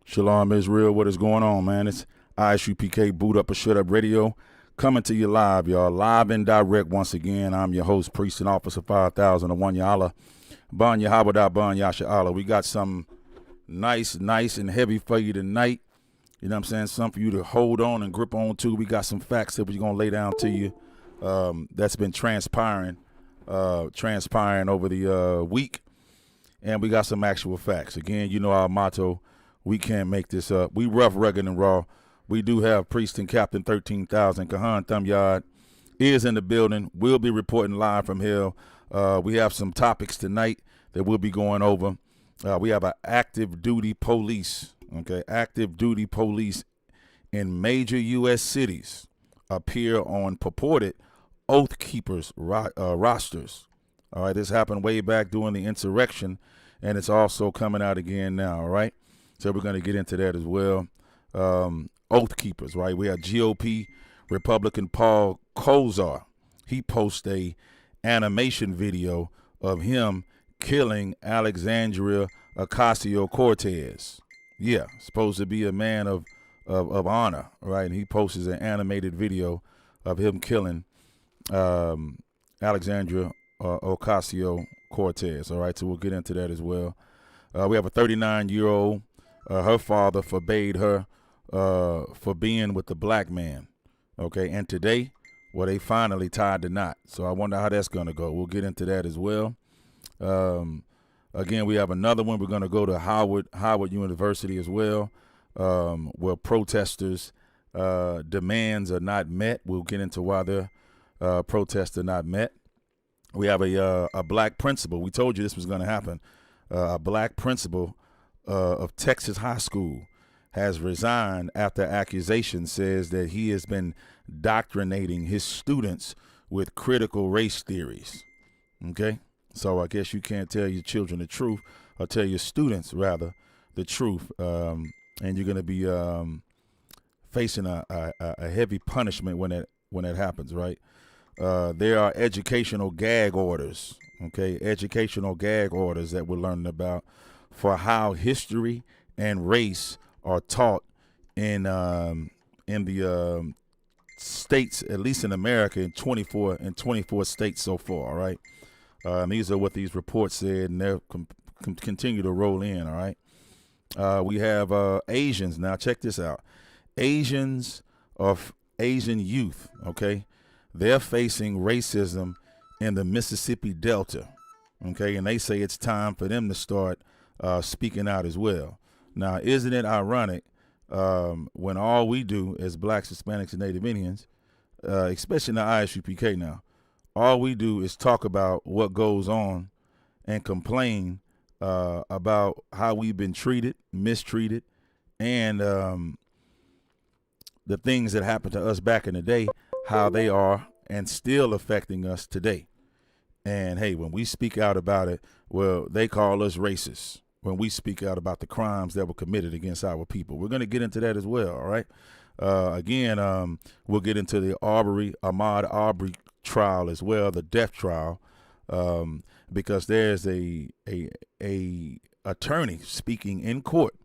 Shalom Israel, what is going on, man? It's ISUPK Boot Up or Shut Up Radio coming to you live, y'all. Live and direct once again. I'm your host, Priest and Officer 5001 Ya'Allah. Ban Yahweh Ban Yasha Allah. We got some nice and heavy for you tonight. You know what I'm saying? Something for you to hold on and grip on to. We got some facts that we're going to lay down to you that's been transpiring over the week. And we got some actual facts. Again, you know our motto, we can't make this up. We rough, rugged, and raw. We do have Priest and Captain 13,000. Kahan Thumyard is in the building. We'll be reporting live from hell. We have some topics tonight that we'll be going over. We have an active duty police, okay? Active duty police in major U.S. cities appear on purported Oath Keepers rosters. All right, this happened way back during the insurrection, and it's also coming out again now, all right? So we're going to get into that as well. Oath Keepers, right? We have GOP Republican Paul Kozar. He posted a animation video of him killing Alexandria Ocasio-Cortez. Yeah, supposed to be a man of honor, right? And he posts an animated video of him killing Alexandria Ocasio-Cortez. All right, so we'll get into that as well. We have a 39-year-old. Her father forbade her for being with the black man. Okay, and today, well, they finally tied the knot. So I wonder how that's going to go. We'll get into that as well. Again, we have another one. We're going to go to Howard University as well, where protesters' demands are not met. We'll get into why their protests are not met. We have a black principal. We told you this was going to happen. A black principal of Texas High School has resigned after accusation says that he has been doctrinating his students with critical race theories. Okay, so I guess you can't tell your children the truth, or tell your students rather the truth, and you're going to be facing a heavy punishment when that happens, right? There are educational gag orders, okay, educational gag orders that we're learning about for how history and race are taught in the states, at least in America, in 24 states so far. All right, and these are what these reports said, and they'll continue to roll in. All right, we have Asians now. Check this out: Asians of Asian youth. Okay, they're facing racism in the Mississippi Delta. Okay, and they say it's time for them to start speaking out as well. Now, isn't it ironic when all we do as blacks, Hispanics, and Native Indians, especially in the ISUPK now, all we do is talk about what goes on and complain about how we've been treated, mistreated, and the things that happened to us back in the day, how they are and still affecting us today. And hey, when we speak out about it, well, they call us racist when we speak out about the crimes that were committed against our people. We're going to get into that as well, all right? Again, we'll get into the Ahmaud Arbery trial as well, the death trial, because there's a attorney speaking in court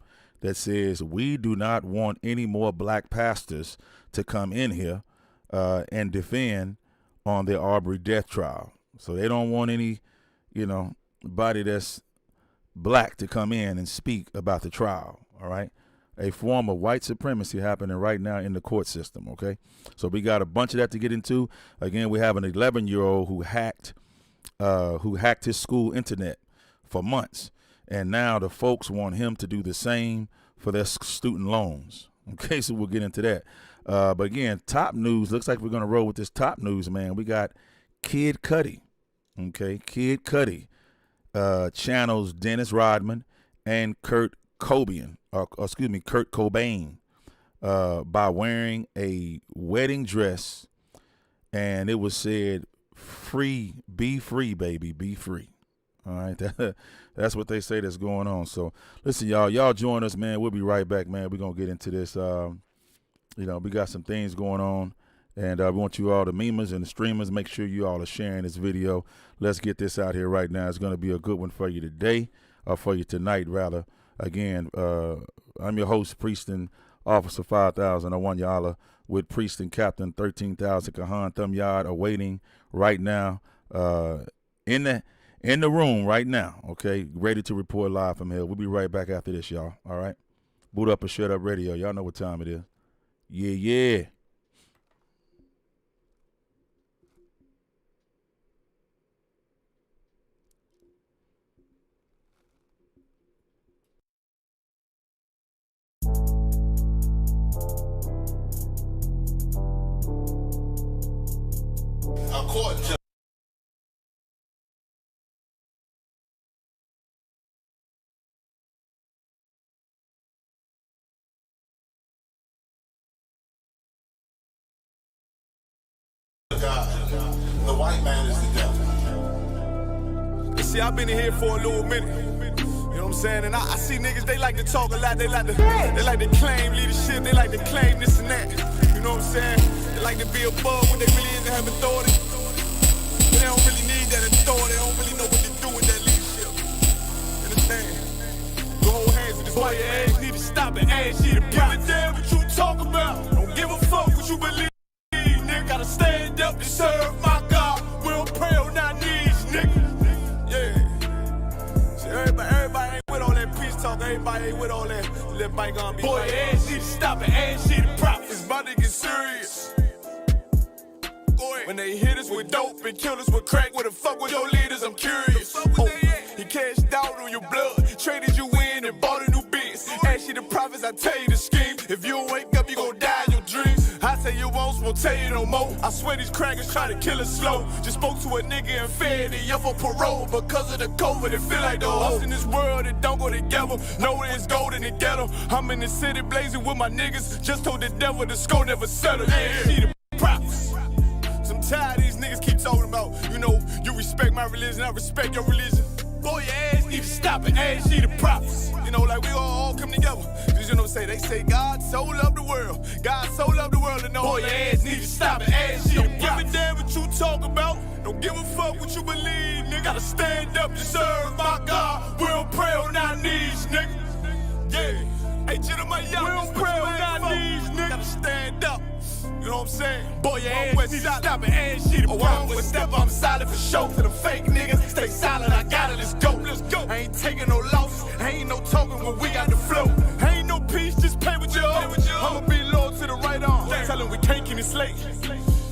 that says we do not want any more black pastors to come in here and defend on the Arbery death trial. So they don't want any, body that's black to come in and speak about the trial, all right? A form of white supremacy happening right now in the court system, okay? So we got a bunch of that to get into. Again, we have an 11-year-old who hacked his school internet for months, and now the folks want him to do the same for their student loans, okay? So we'll get into that. But again, top news, looks like we're going to roll with this top news, man. We got Kid Cudi, okay? Kid Cudi channels Dennis Rodman and Kurt Cobain, by wearing a wedding dress, and it was said, "Free, be free, baby, be free." All right, that's what they say that's going on. So listen, y'all join us, man. We'll be right back, man. We're gonna get into this. We got some things going on, and we want you all, the memers and the streamers, make sure you all are sharing this video. Let's get this out here right now. It's going to be a good one for you today, or for you tonight, rather. Again, I'm your host, Prieston Officer 5000 Awanyala, with Prieston Captain 13,000 Kahan Thumyard, awaiting right now in the room right now, okay, ready to report live from here. We'll be right back after this, y'all, all right? Boot up and shut up radio. Y'all know what time it is. Yeah. The white man is the devil. You see, I've been in here for a little minute. You know what I'm saying? And I see niggas, they like to talk a lot. They like to claim leadership. They like to claim this and that. You know what I'm saying? They like to be above when they really is to have authority. But they don't really need that authority. They don't really know what to do with that leadership. Understand? Go hold hands with this white ass. Need to stop and ask you to give a damn what you talk about. Don't give a fuck what you believe. Gotta stand up to serve my God. We'll pray on our knees, nigga. Yeah. See, everybody ain't with all that peace talk. Everybody ain't with all that. Let bygone be. Boy, ass need to stop and ask you the prophets. It's about to get serious. When they hit us with dope and kill us with crack, where the fuck with your leaders? I'm curious. He cashed out on your blood, traded you in and bought a new biz. Ask you the prophets, I tell you the scheme. If you don't wake up, you gon' die in your dreams. I say you won't tell you no more. I swear these crackers try to kill us slow. Just spoke to a nigga and fed the up for parole. Because of the COVID, it feel like the host in this world, it don't go together. Know it's gold in the ghetto. I'm in the city blazing with my niggas. Just told the devil the score never settle. Yeah, see the prophets. I'm tired of these niggas keep talking about, you respect my religion, I respect your religion. Boy, your ass need to stop and ask you the prophets. Like we all come together. Cause they say God so loved the world. God so loved the world, and boy, your ass need to stop and ask you the prophets. Don't give a damn what you talk about. Don't give a fuck what you believe, nigga. Gotta stand up to serve my God. We'll pray on our knees, nigga. Yeah. Hey, Jeremiah, we'll pray on our knees, nigga. Gotta stand up. You know what I'm saying? Boy, your ass need to stop and ask you the prophets. One step, I'm solid for show. To the fake niggas, stay silent, I got it, let's go. Let's go. I ain't taking no losses, I ain't no talking when we got the flow. I ain't no peace, just pay with your own. I'ma be loyal to the right arm. Tell him we can't keep it slate.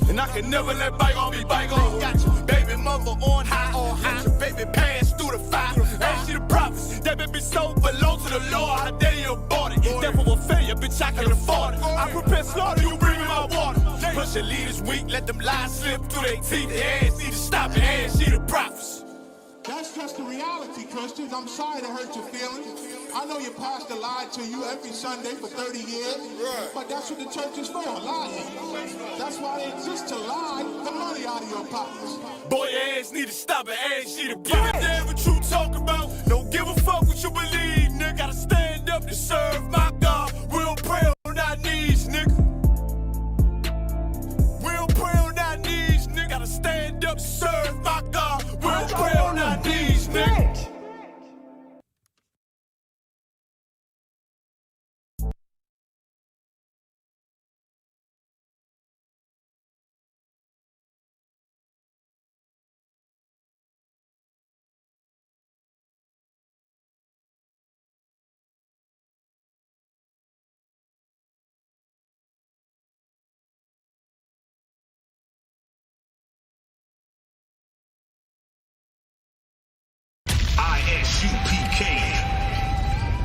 And I can never let bygone be bygone. Got your baby mother on high. Got your baby pants through the fire. Ask you the prophets, that baby soul belong to the Lord. How dare you abort it? Devil will failure, bitch, I can afford it. I prepare slaughter, you bring me my water. Plus your leaders weak, let them lies slip through their teeth. Their ass need to stop and ask you the prophets. That's just the reality, Christians. I'm sorry to hurt your feelings. I know your pastor lied to you every Sunday for 30 years, but that's what the church is for, lying. That's why they exist, to lie the money out of your pockets. Boy, your ass need to stop it, ass need to give a damn what you talk about. Don't give a fuck what you believe, nigga. Gotta stand up to serve my God. We'll pray on our knees, nigga. We'll pray on our knees, nigga. Gotta stand up to serve my God. We'll pray on our knees, nigga. ISUPK.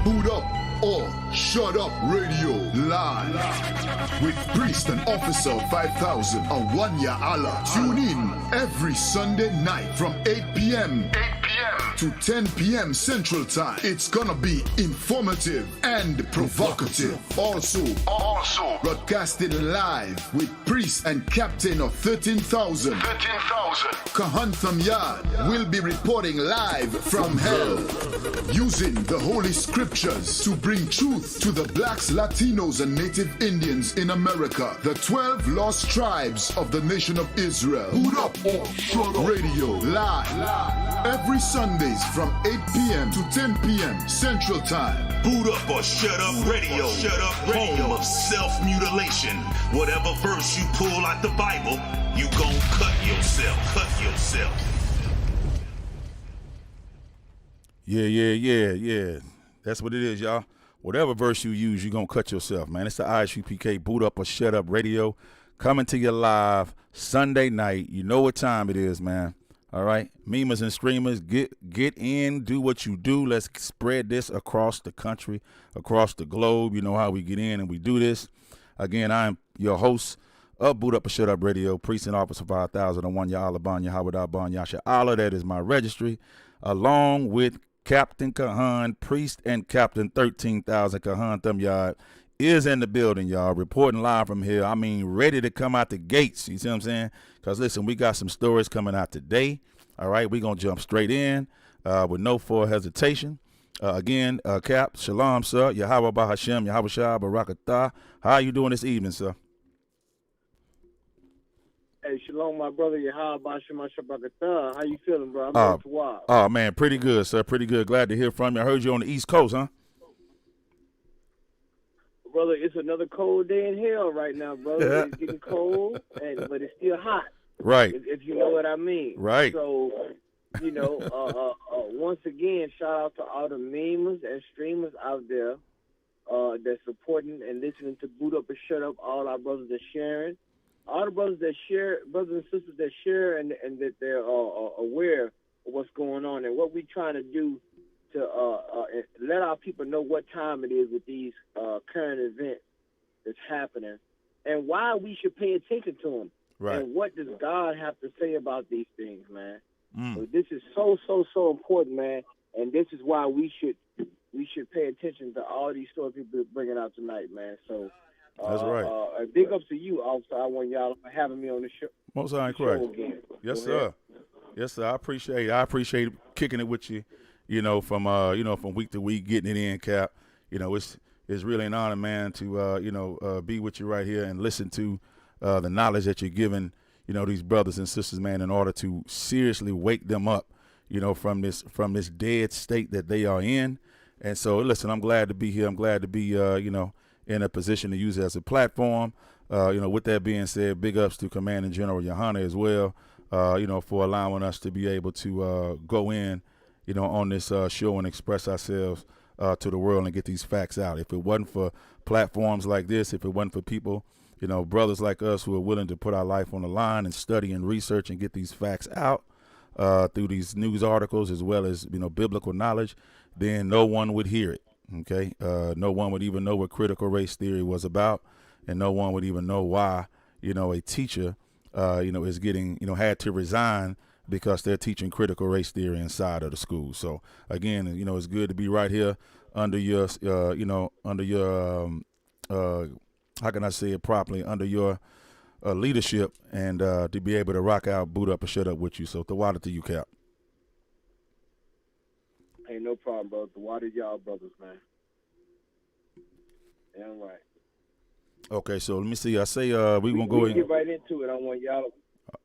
Boot up or shut up radio live with Priest and Officer 5000 on Wanya Allah. Tune in every Sunday night from 8 p.m. to 10 p.m. Central Time. It's gonna be informative and provocative. Also broadcasted live with Priest and Captain of 13,000. Kahantham Yard will be reporting live from hell, using the Holy Scriptures to bring truth to the blacks, Latinos, and Native Indians in America, the 12 lost tribes of the nation of Israel. Boot up or shut up radio live every Sundays from 8 p.m. to 10 p.m. Central Time. Boot up or shut up radio. Home of self-mutilation. Whatever verse you pull out the Bible, you gon' cut yourself. Yeah. That's what it is, y'all. Whatever verse you use, you're going to cut yourself, man. It's the ISUPK Boot Up or Shut Up Radio coming to you live Sunday night. You know what time it is, man. All right. Memers and streamers, get in, do what you do. Let's spread this across the country, across the globe. You know how we get in and we do this. Again, I am your host of Boot Up or Shut Up Radio, Priest and Officer 5000 on Wanya Alabanya, Howard Alban Yasha Allah. That is my registry, along with Captain Kahan, Priest, and Captain 13,000 Kahan Thumyard is in the building, y'all, reporting live from here. I mean, ready to come out the gates. You see what I'm saying? Because, listen, we got some stories coming out today. All right, we're going to jump straight in with no hesitation. Again, Cap, Shalom, sir. Yahweh Bahashem, Yahweh Shah, Barakatah. How are you doing this evening, sir? Hey, Shalom, my brother. Yahweh Bahashem, Barakatah. How you feeling, bro? I'm wild. Oh, man, pretty good, sir. Pretty good. Glad to hear from you. I heard you on the East Coast, huh? Brother, it's another cold day in hell right now, brother. It's getting cold, but it's still hot. Right. If you know what I mean. Right. So, you know, once again, shout out to all the memers and streamers out there that's supporting and listening to Boot Up and Shut Up, all our brothers that sharing. All the brothers that share, brothers and sisters that share and that they're aware of what's going on and what we're trying to do to let our people know what time it is with these current events that's happening and why we should pay attention to them. Right. And what does God have to say about these things, man? So this is so important, man. And this is why we should pay attention to all these stories people are bringing out tonight, man. So that's right. Big ups to you, Officer. I want y'all having me on the show. Most correct. Yes, sir. Yes, sir. I appreciate kicking it with you. You know, from week to week, getting it in, Cap. You know, it's really an honor, man, to be with you right here and listen to the knowledge that you're giving, you know, these brothers and sisters, man, in order to seriously wake them up, you know, from this dead state that they are in. And so, listen, I'm glad to be here. I'm glad to be, in a position to use it as a platform. With that being said, big ups to Commanding General Yohana as well, for allowing us to be able to go in, on this show and express ourselves to the world and get these facts out. If it wasn't for platforms like this, if it wasn't for people, brothers like us who are willing to put our life on the line and study and research and get these facts out through these news articles as well as, biblical knowledge, then no one would hear it. Okay. No one would even know what critical race theory was about. And no one would even know why, a teacher, is getting, had to resign because they're teaching critical race theory inside of the school. So again, it's good to be right here under your, under your, how can I say it properly, under your leadership, and to be able to rock out, boot up, and shut up with you. So the water to you, Cap. Ain't no problem, brother. The water, y'all brothers, man. Damn right. Okay, so let me see. I say we're gonna go and get right into it. I want y'all.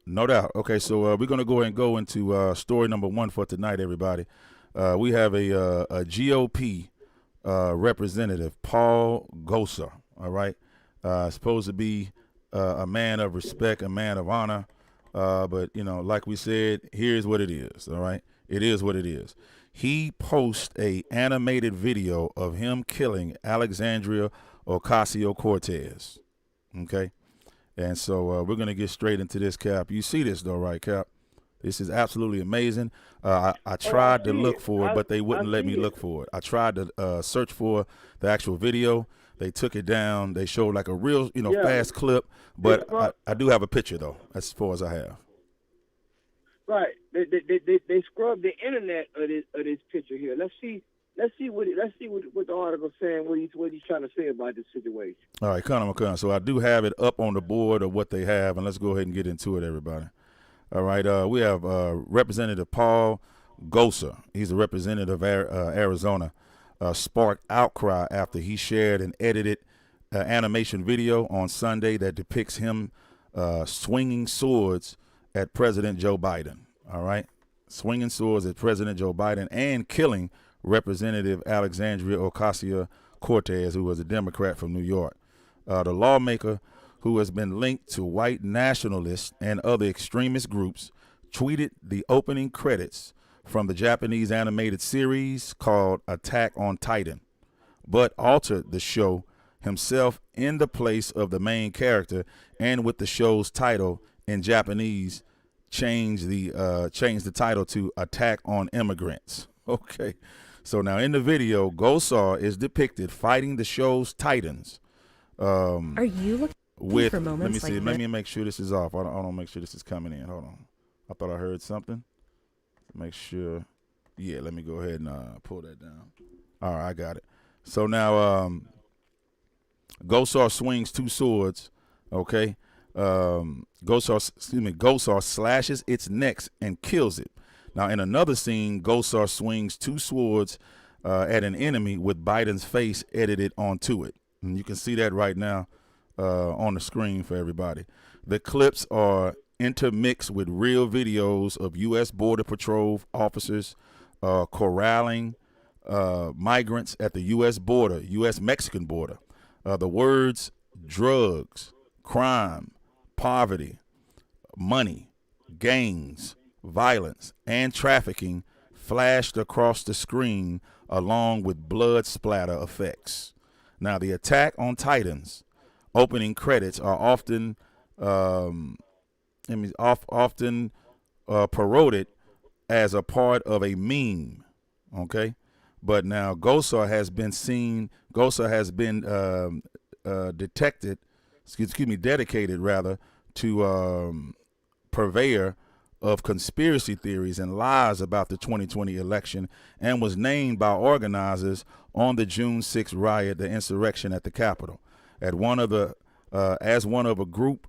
No doubt. Okay, so we're gonna go ahead and go into story number 1 for tonight, everybody. We have a GOP representative, Paul Gosar. All right, supposed to be a man of respect, a man of honor. But like we said, here's what it is. All right, it is what it is. He posts a animated video of him killing Alexandria Ocasio-Cortez. Okay. And so we're going to get straight into this, Cap. You see this, though, right, Cap? This is absolutely amazing. I tried to look for it, but they wouldn't let me look for it. I tried to search for the actual video. They took it down. They showed like a real, fast clip. But I do have a picture, though, as far as I have. Right. They scrubbed the internet of this picture here. Let's see what the article's saying. What he's trying to say about this situation. All right, come. So I do have it up on the board of what they have, and let's go ahead and get into it, everybody. All right, we have Representative Paul Gosar. He's a representative of Arizona. Sparked outcry after he shared an edited animation video on Sunday that depicts him swinging swords at President Joe Biden. All right, swinging swords at President Joe Biden and killing Representative Alexandria Ocasio-Cortez, who was a Democrat from New York. The lawmaker, who has been linked to white nationalists and other extremist groups, tweeted the opening credits from the Japanese animated series called Attack on Titan, but altered the show himself in the place of the main character, and with the show's title in Japanese, changed the title to Attack on Immigrants. Okay. So now in the video, Gosar is depicted fighting the show's Titans. Are you looking for moments let me see. like Let me make sure this is off. I don't make sure this is coming in. Hold on. I thought I heard something. Make sure. Yeah, let me go ahead and pull that down. All right, I got it. So now Gosar swings 2 swords. Okay. Gosar slashes its neck and kills it. Now, in another scene, Gosar swings 2 swords at an enemy with Biden's face edited onto it. And you can see that right now on the screen for everybody. The clips are intermixed with real videos of U.S. Border Patrol officers corralling migrants at the U.S. border, U.S.-Mexican border. The words drugs, crime, poverty, money, gangs, violence, and trafficking flashed across the screen along with blood splatter effects. Now, the Attack on Titans opening credits are often parodied as a part of a meme. Okay, but now Gosar has been dedicated rather to purveyor of conspiracy theories and lies about the 2020 election, and was named by organizers on the June 6th riot, the insurrection at the Capitol, as one of a group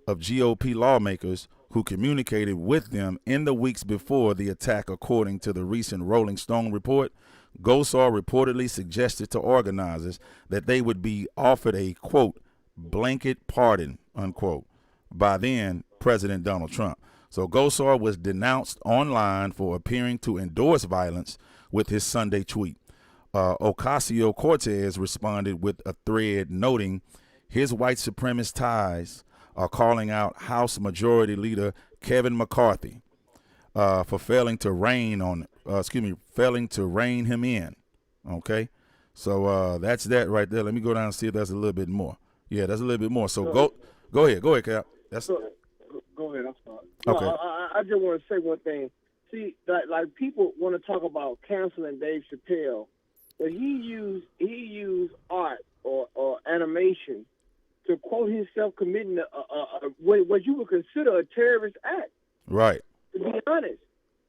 of GOP lawmakers who communicated with them in the weeks before the attack. According to the recent Rolling Stone report, Gosar reportedly suggested to organizers that they would be offered a, quote, blanket pardon, unquote, by then President Donald Trump. So Gosar was denounced online for appearing to endorse violence with his Sunday tweet. Ocasio-Cortez responded with a thread noting his white supremacist ties are calling out House Majority Leader Kevin McCarthy for failing to rein him in. Okay, so that's that right there. Let me go down and see if there's a little bit more. Yeah, there's a little bit more. So go ahead, Cap. Go ahead. I'm sorry. Okay. No, I just want to say one thing. See, like people want to talk about canceling Dave Chappelle, but he used art or animation to quote himself committing what you would consider a terrorist act. Right. to be honest,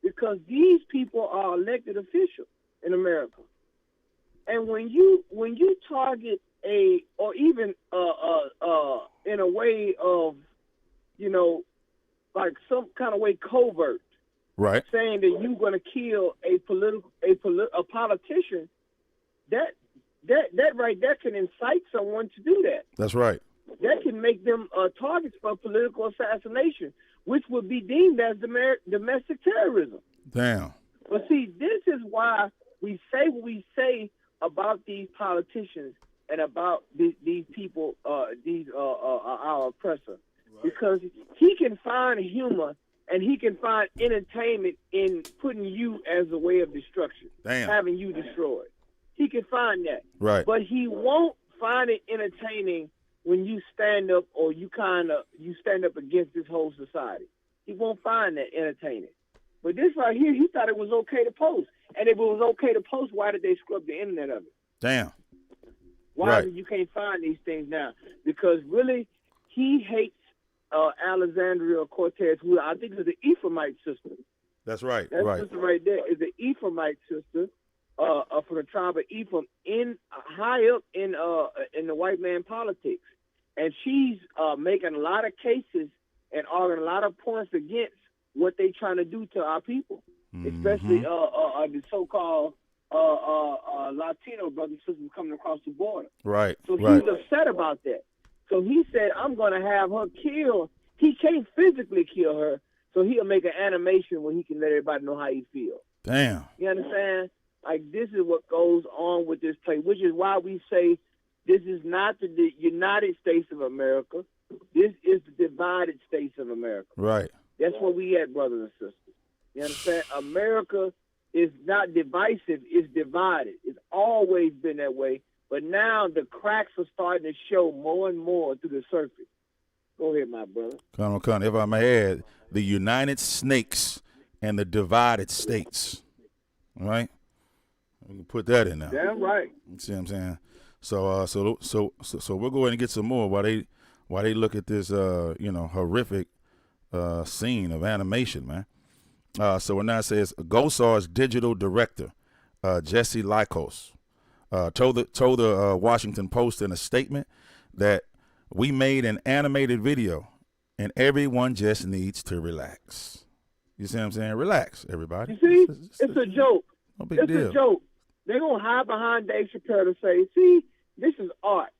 because these people are elected officials in America. And when you target or even in a way of, like some kind of way covert, right, saying that you're going to kill a politician, that right there can incite someone to do that. That's right. That can make them targets for political assassination, which would be deemed as domestic terrorism. Damn. But see, this is why we say what we say about these politicians and about these people, our oppressor, right. Because he can find humor and he can find entertainment in putting you as a way of destruction, having you destroyed. He can find that, right? But he won't find it entertaining when you stand up or you stand up against this whole society. He won't find that entertaining. But this right here, he thought it was okay to post. And if it was okay to post, why did they scrub the internet of it? Damn. Why you can't find these things now? Because really, he hates Alexandria Cortez, who I think is the Ephraimite sister. That's right. That right. sister right there is the Ephraimite sister from the tribe of Ephraim, high up in the white man politics. And she's making a lot of cases and arguing a lot of points against what they trying to do to our people, especially the so-called Latino brothers and sisters coming across the border. Right. So he's upset about that. So he said, I'm going to have her killed. He can't physically kill her, so he'll make an animation where he can let everybody know how he feels. Damn. You understand? Like, this is what goes on with this place, which is why we say this is not the United States of America. This is the divided states of America. Right. That's where we at, brothers and sisters. You understand? America is not divisive, it's divided. It's always been that way. But now the cracks are starting to show more and more through the surface. Go ahead, my brother. Come. If I may add, the United Snakes and the divided states. All right? We can put that in there. Damn right. You see what I'm saying? So we'll go ahead and get some more while they look at this horrific scene of animation, man. So it now says Gosar's digital director, Jesse Lycos, told the Washington Post in a statement that we made an animated video and everyone just needs to relax. You see what I'm saying? Relax, everybody. You see? It's a joke. No big deal. It's a joke. They're going to hide behind Dave Chappelle to say, see, this is art.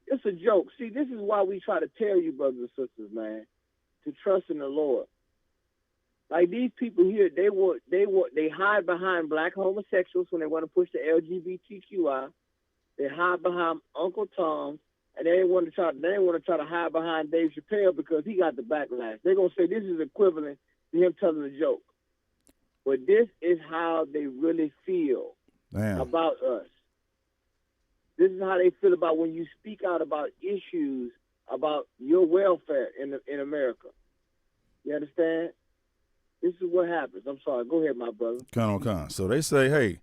It's a joke. See, this is why we try to tell you, brothers and sisters, man, to trust in the Lord. Like these people here, they hide behind black homosexuals when they want to push the LGBTQI. They hide behind Uncle Tom, and they want to try to hide behind Dave Chappelle because he got the backlash. They're gonna say this is equivalent to him telling a joke. But this is how they really feel about us. This is how they feel about when you speak out about issues about your welfare in America. You understand? This is what happens. I'm sorry. Go ahead, my brother. Come. So they say, hey,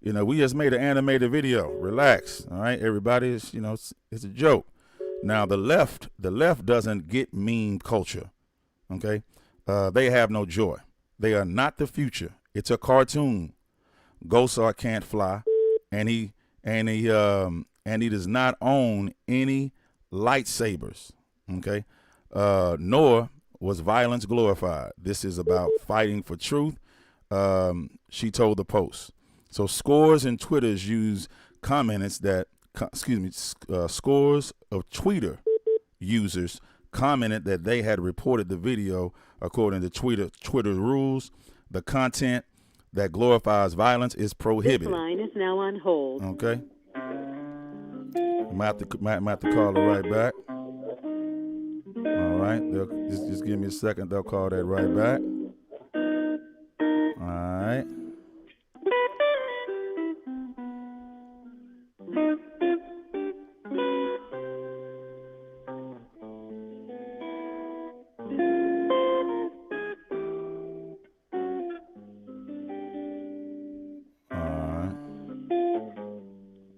we just made an animated video. Relax. All right, everybody. It's a joke. Now, the left doesn't get meme culture. Okay? They have no joy. They are not the future. It's a cartoon. Gosar can't fly, and he does not own any lightsabers. Okay? Nor was violence glorified. This is about fighting for truth, she told the Post. So scores of Twitter users commented that they had reported the video according to Twitter rules. The content that glorifies violence is prohibited. This line is now on hold. Okay. Might have to call her right back. All right, just give me a second. They'll call that right back. All right.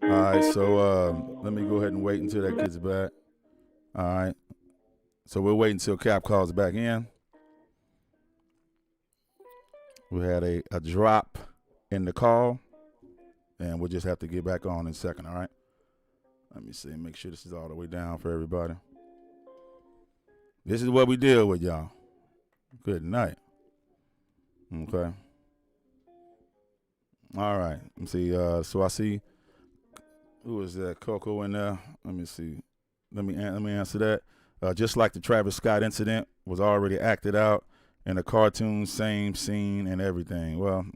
All right, so let me go ahead and wait until that gets back. All right. So we'll wait until Cap calls back in. We had a drop in the call, and we'll just have to get back on in a second, all right? Let me see, make sure this is all the way down for everybody. This is what we deal with, y'all. Good night. Okay. All right. Let me see. So I see, who is that? Coco in there. Let me see. Let me answer that. Just like the Travis Scott incident was already acted out in the cartoon, same scene and everything. Well,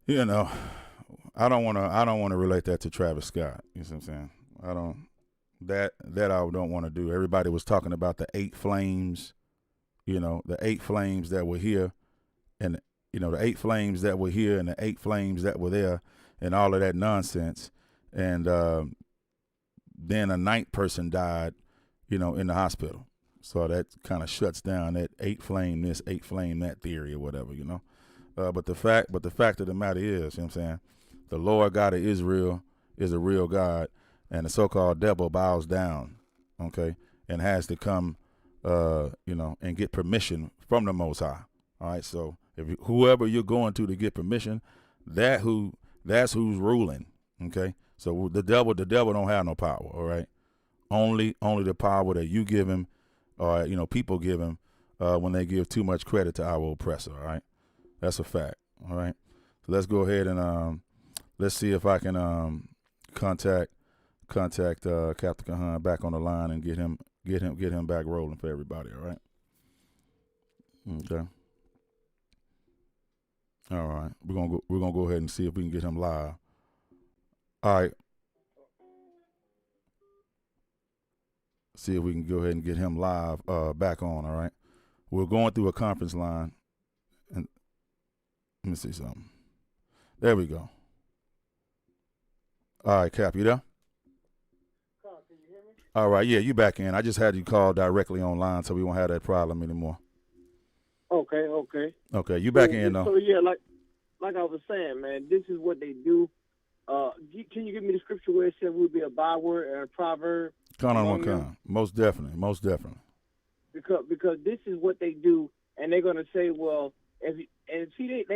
you know, I don't want to relate that to Travis Scott. You know what I'm saying? I don't want to do. Everybody was talking about the 8 flames, you know, the 8 flames that were here, and you know, the 8 flames that were here and the 8 flames that were there, and all of that nonsense. And then a 9th person died, you know, in the hospital. So that kind of shuts down that 8 flame this, 8 flame that theory or whatever, you know. But the fact of the matter is, you know what I'm saying, the Lord God of Israel is a real God, and the so-called devil bows down, okay, and has to come, you know, and get permission from the Most High. All right, so whoever you're going to get permission, that's who's ruling, okay. So the devil don't have no power, all right. Only the power that you give him, or you know, people give him when they give too much credit to our oppressor. All right, that's a fact. All right, so let's go ahead and let's see if I can contact Captain Kahan back on the line and get him back rolling for everybody. All right. Okay. All right, we're gonna go ahead and see if we can get him live. All right. See if we can go ahead and get him live back on, all right? We're going through a conference line. And let me see something. There we go. All right, Cap, you there? Can you hear me? All right, yeah, you back in. I just had you call directly online so we won't have that problem anymore. Okay. Okay, you back in, though. So, yeah, like I was saying, man, this is what they do. Can you give me the scripture where it said would be a byword and a proverb? Most definitely. Because this is what they do, and they're gonna say, well, they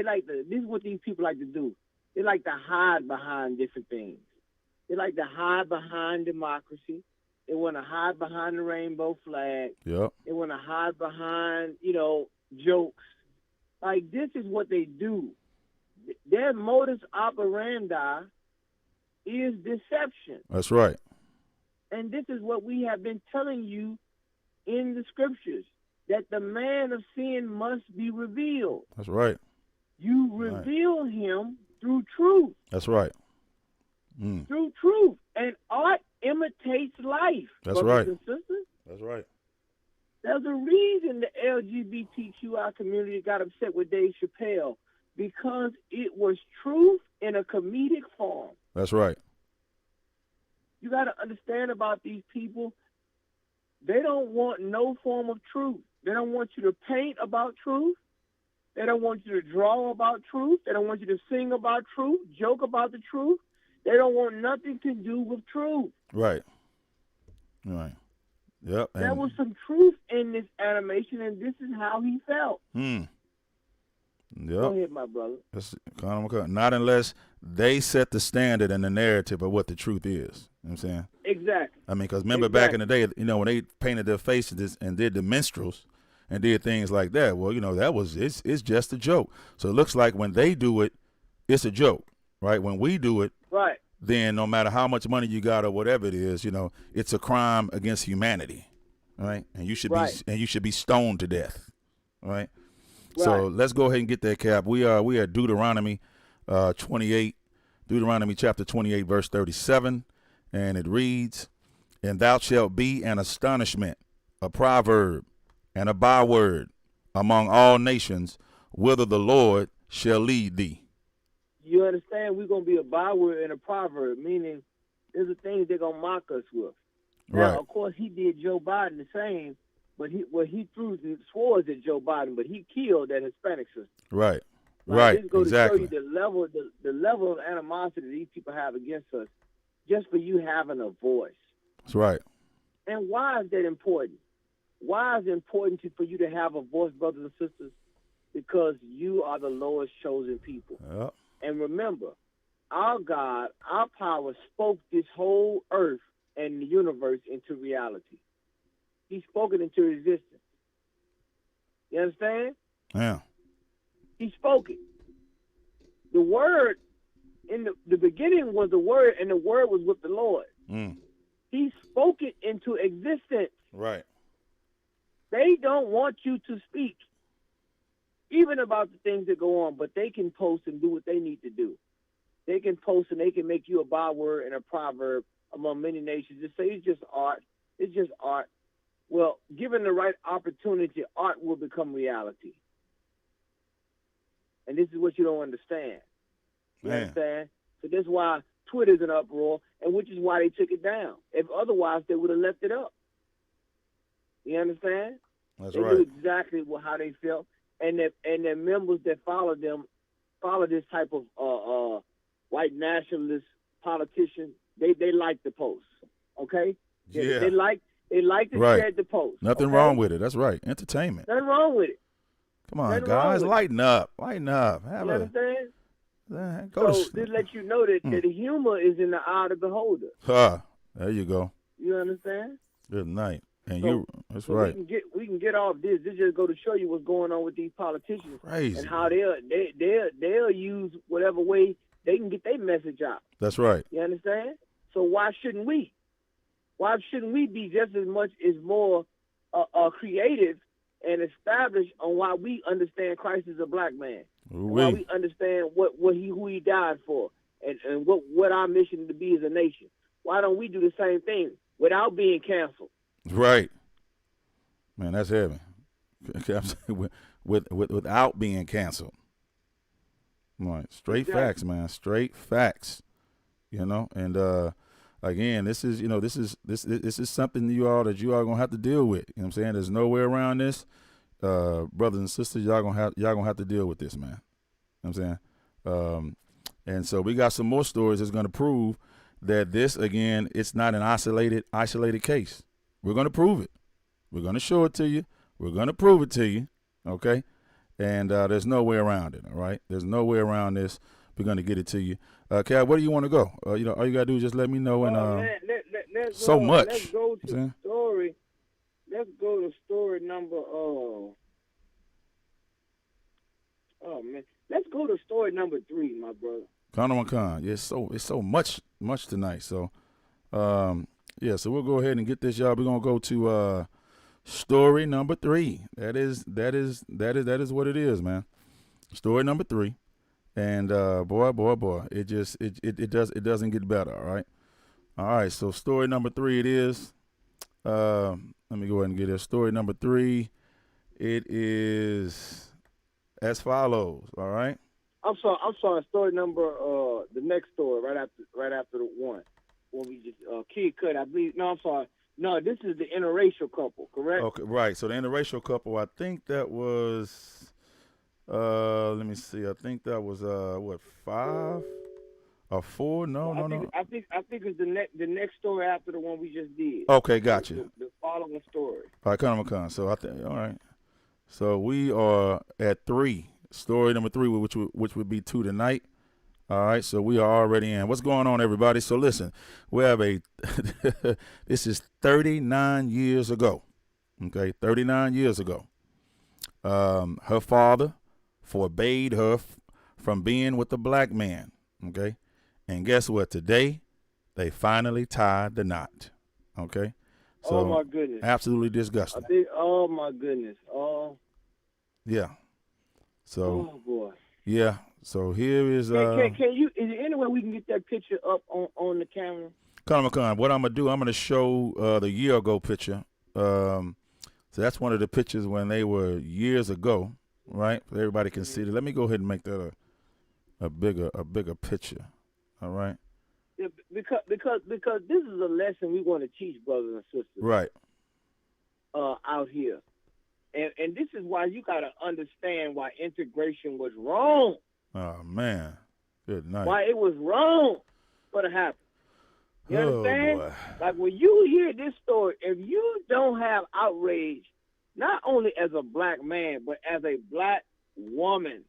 like to. This is what these people like to do. They like to hide behind different things. They like to hide behind democracy. They want to hide behind the rainbow flag. Yep. They want to hide behind, you know, jokes. Like, this is what they do. Their modus operandi is deception. That's right. And this is what we have been telling you in the scriptures, that the man of sin must be revealed. That's right. You reveal him through truth. That's right. Through truth. And art imitates life. That's right. And sisters. That's right. There's a reason the LGBTQI community got upset with Dave Chappelle, because it was truth in a comedic form. That's right. You got to understand about these people. They don't want no form of truth. They don't want you to paint about truth. They don't want you to draw about truth. They don't want you to sing about truth, joke about the truth. They don't want nothing to do with truth. Right. Right. Yep. There was some truth in this animation, and this is how he felt. Yep. Go ahead, my brother. Not unless they set the standard and the narrative of what the truth is. You know what I'm saying? Exactly. I mean, because remember back in the day, you know, when they painted their faces and did the minstrels and did things like that, well, you know, it's just a joke. So it looks like when they do it, it's a joke, right? When we do it, right, then no matter how much money you got or whatever it is, you know, it's a crime against humanity, right? And you should be stoned to death, right? So let's go ahead and get that, Cap. We are Deuteronomy 28, Deuteronomy chapter 28, verse 37, and it reads, "And thou shalt be an astonishment, a proverb, and a byword among all nations, whither the Lord shall lead thee." You understand? We're going to be a byword and a proverb, meaning there's the things they're going to mock us with. Right. Now, of course, he did Joe Biden the same, but he threw the swords at Joe Biden, but he killed that Hispanic sister. Right. This goes to show you the level of animosity these people have against us, just for you having a voice. That's right. And why is that important? Why is it important for you to have a voice, brothers and sisters? because you are the Lord's chosen people. Yep. And remember, our God, our power spoke this whole earth and the universe into reality. He spoke it into existence. You understand? Yeah. He spoke it. The Word, in the beginning was the Word, and the Word was with the Lord. He spoke it into existence. Right. They don't want you to speak, even about the things that go on, but they can post and do what they need to do. They can post and they can make you a byword and a proverb among many nations. Just say it's just art. It's just art. Well, given the right opportunity, art will become reality. And this is what you don't understand. You understand? So that's why Twitter's an uproar, and which is why they took it down. If otherwise, they would have left it up. You understand? That's they right. knew exactly how they felt, and their members that follow this type of white nationalist politician. They like the post. Okay? Yeah. They like to Right. share the post. Nothing okay? wrong with it. That's right. Entertainment. Nothing wrong with it. Come on, Nothing wrong guys. with it. Lighten up. Lighten up. You Have understand? go So to this lets you know that the humor is in the eye of the beholder. There you go. You understand? Good night. And So- that's So right. we can get off this. This just go to show you what's going on with these politicians Crazy. and how they'll use whatever way they can get their message out. That's right. You understand? So why shouldn't we? Why shouldn't we be just as much as more creative and established on why we understand Christ is a black man? And why we understand who he died for and what our mission to be as a nation. Why don't we do the same thing without being canceled? Right. Man, that's heavy. Without being canceled. Right. Straight Exactly. facts, man. Straight facts. You know, and again, this is something that you all gonna have to deal with. You know what I'm saying? There's no way around this. Brothers and sisters, y'all gonna have to deal with this, man. You know what I'm saying? And so we got some more stories that's gonna prove that this, again, it's not an isolated case. We're gonna prove it. We're gonna show it to you. We're gonna prove it to you. Okay? And there's no way around it. All right? There's no way around this. We're gonna get it to you. Cal, where do you want to go? All you gotta do is just let me know. And let's so go, much. Let's go to story. Let's go to story number. Oh man, let's go to story number 3, my brother. Khan. Yeah, it's so much tonight. So, so we'll go ahead and get this, y'all. We're gonna go to story number 3. That is what it is, man. Story number 3. And boy, it doesn't get better. All right. So story number 3 it is. Let me go ahead and get it. Story number 3. It is as follows. All right. I'm sorry. Story number the next story right after the one when we just Kid Cut. I believe. No, I'm sorry. No, this is the interracial couple. Correct. Okay. Right. So the interracial couple. I think that was. Let me see. I think that was 5 or 4? No. I think it's the next story after the one we just did. Okay, gotcha. The following story. All right, come. So I think all right. So we are at 3. Story number 3, which would be 2 tonight. All right. So we are already in. What's going on, everybody? So listen, we have this is 39 years ago. Okay, 39 years ago. Her father forbade her from being with a black man, okay? And guess what? Today, they finally tied the knot, okay? So, oh, my goodness. Absolutely disgusting. Oh, my goodness. Oh. Yeah. So. Oh, boy. Yeah. So here is. Can you? Is there any way we can get that picture up on the camera? Khan, what I'm gonna do? I'm gonna show the year ago picture. So that's one of the pictures when they were years ago. Right, so everybody can see it. Let me go ahead and make that a bigger picture. All right. Yeah, because this is a lesson we want to teach brothers and sisters. Right. Out here, and this is why you got to understand why integration was wrong. Oh man, good night. Why it was wrong for to happen. You understand? Boy. Like when you hear this story, if you don't have outrage. Not only as a black man, but as a black woman,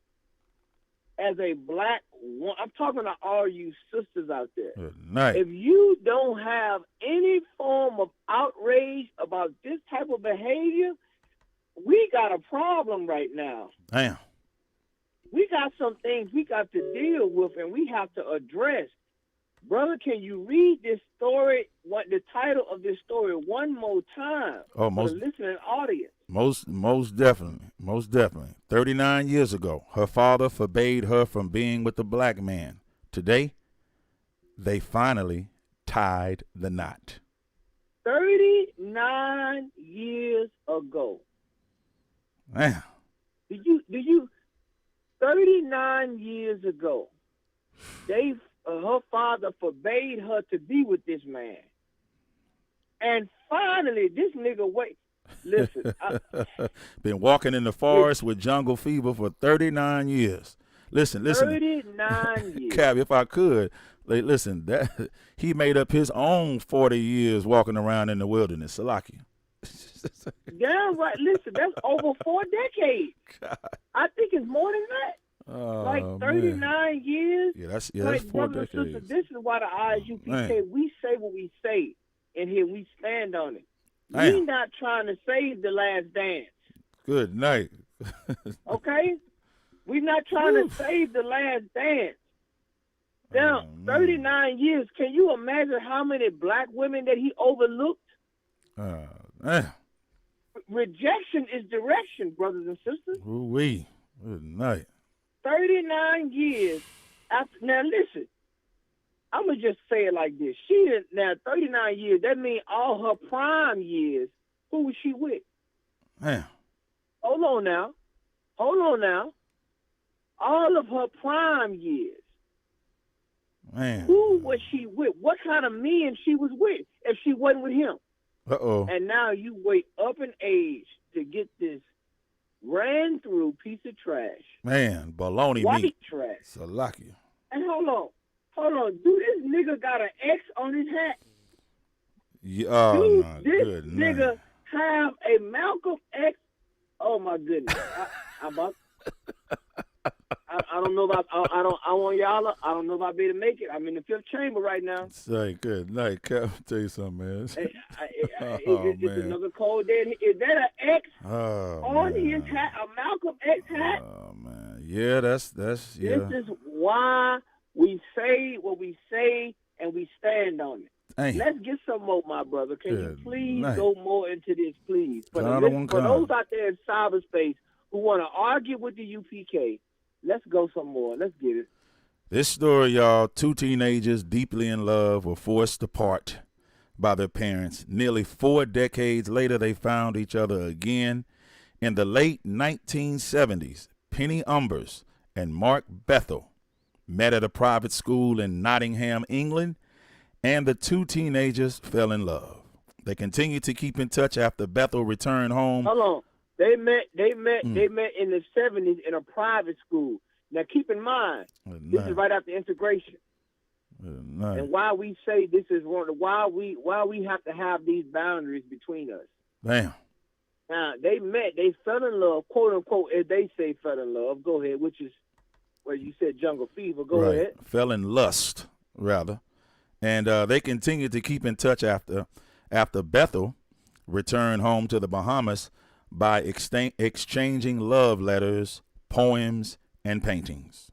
as a black woman, I'm talking to all you sisters out there. Good night. If you don't have any form of outrage about this type of behavior, we got a problem right now. Damn. We got some things we got to deal with and we have to address. Brother, can you read this story, the title of this story one more time for the listening audience? Most definitely. 39 years ago, her father forbade her from being with the black man. Today, they finally tied the knot. 39 years ago. Man. Do you 39 years ago, her father forbade her to be with this man. And finally, this nigga listen. Been walking in the forest with jungle fever for 39 years. Listen. 39 years. Cap, if I could, listen, that he made up his own 40 years walking around in the wilderness. Salaki. Damn right. Listen, that's over 4 decades. God. I think it's more than that. Oh, like 39 man. Years. Yeah, that's 4 decades. Sister, this is why the ISUPK, we say what we say, and here we stand on it. We're not trying to save the last dance. Good night. Okay? We're not trying to save the last dance. Now, 39 years, can you imagine how many black women that he overlooked? Rejection is direction, brothers and sisters. Ooh-wee. Good night. 39 years after. Now, listen. I'm going to just say it like this. 39 years, that means all her prime years, who was she with? Man. Hold on now. All of her prime years. Man. Who was she with? What kind of men she was with if she wasn't with him? Uh-oh. And now you wait up in age to get this ran through piece of trash. Man, baloney white meat. Trash. Salaki. And hold on. Do this nigga got an X on his hat? Yeah, this nigga have a Malcolm X? Oh my goodness. I don't know about I want y'all. I don't know if I'll be able to make it. I'm in the 5th chamber right now. Say good night, Cap. I'll tell you something, man. It's another cold day. Is that an X on his hat? A Malcolm X hat? Oh man, yeah, that's yeah. This is why we say what we say and we stand on it. Damn. Let's get some more, my brother. Can you please go more into this, please? For those out there in cyberspace who want to argue with the UPK, let's go some more. Let's get it. This story, y'all, 2 teenagers deeply in love were forced apart by their parents. Nearly 4 decades later, they found each other again. In the late 1970s, Penny Umbers and Mark Bethel met at a private school in Nottingham, England, and the 2 teenagers fell in love. They continued to keep in touch after Bethel returned home. Hold on. They met in the 70s in a private school. Now, keep in mind, this is right after integration. And why we say this is why we have to have these boundaries between us. Damn. Now, they met, they fell in love, quote unquote, as they say fell in love. Go ahead, which is where you said jungle fever. Go ahead. Fell in lust, rather. And they continued to keep in touch after Bethel returned home to the Bahamas by exchanging love letters, poems, and paintings.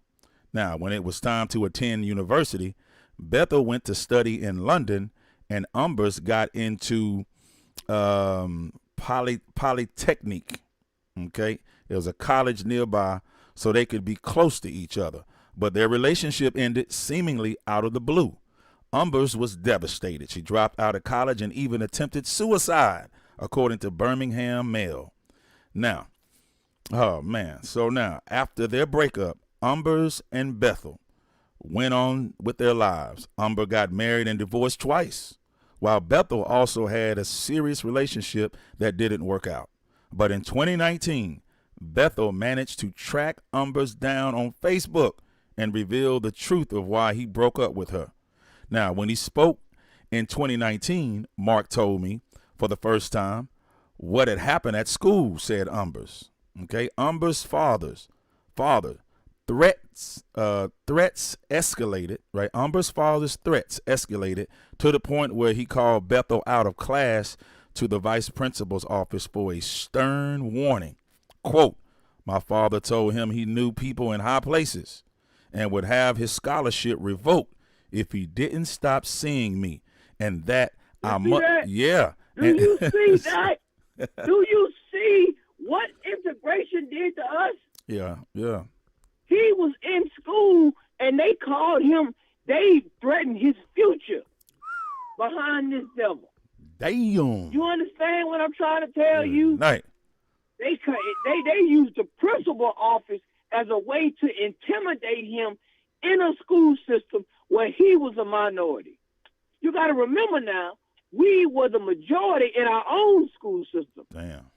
Now, when it was time to attend university, Bethel went to study in London, and Umbers got into Polytechnic. Okay, it was a college nearby, so they could be close to each other. But their relationship ended seemingly out of the blue. Umbers was devastated. She dropped out of college and even attempted suicide, according to Birmingham Mail. Now, oh man, so now after their breakup, Umbers and Bethel went on with their lives. Umber got married and divorced twice, while Bethel also had a serious relationship that didn't work out. But in 2019, Bethel managed to track Umbers down on Facebook and reveal the truth of why he broke up with her. Now, when he spoke in 2019, Mark told me for the first time what had happened at school, said Umbers. Okay, Umbers' father father. Threats escalated, right? Umber's father's threats escalated to the point where he called Bethel out of class to the vice principal's office for a stern warning. Quote, my father told him he knew people in high places and would have his scholarship revoked if he didn't stop seeing me. And that I must, yeah. Do you see that? Do you see what integration did to us? Yeah, yeah. He was in school, and they called him, they threatened his future behind this devil. Damn. You understand what I'm trying to tell you? Right. They used the principal office as a way to intimidate him in a school system where he was a minority. You got to remember now, we were the majority in our own school system. Damn.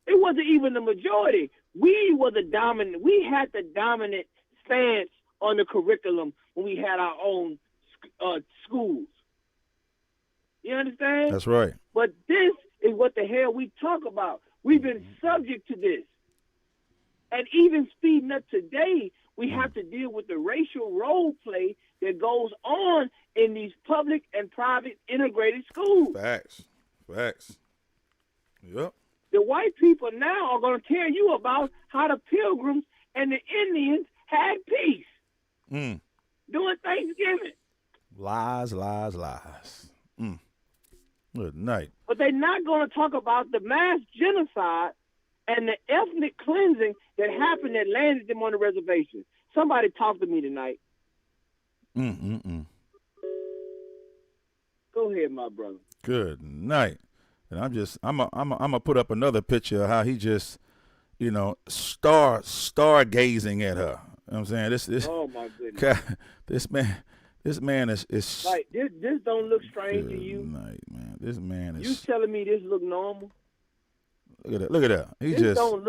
It wasn't even the majority. We were the dominant. We had the dominant stance on the curriculum when we had our own schools. You understand? That's right. But this is what the hell we talk about. We've been subject to this. And even speeding up today, we have to deal with the racial role play that goes on in these public and private integrated schools. Facts. Yep. The white people now are going to tell you about how the Pilgrims and the Indians had peace during Thanksgiving. Lies. Good night. But they're not going to talk about the mass genocide and the ethnic cleansing that happened that landed them on the reservation. Somebody talk to me tonight. Go ahead, my brother. Good night. And I'm gonna put up another picture of how he just, stargazing at her. You know what I'm saying? This Oh my goodness. this man is like this don't look strange to you. Night, man. This man is. You telling me this look normal? Look at that. This don't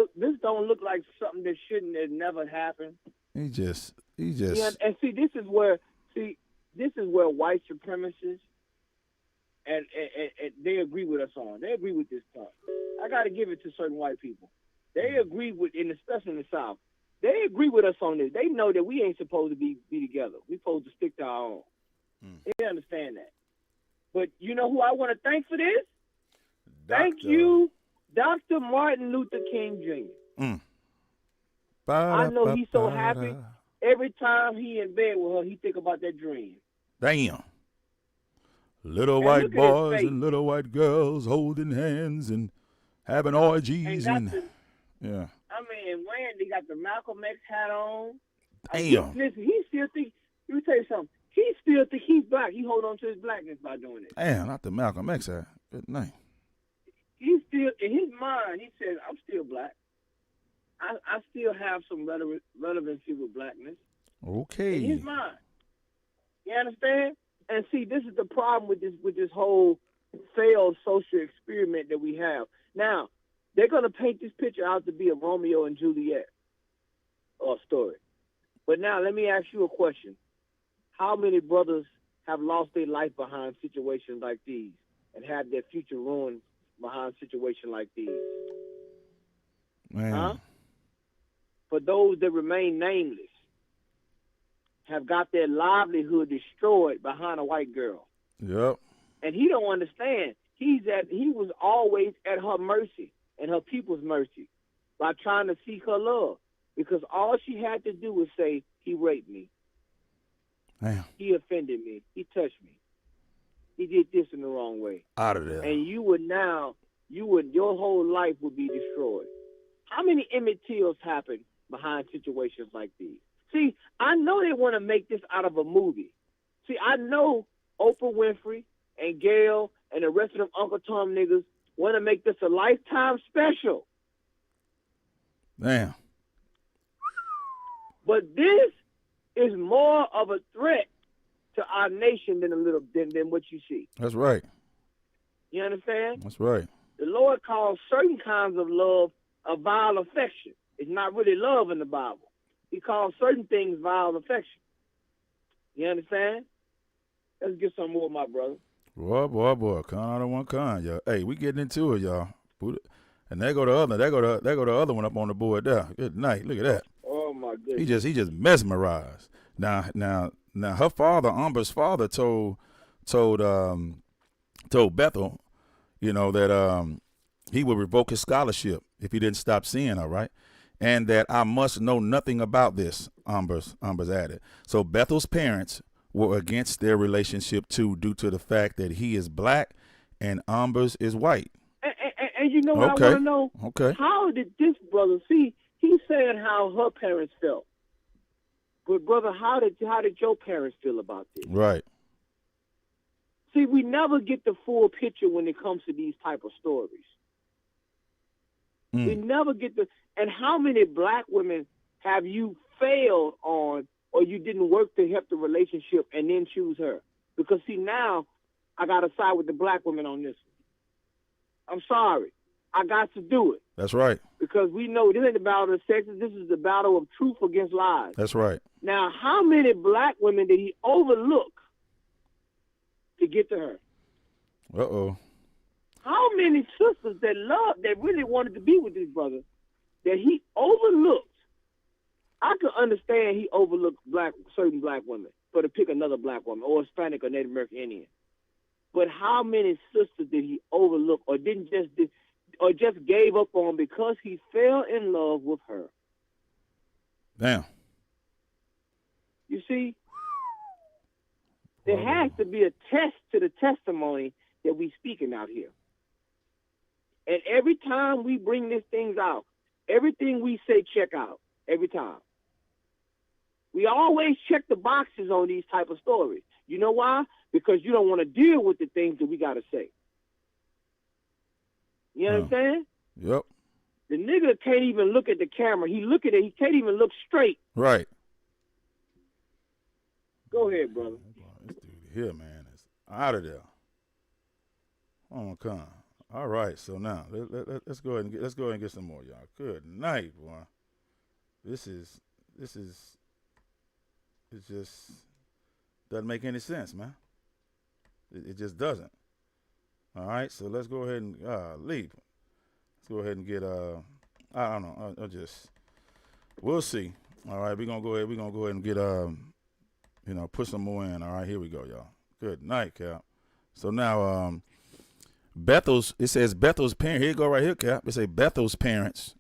look like something that shouldn't have never happened. He just. Yeah, and this is where white supremacists and they agree with us on. They agree with this part. I got to give it to certain white people. They agree with, and especially in the South, they agree with us on this. They know that we ain't supposed to be together. We supposed to stick to our own. They understand that. But you know who I want to thank for this? Thank you, Dr. Martin Luther King Jr. I know he's so happy. Every time he in bed with her, he think about that dream. Damn. Little white boys and little white girls holding hands and having orgies yeah. I mean, Randy got the Malcolm X hat on. Damn. Listen, he still think. Let me tell you something. He still think he's black. He hold on to his blackness by doing it. Damn, not the Malcolm X hat. Good night. He still, in his mind, he says, I'm still black. I still have some relevancy with blackness. Okay. In his mind. You understand? And see, this is the problem with this whole failed social experiment that we have. Now, they're going to paint this picture out to be a Romeo and Juliet story. But now, let me ask you a question. How many brothers have lost their life behind situations like these and had their future ruined behind situations like these? Man. Huh? For those that remain nameless, have got their livelihood destroyed behind a white girl. Yep. And he don't understand. He was always at her mercy and her people's mercy by trying to seek her love. Because all she had to do was say, he raped me. Damn. He offended me. He touched me. He did this in the wrong way. Out of there. And your whole life would be destroyed. How many Emmett Tills happen behind situations like these? See, I know they want to make this out of a movie. See, I know Oprah Winfrey and Gail and the rest of them Uncle Tom niggas want to make this a Lifetime special. Damn. But this is more of a threat to our nation than what you see. That's right. You understand? That's right. The Lord calls certain kinds of love a vile affection. It's not really love in the Bible. He calls certain things vile affection. You understand? Let's get some more, my brother. Boy. Con out of one con, y'all. Hey, we getting into it, y'all. And there go the other one up on the board there. Good night. Look at that. goodness. He just mesmerized. Now her father, Amber's father, told Bethel, you know, that he would revoke his scholarship if he didn't stop seeing her, right? And that I must know nothing about this, Amber's added. So Bethel's parents were against their relationship too, due to the fact that he is black and Amber's is white. And you know what I want to know? Okay. How did this brother see? He's saying how her parents felt, but brother, how did your parents feel about this? Right. See, we never get the full picture when it comes to these type of stories. We never get the. And how many black women have you failed on, or you didn't work to help the relationship and then choose her? Because see, now I got to side with the black women on this one. I'm sorry. I got to do it. That's right. Because we know this ain't the battle of sexes. This is the battle of truth against lies. That's right. Now, how many black women did he overlook to get to her? Uh-oh. How many sisters that really wanted to be with this brother that he overlooked? I could understand he overlooked certain black women for to pick another black woman or Hispanic or Native American Indian. But how many sisters did he overlook or just gave up on because he fell in love with her? Damn. You see, there has to be a test to the testimony that we speaking out here. And every time we bring these things out, everything we say, check out. Every time. We always check the boxes on these type of stories. You know why? Because you don't want to deal with the things that we got to say. You understand? Yep. The nigga can't even look at the camera. He can't even look straight. Right. Go ahead, brother. This dude here, man, is out of there. Oh, come on. All right, so now let's go ahead and get some more, y'all. Good night, boy. It just doesn't make any sense, man. It just doesn't. All right, so let's go ahead and leave. Let's go ahead and get I don't know. We'll see. All right, we're gonna go ahead and get put some more in. All right, here we go, y'all. Good night, Cap. So now it says Bethel's parents. Here you go right here, Cap. It says Bethel's parents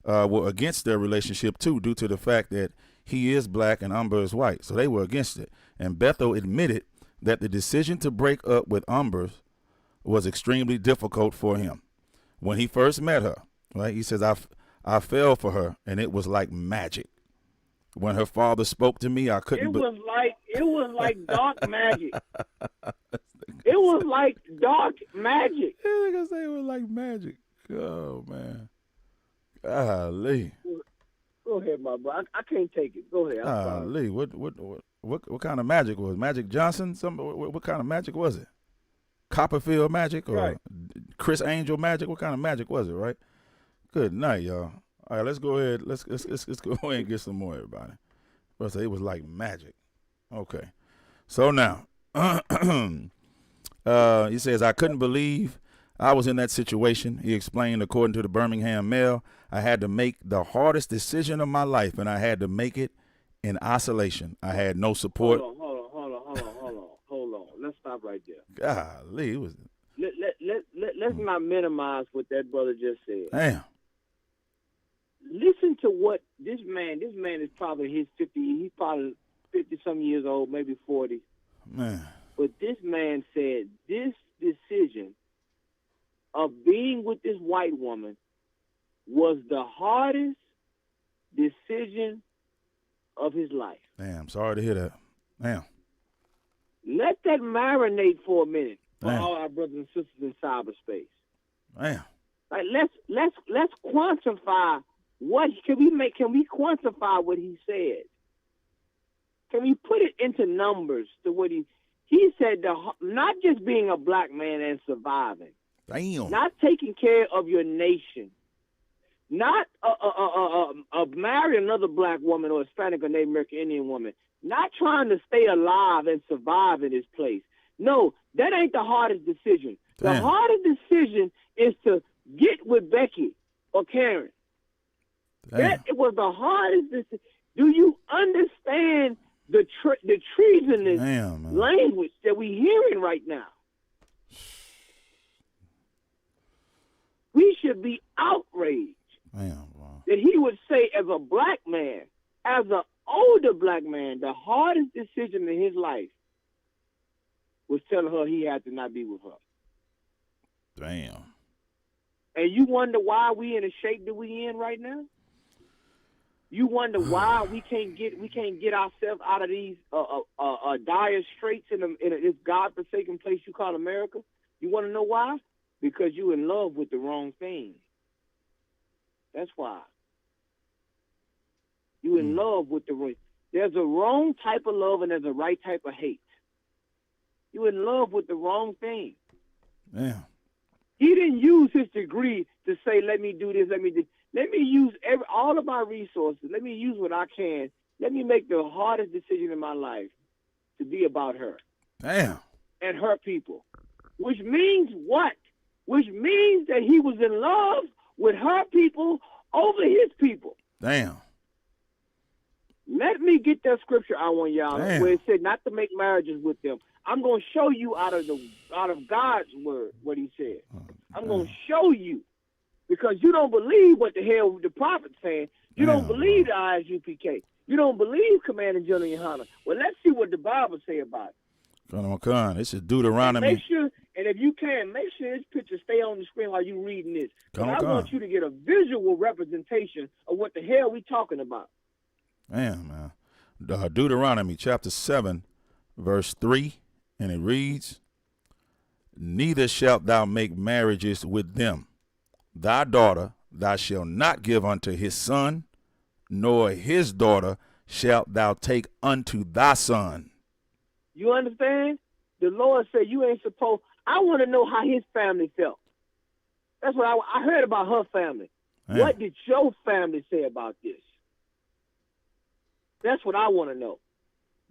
were against their relationship too, due to the fact that he is black and Amber is white. So they were against it. And Bethel admitted that the decision to break up with Amber was extremely difficult for him. When he first met her, right, he says, I fell for her, and it was like magic. When her father spoke to me, I couldn't. It was like dark magic. It was like dark magic. Yeah, they say it was like magic. Oh man, golly. Go ahead, my boy. I can't take it. Go ahead. Golly, what kind of magic was it? Magic Johnson? What kind of magic was it? Copperfield magic or right. Chris Angel magic? What kind of magic was it? Right. Good night, y'all. All right, let's go ahead. Let's go ahead and get some more, everybody. But it was like magic. Okay. So now, he says, I couldn't believe I was in that situation. He explained, according to the Birmingham Mail, I had to make the hardest decision of my life, and I had to make it in isolation. I had no support. Hold on. Let's stop right there. Golly, it was. Let's not minimize what that brother just said. Damn. Listen to what this man is probably he's probably 50-some years old, maybe 40. Man. But this man said this decision of being with this white woman was the hardest decision of his life. Damn, sorry to hear that. Damn. Let that marinate for a minute for Damn. all our brothers and sisters in cyberspace. Damn. Like let's quantify what can we quantify what he said? Can we put it into numbers to what he said? Not just being a black man and surviving, Damn. not taking care of your nation, not marry another black woman or Hispanic or Native American Indian woman, not trying to stay alive and survive in this place. No, that ain't the hardest decision. Damn. The hardest decision is to get with Becky or Karen. Damn. It was the hardest decision. Do you understand the treasonous language that we hearing right now? We should be outraged that he would say, as a black man, as an older black man, the hardest decision in his life was telling her he had to not be with her. Damn. And you wonder why we in the shape that we in right now? You wonder why we can't get ourselves out of these dire straits in this godforsaken place you call America? You want to know why? Because you in love with the wrong thing. That's why. You in love with the wrong. There's a wrong type of love and there's a right type of hate. You in love with the wrong thing. Yeah. He didn't use his degree to say, let me do this, let me use all of my resources. Let me use what I can. Let me make the hardest decision in my life to be about her. Damn. And her people. Which means what? Which means that he was in love with her people over his people. Damn. Let me get that scripture I want y'all where it said not to make marriages with them. I'm going to show you out of God's word what he said. I'm going to show you. Because you don't believe what the hell the prophet's saying. You don't believe the ISUPK. You don't believe Commander General Yohana. Well, let's see what the Bible say about it. Con. This is Deuteronomy. Make sure, and if you can, make sure this picture stay on the screen while you reading this. I want you to get a visual representation of what the hell we talking about. Man. Deuteronomy chapter 7, verse 3, and it reads, neither shalt thou make marriages with them. Thy daughter thou shalt not give unto his son, nor his daughter shalt thou take unto thy son. You understand? The Lord said you ain't supposed. I want to know how his family felt. That's what I heard about her family. Man. What did your family say about this? That's what I want to know.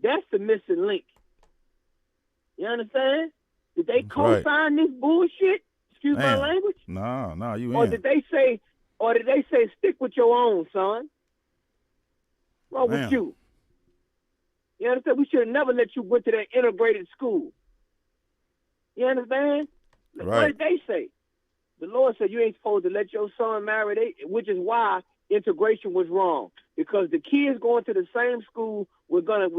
That's the missing link. You understand? Did they co-sign this bullshit? Excuse my language? No, you or in. Did they say stick with your own, son? What's wrong with you? You understand? We should have never let you go to that integrated school. You understand? Right. What did they say? The Lord said you ain't supposed to let your son marry, which is why integration was wrong. Because the kids going to the same school, we're gonna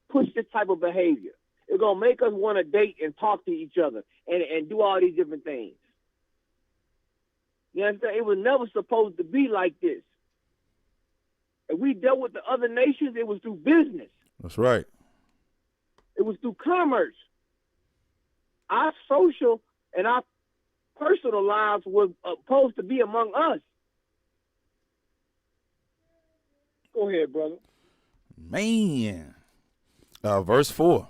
push this type of behavior. It's gonna make us want to date and talk to each other and do all these different things. You understand? It was never supposed to be like this. If we dealt with the other nations, it was through business. That's right. It was through commerce. Our social and our personal lives were supposed to be among us. Go ahead, brother. Man. Verse 4.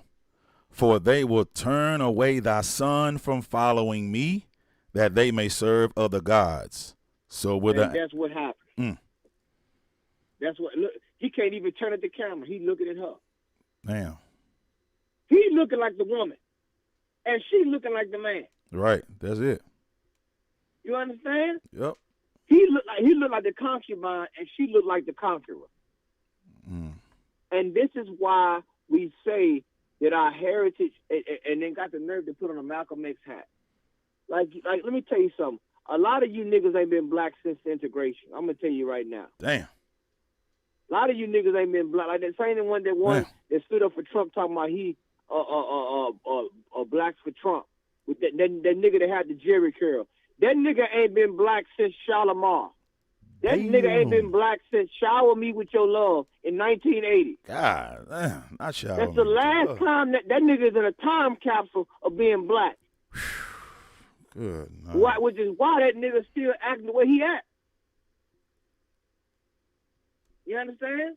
For they will turn away thy son from following me, that they may serve other gods. So that's what happened. That's what. Look, he can't even turn at the camera. He looking at her. Damn. He looking like the woman, and she looking like the man. Right. That's it. You understand? Yep. He looked like the concubine, and she looked like the conqueror. And this is why we say that our heritage, and then got the nerve to put on a Malcolm X hat. Like, let me tell you something. A lot of you niggas ain't been black since the integration. I'm gonna tell you right now. Damn. A lot of you niggas ain't been black. Like that same one that stood up for Trump talking about he blacks for Trump. With that nigga that had the Jerry curl. That nigga ain't been black since Shalimar. That nigga ain't been black since Shower Me With Your Love in 1980. God, damn, not Shower. That's the last time that nigga's in a time capsule of being black. Good. Which is why that nigga still acting the way he act. You understand?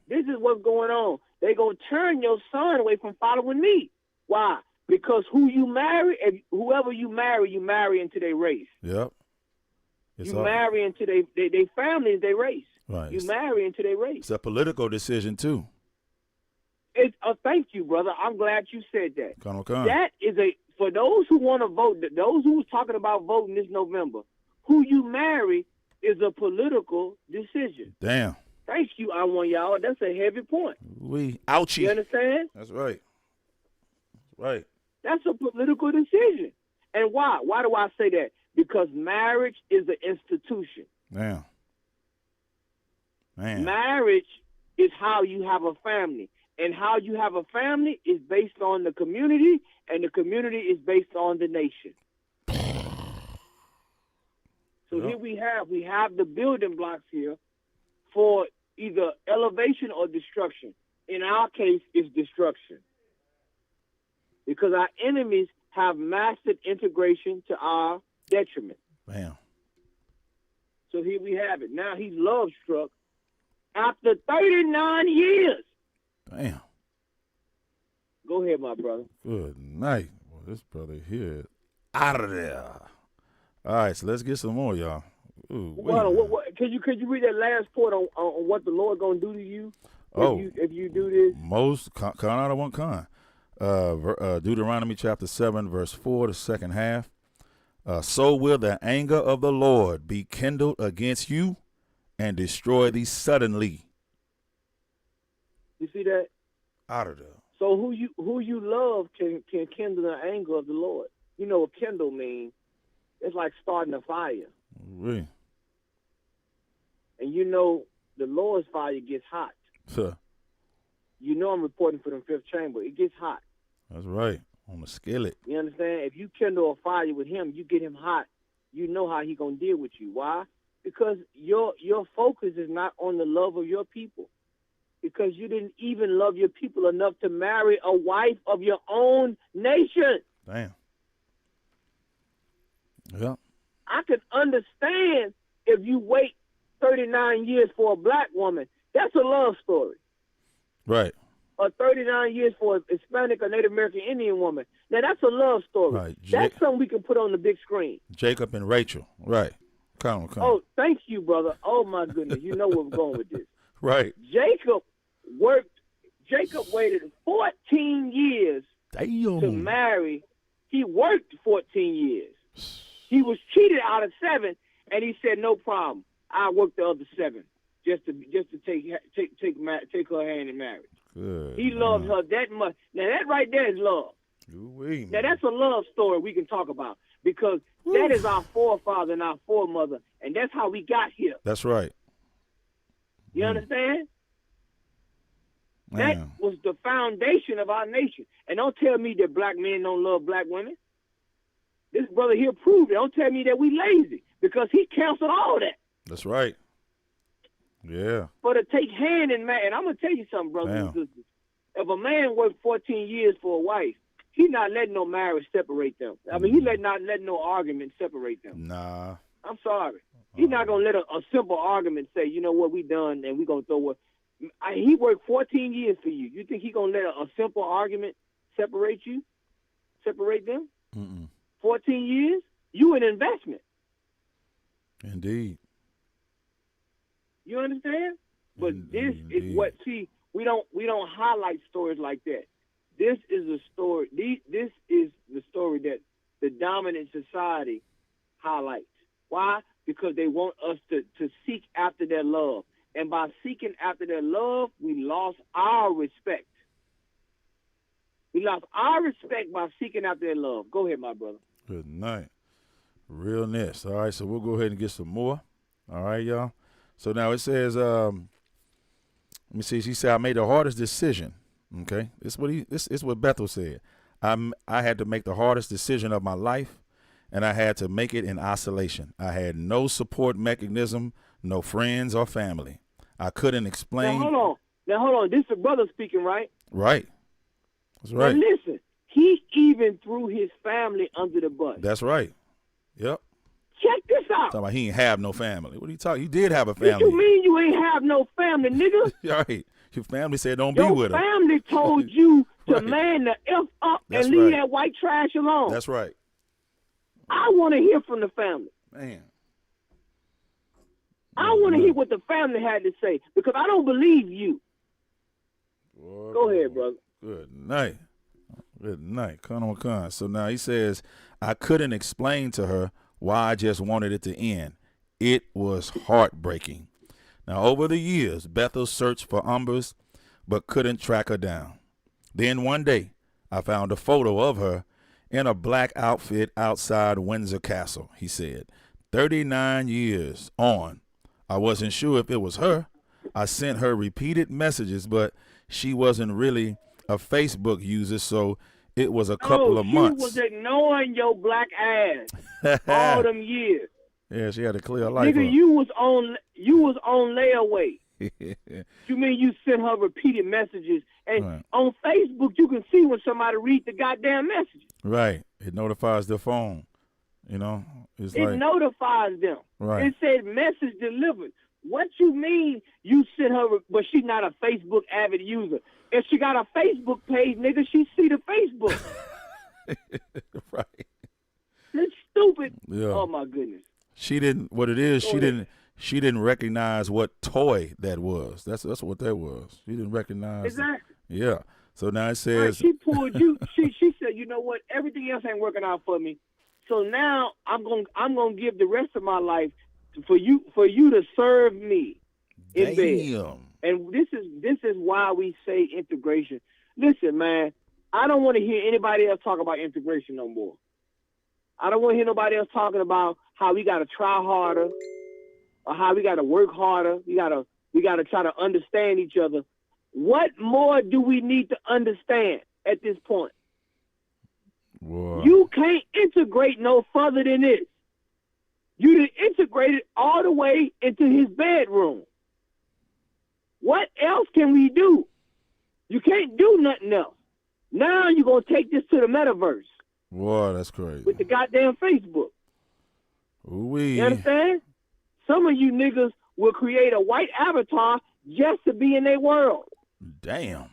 This is what's going on. They gonna turn your son away from following me. Why? Because who you marry, whoever you marry into their race. Yep. Marry into their families, their race. Right. You marry into their race. It's a political decision too. Thank you, brother. I'm glad you said that. Khan. That is for those who want to vote, those who was talking about voting this November, who you marry is a political decision. Damn. Thank you, I want y'all. That's a heavy point. Ouchie. You understand? That's right. Right. That's a political decision. And why? Why do I say that? Because marriage is an institution. Man. Marriage is how you have a family. And how you have a family is based on the community, and the community is based on the nation. So here we have the building blocks here for either elevation or destruction. In our case, it's destruction. Because our enemies have mastered integration to our detriment. Bam. So here we have it. Now he's love struck after 39 years. Damn. Go ahead, my brother. Good night. Well, this brother here is out of there. All right, so let's get some more, y'all. Ooh, what, can you read that last part on what the Lord gonna do to you if you do this? Most con out of one con. Deuteronomy chapter 7, verse 4, the second half. So will the anger of the Lord be kindled against you and destroy thee suddenly. You see that? Out of there. So who you love can kindle the anger of the Lord. You know what kindle means? It's like starting a fire. Really? And you know the Lord's fire gets hot. Huh. You know I'm reporting for the fifth chamber. It gets hot. That's right. On the skillet. You understand? If you kindle a fire with him, you get him hot. You know how he gonna deal with you. Why? Because your focus is not on the love of your people. Because you didn't even love your people enough to marry a wife of your own nation. Damn. Yeah. I can understand if you wait 39 years for a black woman. That's a love story. Right. Or 39 years for a Hispanic or Native American Indian woman. Now, that's a love story. Right. That's something we can put on the big screen. Jacob and Rachel. Right. Come on. Oh, thank you, brother. Oh, my goodness. You know where we're going with this. Right. Jacob waited 14 years to marry. He worked 14 years. He was cheated out of 7, and he said, no problem. I'll work the other 7 just to take her hand in marriage. Good. He loved her that much. Now, that right there is love. Now, that's a love story we can talk about because that is our forefather and our foremother, and that's how we got here. That's right. You understand? Man. That was the foundation of our nation. And don't tell me that black men don't love black women. This brother here proved it. Don't tell me that we lazy because he canceled all that. That's right. Yeah. For to take hand in marriage. And I'm going to tell you something, brothers and sisters. If a man worked 14 years for a wife, he's not letting no marriage separate them. I mean, he's not letting no argument separate them. Nah. I'm sorry. He's not going to let a simple argument say, you know what, we done, and we going to throw what. He worked 14 years for you. You think he going to let a simple argument separate you? Separate them? 14 years? You an investment. Indeed. You understand? But this is what, see, we don't highlight stories like that. This is a story. This is the story that the dominant society highlights. Why? Because they want us to seek after their love. And by seeking after their love, we lost our respect. We lost our respect by seeking after their love. Go ahead, my brother. Good night. Realness. All right, so we'll go ahead and get some more. All right, y'all. So now it says, let me see. She said, I made the hardest decision. Okay, this is what Bethel said. I had to make the hardest decision of my life, and I had to make it in isolation. I had no support mechanism, no friends or family. I couldn't explain. Now hold on. This is a brother speaking, right? Right. That's right. Now listen, he even threw his family under the bus. That's right. Yep. Check this out. Talking about he ain't have no family. What are you talking? You did have a family. What you mean you ain't have no family, nigga? Right. Your family said don't be with her. Your family told you to man the F up and leave that white trash alone. That's right. I want to hear from the family. Man. I want to hear what the family had to say because I don't believe you. Go ahead, brother. Good night. Good night. Con. So now he says, I couldn't explain to her why I just wanted it to end. It was heartbreaking. Now, over the years, Bethel searched for Umbers but couldn't track her down. Then one day, I found a photo of her in a black outfit outside Windsor Castle, he said. 39 years on, I wasn't sure if it was her. I sent her repeated messages, but she wasn't really a Facebook user, so it was a couple of months. She was ignoring your black ass all them years. Yeah, she had a clear life. Nigga, you was on layaway. You mean you sent her repeated messages, and on Facebook you can see when somebody read the goddamn messages. Right, it notifies their phone. You know, it notifies them. Right. It said message delivered. What you mean you sent her, but she's not a Facebook avid user? If she got a Facebook page, nigga, she see the Facebook. Right. It's stupid. Yeah. Oh my goodness. She didn't. What it is, she didn't recognize what toy that was. That's what that was. She didn't recognize. Exactly. Yeah. So now it says she pulled you. She said, you know what? Everything else ain't working out for me. So now I'm gonna give the rest of my life for you to serve me in bed. And this is why we say integration. Listen, man, I don't want to hear anybody else talk about integration no more. I don't want to hear nobody else talking about how we got to try harder or how we got to work harder. We got to try to understand each other. What more do we need to understand at this point? Whoa. You can't integrate no further than this. You done integrated all the way into his bedroom. What else can we do? You can't do nothing else. Now you're going to take this to the metaverse. Whoa, that's crazy. With the goddamn Facebook. Ooh-wee. You understand? Some of you niggas will create a white avatar just to be in their world. Damn.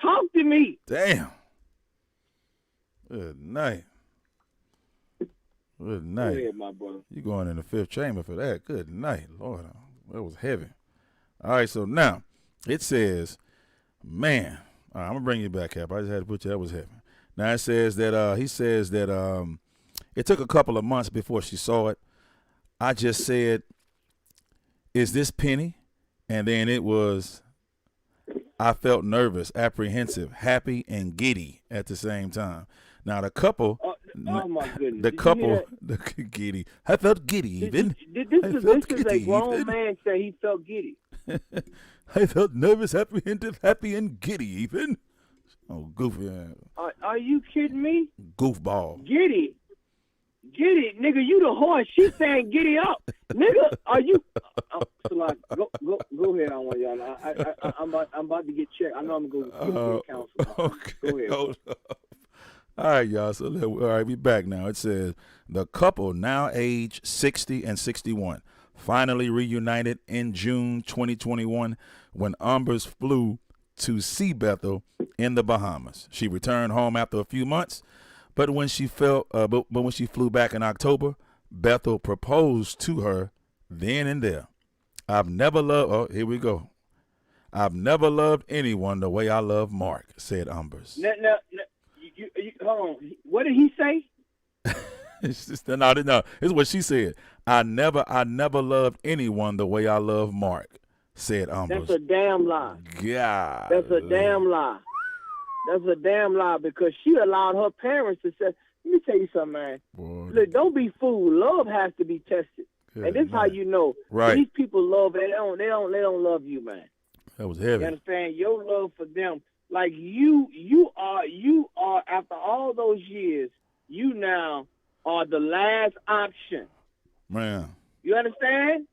Talk to me. Damn. Good night. Good night. Go ahead, my brother. You going in the fifth chamber for that. Good night. Lord, that was heavy. All right, so now it says, man, all right, I'm going to bring you back, Cap. I just had to put you, that was heavy. Now it says that, he says that it took a couple of months before she saw it. I just said, is this Penny? And then it was, I felt nervous, apprehensive, happy, and giddy at the same time. Now the couple, oh my goodness, the couple, the giddy. I felt giddy even. This is a grown man say he felt giddy. I felt nervous, apprehensive, happy, and giddy even. Oh, goofy. Are you kidding me? Goofball. Giddy, nigga, you the horse. She's saying giddy up, nigga. Are you? Go ahead on one, y'all. I'm about to get checked. I know I'm gonna go counsel. Okay, go ahead. hold up. All right, y'all. So all right, we back now. It says the couple, now aged 60 and 61, finally reunited in June 2021 when Umbers flew to see Bethel in the Bahamas. She returned home after a few months, but when she when she flew back in October, Bethel proposed to her then and there. I've never loved. Oh, here we go. I've never loved anyone the way I love Mark, said Umbers. No, hold on. What did he say? It's just, no. This is what she said. I never loved anyone the way I love Mark, said Umbers. That's a damn lie. God. That's a damn lie. That's a damn lie because she allowed her parents to say, let me tell you something, man. Boy. Look, don't be fooled. Love has to be tested. Good and this is how you know. Right. These people love, they don't love you, man. That was heavy. You understand? Your love for them. Like you are after all those years, you now are the last option. Man. You understand?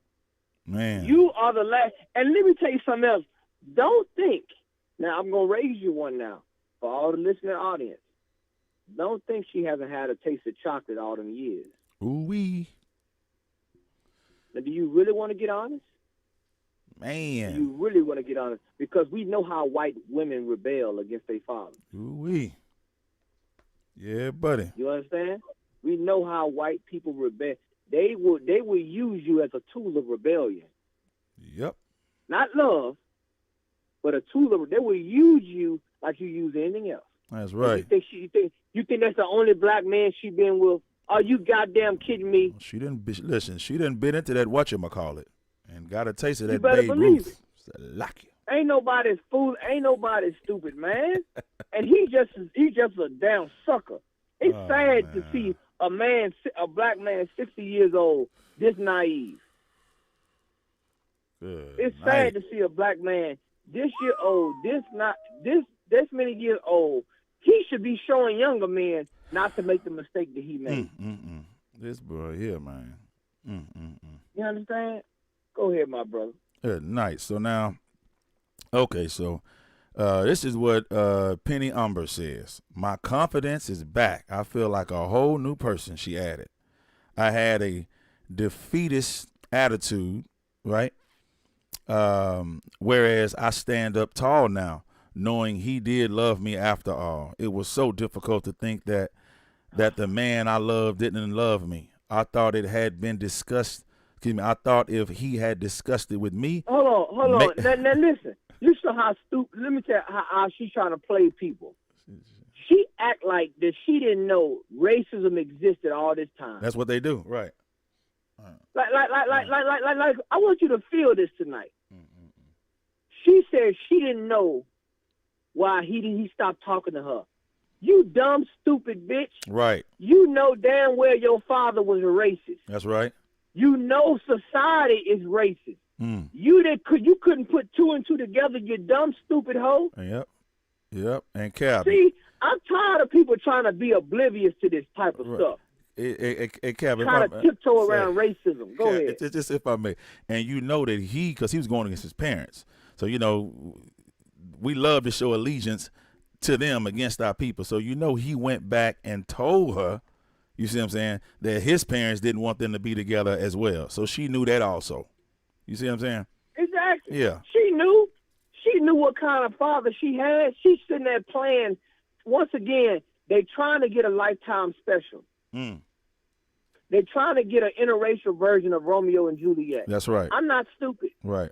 Man. You are the last. And let me tell you something else. Don't think. Now, I'm going to raise you one now for all the listening audience. Don't think she hasn't had a taste of chocolate all them years. Ooh-wee. Now, do you really want to get honest? Man. You really want to get honest? Because we know how white women rebel against their fathers. Ooh-wee. Yeah, buddy. You understand? We know how white people rebel. They will use you as a tool of rebellion. Yep. Not love, but a tool of. They will use you like you use anything else. That's right. You think that's the only black man she been with? Are you goddamn kidding me? She didn't listen. She didn't been into that whatchamacallit, And got a taste of that better Babe believe Ruth. Lucky. Ain't nobody stupid, man. And he's just a damn sucker. It's sad to see a black man 60 years old this naive. Good It's night. sad to see a black man this year old, this many years old. He should be showing younger men not to make the mistake that he made. This boy here, man. You understand? Go ahead, my brother. Good night. So now, okay, so this is what Penny Umber says. My confidence is back. I feel like a whole new person, she added. I had a defeatist attitude, right? Whereas I stand up tall now, knowing he did love me after all. It was so difficult to think that the man I loved didn't love me. I thought it had been discussed. Excuse me. I thought if he had discussed it with me. Hold on. Now listen. You saw how stupid. Let me tell you how she's trying to play people. She act like that she didn't know racism existed all this time. That's what they do, right? Like, I want you to feel this tonight. She said she didn't know why he stopped talking to her. You dumb, stupid bitch. Right. You know damn well your father was a racist. That's right. You know society is racist. You couldn't put two and two together, you dumb, stupid hoe. Yep. And Cap. See, I'm tired of people trying to be oblivious to this type of stuff. Cap, trying to tiptoe around racism. Go ahead. It's just if I may. And you know that because he was going against his parents. So, we love to show allegiance to them against our people. So, he went back and told her, you see what I'm saying, that his parents didn't want them to be together as well. So she knew that also. You see what I'm saying? Exactly. Yeah. She knew what kind of father she had. She's sitting there playing. Once again, they trying to get a Lifetime special. They're trying to get an interracial version of Romeo and Juliet. That's right. I'm not stupid. Right.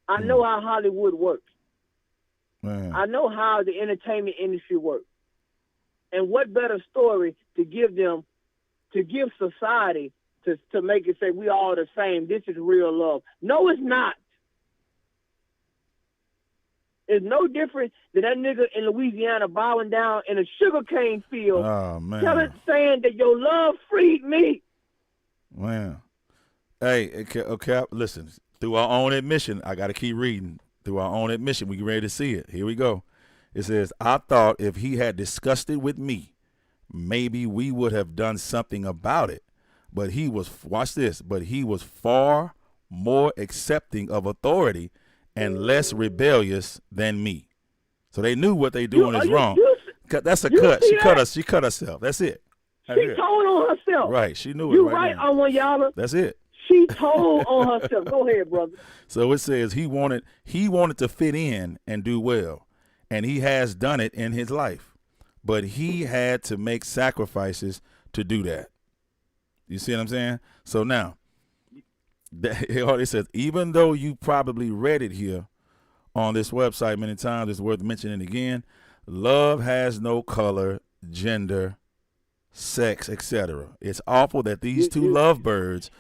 I know how Hollywood works. Man. I know how the entertainment industry works. And what better story to give society to make it say we all the same. This is real love. No, it's not. It's no different than that nigga in Louisiana bowing down in a sugarcane field, saying that your love freed me. Man. Hey, okay, listen. Through our own admission, I got to keep reading. Through our own admission, we ready to see it. Here we go. It says, I thought if he had discussed it with me, maybe we would have done something about it. But he was, watch this, but he was far more accepting of authority and less rebellious than me. So they knew what they doing is wrong. That's a cut. She cut herself. That's it. She told on herself. Right. She knew it. You right on one, y'all. That's it. She told on herself. Go ahead, brother. So it says he wanted to fit in and do well, and he has done it in his life, but he had to make sacrifices to do that. You see what I'm saying? So now, it says, even though you probably read it here on this website many times, it's worth mentioning again. Love has no color, gender, sex, etc. It's awful that these two lovebirds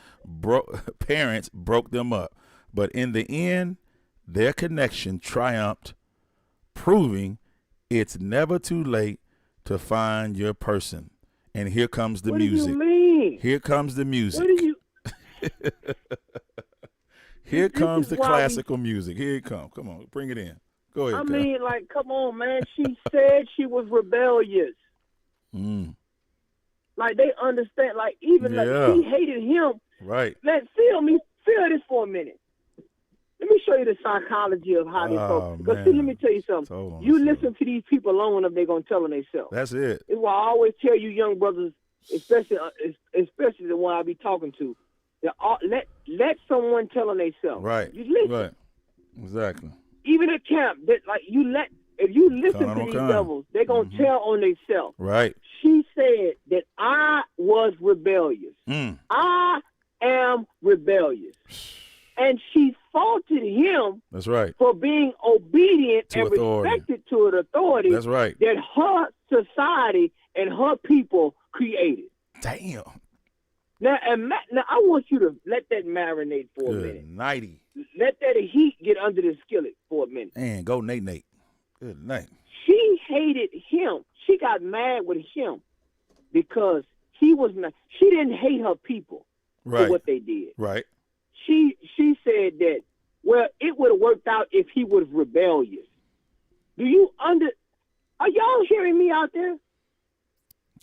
parents broke them up, but in the end, their connection triumphed, proving it's never too late to find your person. And here comes the music. What do you mean? Here comes the music. What do you? Here comes the classical music. Here it comes. Come on, bring it in. Go ahead. I mean, like, come on, man. She said she was rebellious. Like, they understand. Like, even like she hated him. Right. Feel this for a minute. Let me show you the psychology of how they folks. Because let me tell you something. You listen to these people long enough, they're gonna tell on themselves. That's it. It's why I always tell you, young brothers, especially the one I be talking to, that let someone tell on themselves. Right. You listen. Right. Exactly. Even at camp, if you listen to these devils, they're gonna tell on themselves. Right. She said that I was rebellious. I am rebellious. And she faulted him. That's right. For being obedient to and authority. respected to an authority. That's right. That her society and her people created. Damn. Now, now I want you to let that marinate for a minute. Nighty. Let that heat get under the skillet for a minute. And go Nate. Good night. She hated him. She got mad with him because he was not. She didn't hate her people for what they did. Right. She said that, well, it would have worked out if he was rebellious. Are y'all hearing me out there?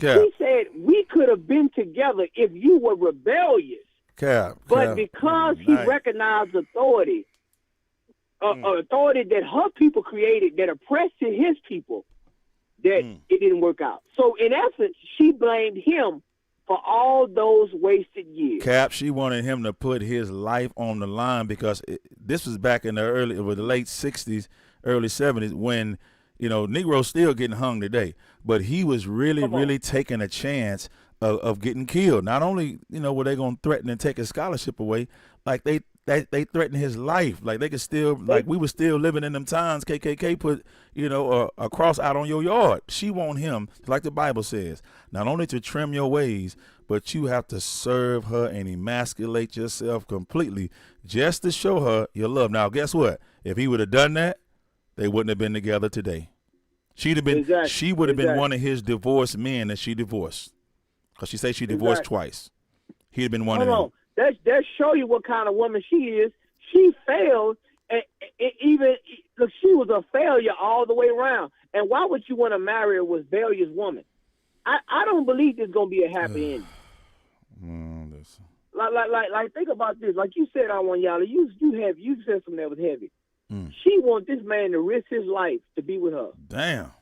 Yeah. She said we could have been together if you were rebellious. But because he recognized authority, authority that her people created that oppressed his people, that it didn't work out. So in essence, she blamed him for all those wasted years. Cap, she wanted him to put his life on the line because this was back in the late 60s, early 70s when, Negroes still getting hung today. But he was really taking a chance of getting killed. Not only, were they going to threaten and take his scholarship away, like they threatened his life. Like they could still, like we were still living in them times. KKK put, a cross out on your yard. She want him, like the Bible says, not only to trim your ways, but you have to serve her and emasculate yourself completely just to show her your love. Now, guess what? If he would have done that, they wouldn't have been together today. She would have been one of his divorced men that she divorced. Because she said she divorced twice. He'd have been one of them. That show you what kind of woman she is. She failed, and she was a failure all the way around. And why would you want to marry a rebellious woman? I don't believe there's gonna be a happy ending. Like think about this. Like you said, Awanyala, you said something that was heavy. She wants this man to risk his life to be with her. Damn.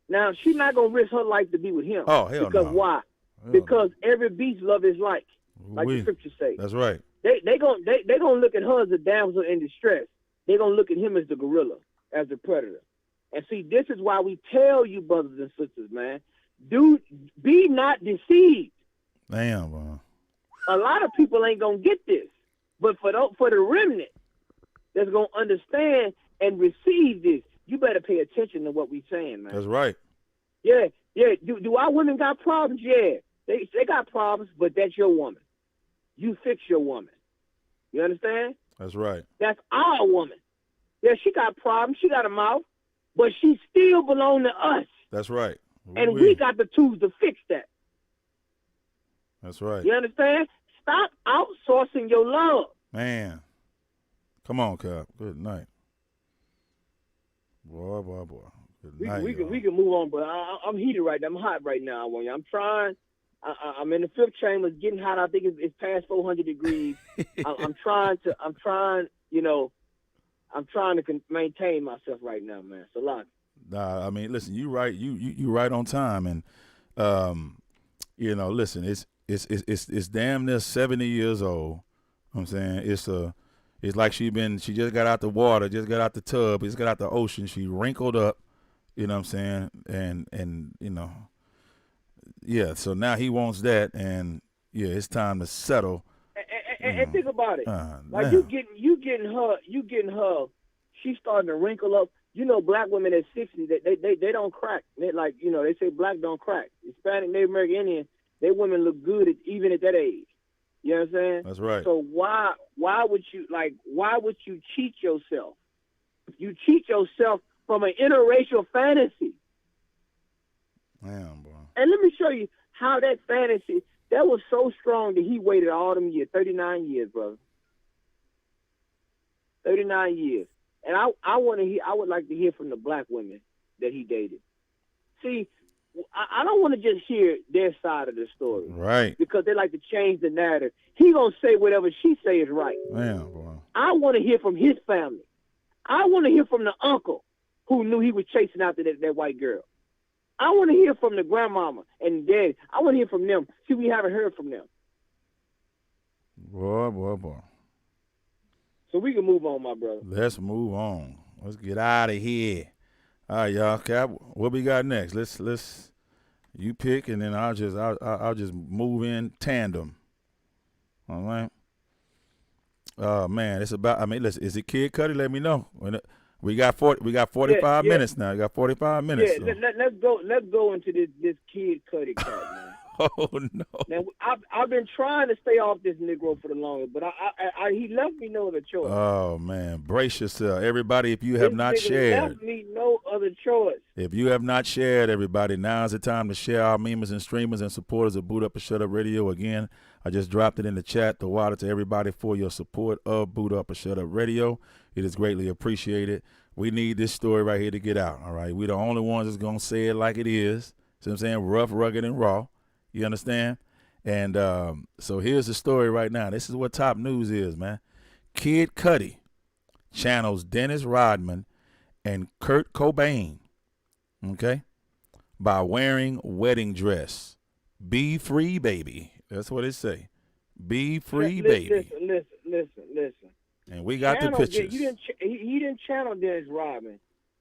Now she's not gonna risk her life to be with him. Oh hell because no. Why? Hell because every beast love his like the scriptures say. That's right. They gonna look at her as a damsel in distress. They gonna look at him as the gorilla, as the predator. And see, this is why we tell you, brothers and sisters, man, be not deceived. Damn, bro. A lot of people ain't gonna get this, but for the remnant that's gonna understand and receive this, you better pay attention to what we saying, man. That's right. Yeah. Do our women got problems? Yeah, they got problems, but that's your woman. You fix your woman. You understand? That's right. That's our woman. Yeah, she got problems. She got a mouth, but she still belong to us. That's right. And we got the tools to fix that. That's right. You understand? Stop outsourcing your love. Man. Come on, Cap. Good night. Boy. Good night, we can move on, but I'm heated right now. I'm hot right now. I'm trying. I'm in the fifth chamber. It's getting hot. I think it's past 400 degrees. I'm trying to maintain myself right now, man. It's a lot. Nah, I mean, listen, you right. You right on time, and listen, it's damn near 70 years old. I'm saying it's like she just got out the water, just got out the tub, just got out the ocean. She wrinkled up, you know what I'm saying, and yeah. So now he wants that, and yeah, it's time to settle. And think about it, like you getting her. She's starting to wrinkle up. Black women at 60, they don't crack. They they say black don't crack. Hispanic, Native American, Indian, they women look good even at that age. You know what I'm saying? That's right. So why would you cheat yourself? You cheat yourself from an interracial fantasy. Damn, boy. And let me show you how that fantasy, that was so strong that he waited all them years, 39 years, brother. 39 years. And I would like to hear from the black women that he dated. See, I don't want to just hear their side of the story. Right. Because they like to change the narrative. He going to say whatever she say is right. Damn, boy. I want to hear from his family. I want to hear from the uncle who knew he was chasing after that white girl. I want to hear from the grandmama and daddy. I want to hear from them. See, we haven't heard from them. Boy. So we can move on, my brother. Let's move on. Let's get out of here. All right, y'all. Cap, what we got next? Let's you pick, and then I'll just move in tandem. All right. Man, it's about. I mean, listen, is it Kid Cudi? Let me know. We got 45 minutes now. We got 45 minutes. Yeah, so. Let's go into this Kid Cudi part, man. Oh no. Now I've been trying to stay off this Negro for the longest, but he left me no other choice. Oh man, brace yourself, everybody. If you have This not nigga shared, left me no other choice. if you have not shared, everybody, now's the time to share our memers and streamers and supporters of Boot Up and Shut Up Radio. Again, I just dropped it in the chat. The water to everybody for your support of Boot Up and Shut Up Radio. It is greatly appreciated. We need this story right here to get out. All right, we the only ones that's gonna say it like it is. See what I'm saying? Rough, rugged, and raw. You understand? And so here's the story right now. This is what top news is, man. Kid Cudi channels Dennis Rodman and Kurt Cobain, okay, by wearing wedding dress. Be free, baby. That's what it say. Be free, baby. Listen. And we got the pictures. He didn't channel Dennis Rodman.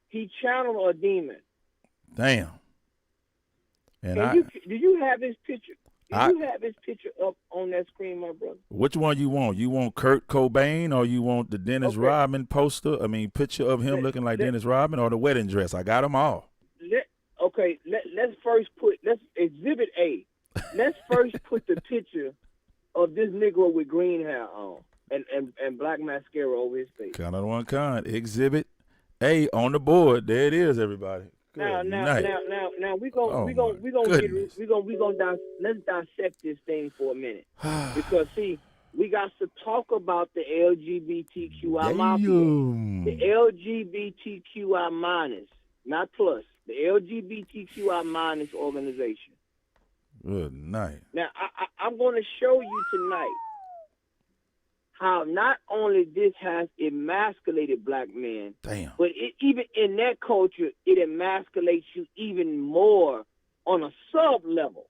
He channeled a demon. Damn. And do you have his picture? You have his picture up on that screen, my brother? Which one you want? You want Kurt Cobain or you want the Dennis Rodman poster? I mean, picture of him looking like Dennis Rodman or the wedding dress? I got them all. Let's first put Exhibit A. Let's first put the picture of this Negro with green hair on and black mascara over his face. Count on one kind. Exhibit A on the board. There it is, everybody. Now let's dissect this thing for a minute because see, we got to talk about the LGBTQI mafia, the LGBTQI minus, not plus, the LGBTQI minus organization. Good night. Now I'm going to show you tonight how not only this has emasculated black men, but even in that culture, it emasculates you even more on a sub-level.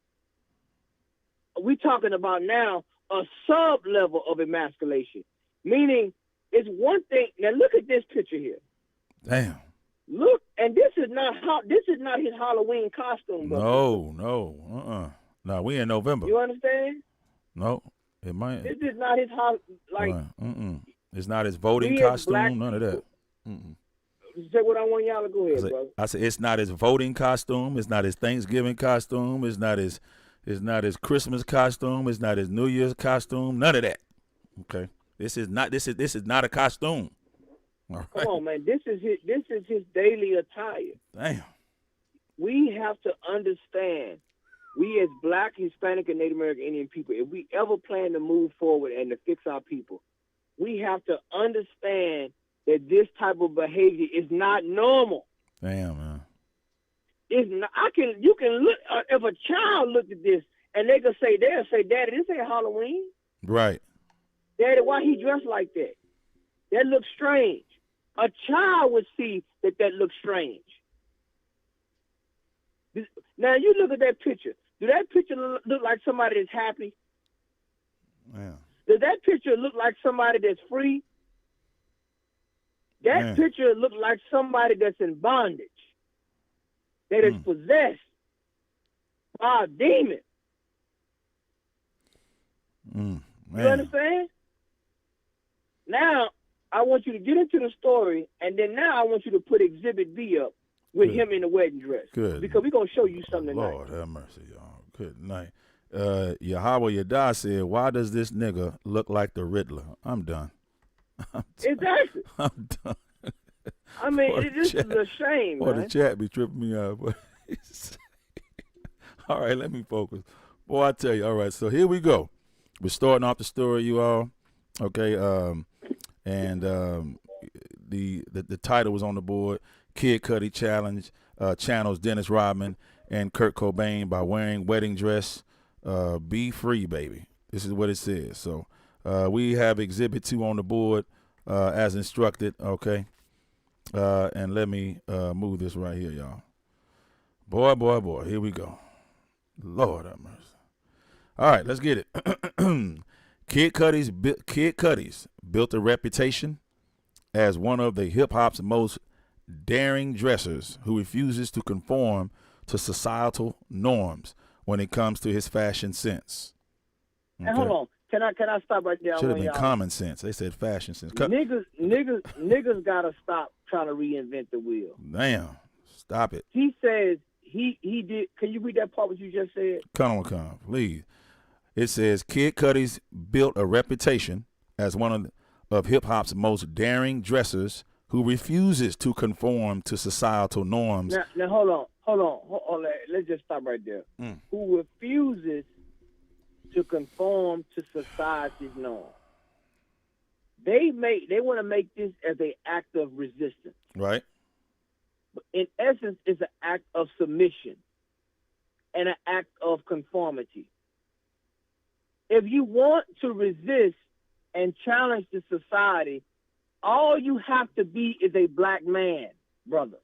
We're talking about now a sub-level of emasculation, meaning it's one thing. Now look at this picture here. Damn. Look, and this is not his Halloween costume. No, No, we in November. You understand? No. It might. This is not his It's not his voting costume. None of that. Say what I want y'all to go ahead, brother. I said it's not his voting costume. It's not his Thanksgiving costume. It's not his Christmas costume. It's not his New Year's costume. None of that. Okay. This is not a costume. All right. Come on, man. This is his daily attire. Damn. We have to understand. We as Black, Hispanic, and Native American Indian people, if we ever plan to move forward and to fix our people, we have to understand that this type of behavior is not normal. Damn, man. It's not. You can look if a child looked at this and they'll say, "Daddy, this ain't Halloween." Right. Daddy, why he dressed like that? That looks strange. A child would see that looks strange. Now you look at that picture. Do that picture look like somebody that's happy? Yeah. Does that picture look like somebody that's free? That picture look like somebody that's in bondage, that is possessed by a demon. You understand? Now, I want you to get into the story, and then now I want you to put Exhibit B up with him in the wedding dress. Good. Because we're going to show you something tonight. Lord have mercy, y'all. Good night. Yahweh Yaddah said, why does this nigga look like the Riddler? I'm done. Exactly. I'm done. I mean, this is a shame, man. The chat be tripping me out. All right, let me focus. Boy, I tell you. All right, so here we go. We're starting off the story, you all. Okay, and the title was on the board. Kid Cudi channels Dennis Rodman and Kurt Cobain by wearing wedding dress. Be free, baby. This is what it says. So we have Exhibit 2 on the board as instructed. Okay, and let me move this right here, y'all. Boy, here we go. Lord have mercy. All right, let's get it. Kid Cudi's built a reputation as one of the hip hop's most daring dressers who refuses to conform to societal norms when it comes to his fashion sense. Okay. Hey, hold on. Can I stop right there? Should have been common sense. They said fashion sense. Niggas gotta stop trying to reinvent the wheel. Damn. Stop it. He says he did. Can you read that part what you just said? Come on, please. It says Kid Cudi's built a reputation as one of hip hop's most daring dressers who refuses to conform to societal norms. Now hold on. Let's just stop right there. Who refuses to conform to society's norms? They want to make this as an act of resistance. Right. But in essence, it's an act of submission and an act of conformity. If you want to resist and challenge the society, all you have to be is a black man, brother.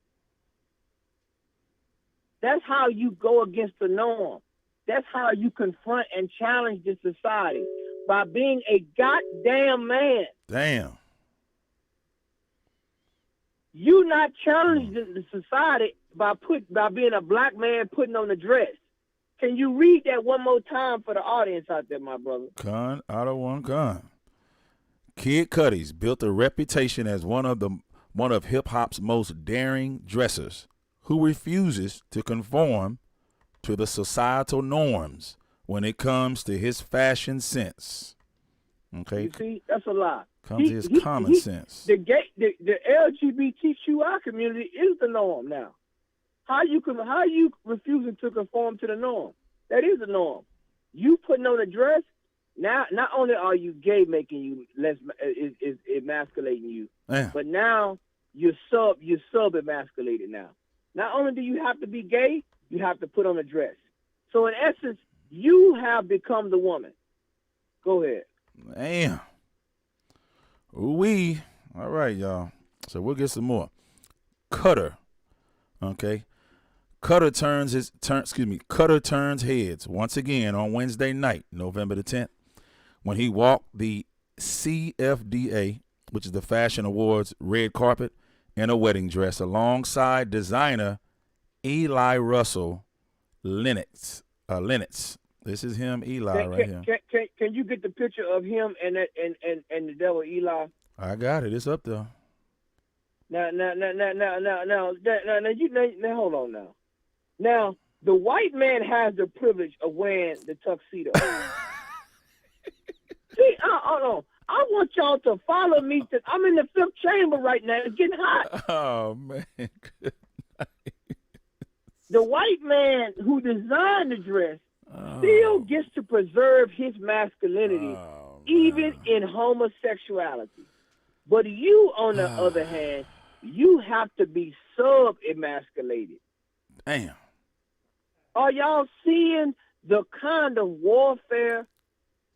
That's how you go against the norm. That's how you confront and challenge the society, by being a goddamn man. Damn. You not challenging the society by being a black man putting on a dress. Can you read that one more time for the audience out there, my brother? Con, out of one con. Kid Cudi's built a reputation as one of hip hop's most daring dressers who refuses to conform to the societal norms when it comes to his fashion sense. Okay. You see, that's a lie. Comes to his common sense. The LGBTQI community is the norm now. How you refusing to conform to the norm? That is the norm. You putting on a dress. Now, not only are you gay, making you less is emasculating you, but now you're sub emasculated now. Not only do you have to be gay, you have to put on a dress. So in essence, you have become the woman. Go ahead. Damn. All right, y'all. So we'll get some more. Cutter. Okay. Cutter turns heads once again on Wednesday night, November the 10th, when he walked the CFDA, which is the Fashion Awards, red carpet in a wedding dress alongside designer Eli Russell Lennox. This is him, Eli, right here. Can you get the picture of him and the devil Eli? I got it. It's up there. Now, hold on now. Now, the white man has the privilege of wearing the tuxedo. See, hold on. I want y'all to follow me. I'm in the 5th chamber right now. It's getting hot. Oh, man. Good night. The white man who designed the dress still gets to preserve his masculinity, even in homosexuality. But you, on the other hand, you have to be sub-emasculated. Damn. Are y'all seeing the kind of warfare,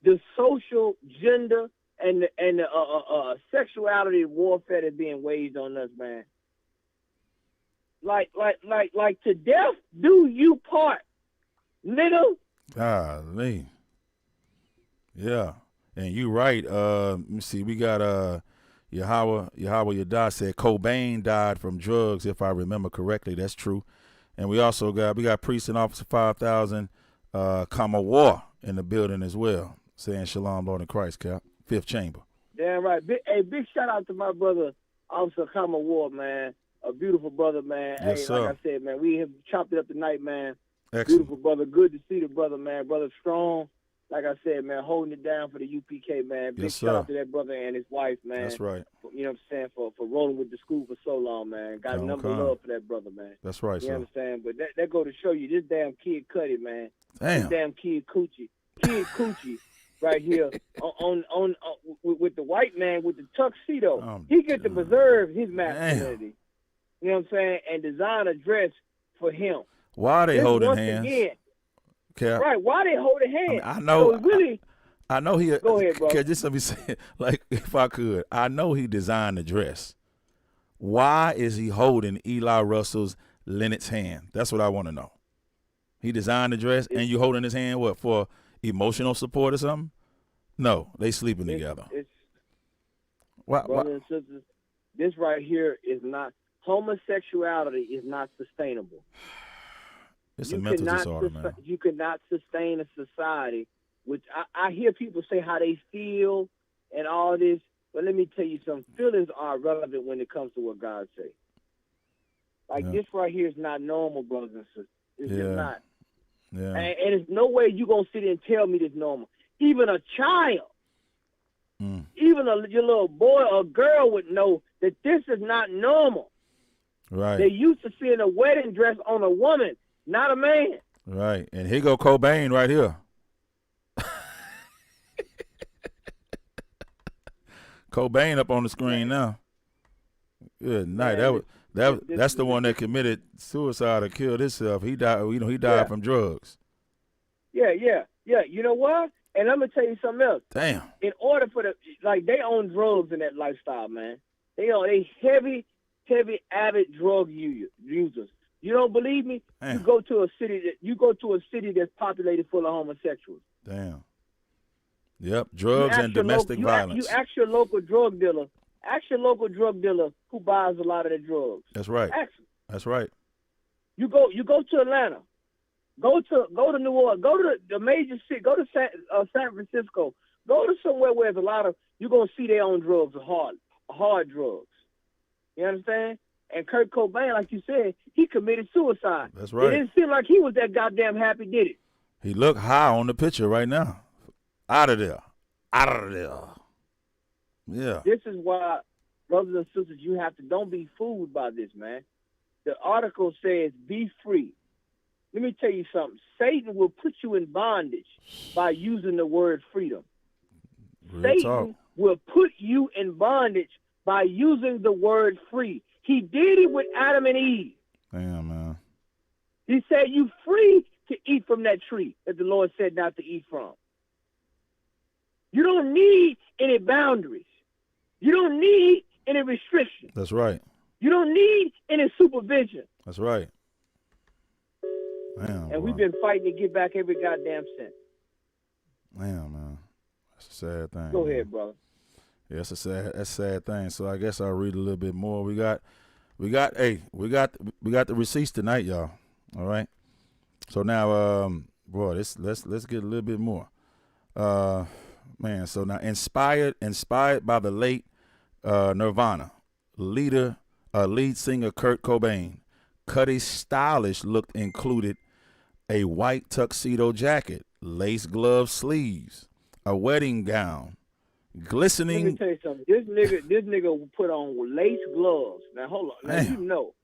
the social gender, and the sexuality warfare that's being waged on us, man? Like to death do you part, little. Golly. Yeah. And you right. Let me see. We got Yahweh Yaddah said Cobain died from drugs, if I remember correctly. That's true. And we also got Priest and Officer 5000 Kamawar in the building as well, saying Shalom, Lord in Christ, Cap. 5th chamber. Damn right. Big shout out to my brother, Officer Kamawar, man. A beautiful brother, man. Yes, hey, sir. Like I said, man, we have chopped it up tonight, man. Excellent. Beautiful brother. Good to see the brother, man. Brother strong. Like I said, man, holding it down for the UPK, man. Big shout out to that brother and his wife, man. That's right. You know what I'm saying? For rolling with the school for so long, man. Got a number of love for that brother, man. That's right, you sir. You understand? But that go to show you, this damn Kid Cudi, man. Damn. This damn Kid Coochie right here on with the white man with the tuxedo. He get to preserve his masculinity. Damn. You know what I'm saying? And design a dress for him. Why are they holding hands? Again, Cap. right, why they holding hands? I know. So really, I know he. Go ahead, bro. Just let me say it, like, if I could. I know he designed the dress. Why is he holding Eli Russell's Lennox hand? That's what I want to know. He designed the dress, and you holding his hand, what, for emotional support or something? No, they sleeping together. Brothers and sisters, this right here is not, homosexuality is not sustainable. It's a mental disorder, man. You cannot sustain a society, which I hear people say how they feel and all this, but let me tell you something. Feelings are relevant when it comes to what God says. Like, this right here is not normal, brothers and sisters. It's just not. Yeah. And there's no way you gonna sit there and tell me this normal. Even a child, even your little boy or girl would know that this is not normal. Right. They used to seeing a wedding dress on a woman, not a man. Right. And here go Cobain right here. Cobain up on the screen now. Good night. That's the one that committed suicide or killed himself. He died. He died from drugs. Yeah. You know what? And let me tell you something else. Damn. In order for they own drugs in that lifestyle, man. They heavy avid drug users. You don't believe me? Damn. You go to a city that's populated full of homosexuals. Damn. Yep. Drugs and domestic violence. You ask your local drug dealer. Ask your local drug dealer who buys a lot of the drugs. That's right. Ask him. That's right. You go to Atlanta. Go to New Orleans. Go to the major city. Go to San Francisco. Go to somewhere where there's a lot of, you're going to see their own drugs, hard drugs. You understand? And Kurt Cobain, like you said, he committed suicide. That's right. It didn't seem like he was that goddamn happy, did it? He looked high on the picture right now. Out of there. Yeah. This is why, brothers and sisters, don't be fooled by this, man. The article says, be free. Let me tell you something. Satan will put you in bondage by using the word freedom. Satan will put you in bondage by using the word free. He did it with Adam and Eve. Damn, man. He said, you free to eat from that tree that the Lord said not to eat from. You don't need any boundaries. You don't need any restrictions. That's right. You don't need any supervision. That's right. Damn, and we've been fighting to get back every goddamn cent. Damn, man. That's a sad thing. Go ahead, brother. Yeah, that's a sad thing. So I guess I'll read a little bit more. We got the receipts tonight, y'all. All right. So now, let's get a little bit more. Man, so now inspired by the late Nirvana lead singer Kurt Cobain, Cuddy's stylish look included a white tuxedo jacket, lace glove sleeves, a wedding gown, glistening. Let me tell you something. This nigga put on lace gloves. Now hold on. Now you know.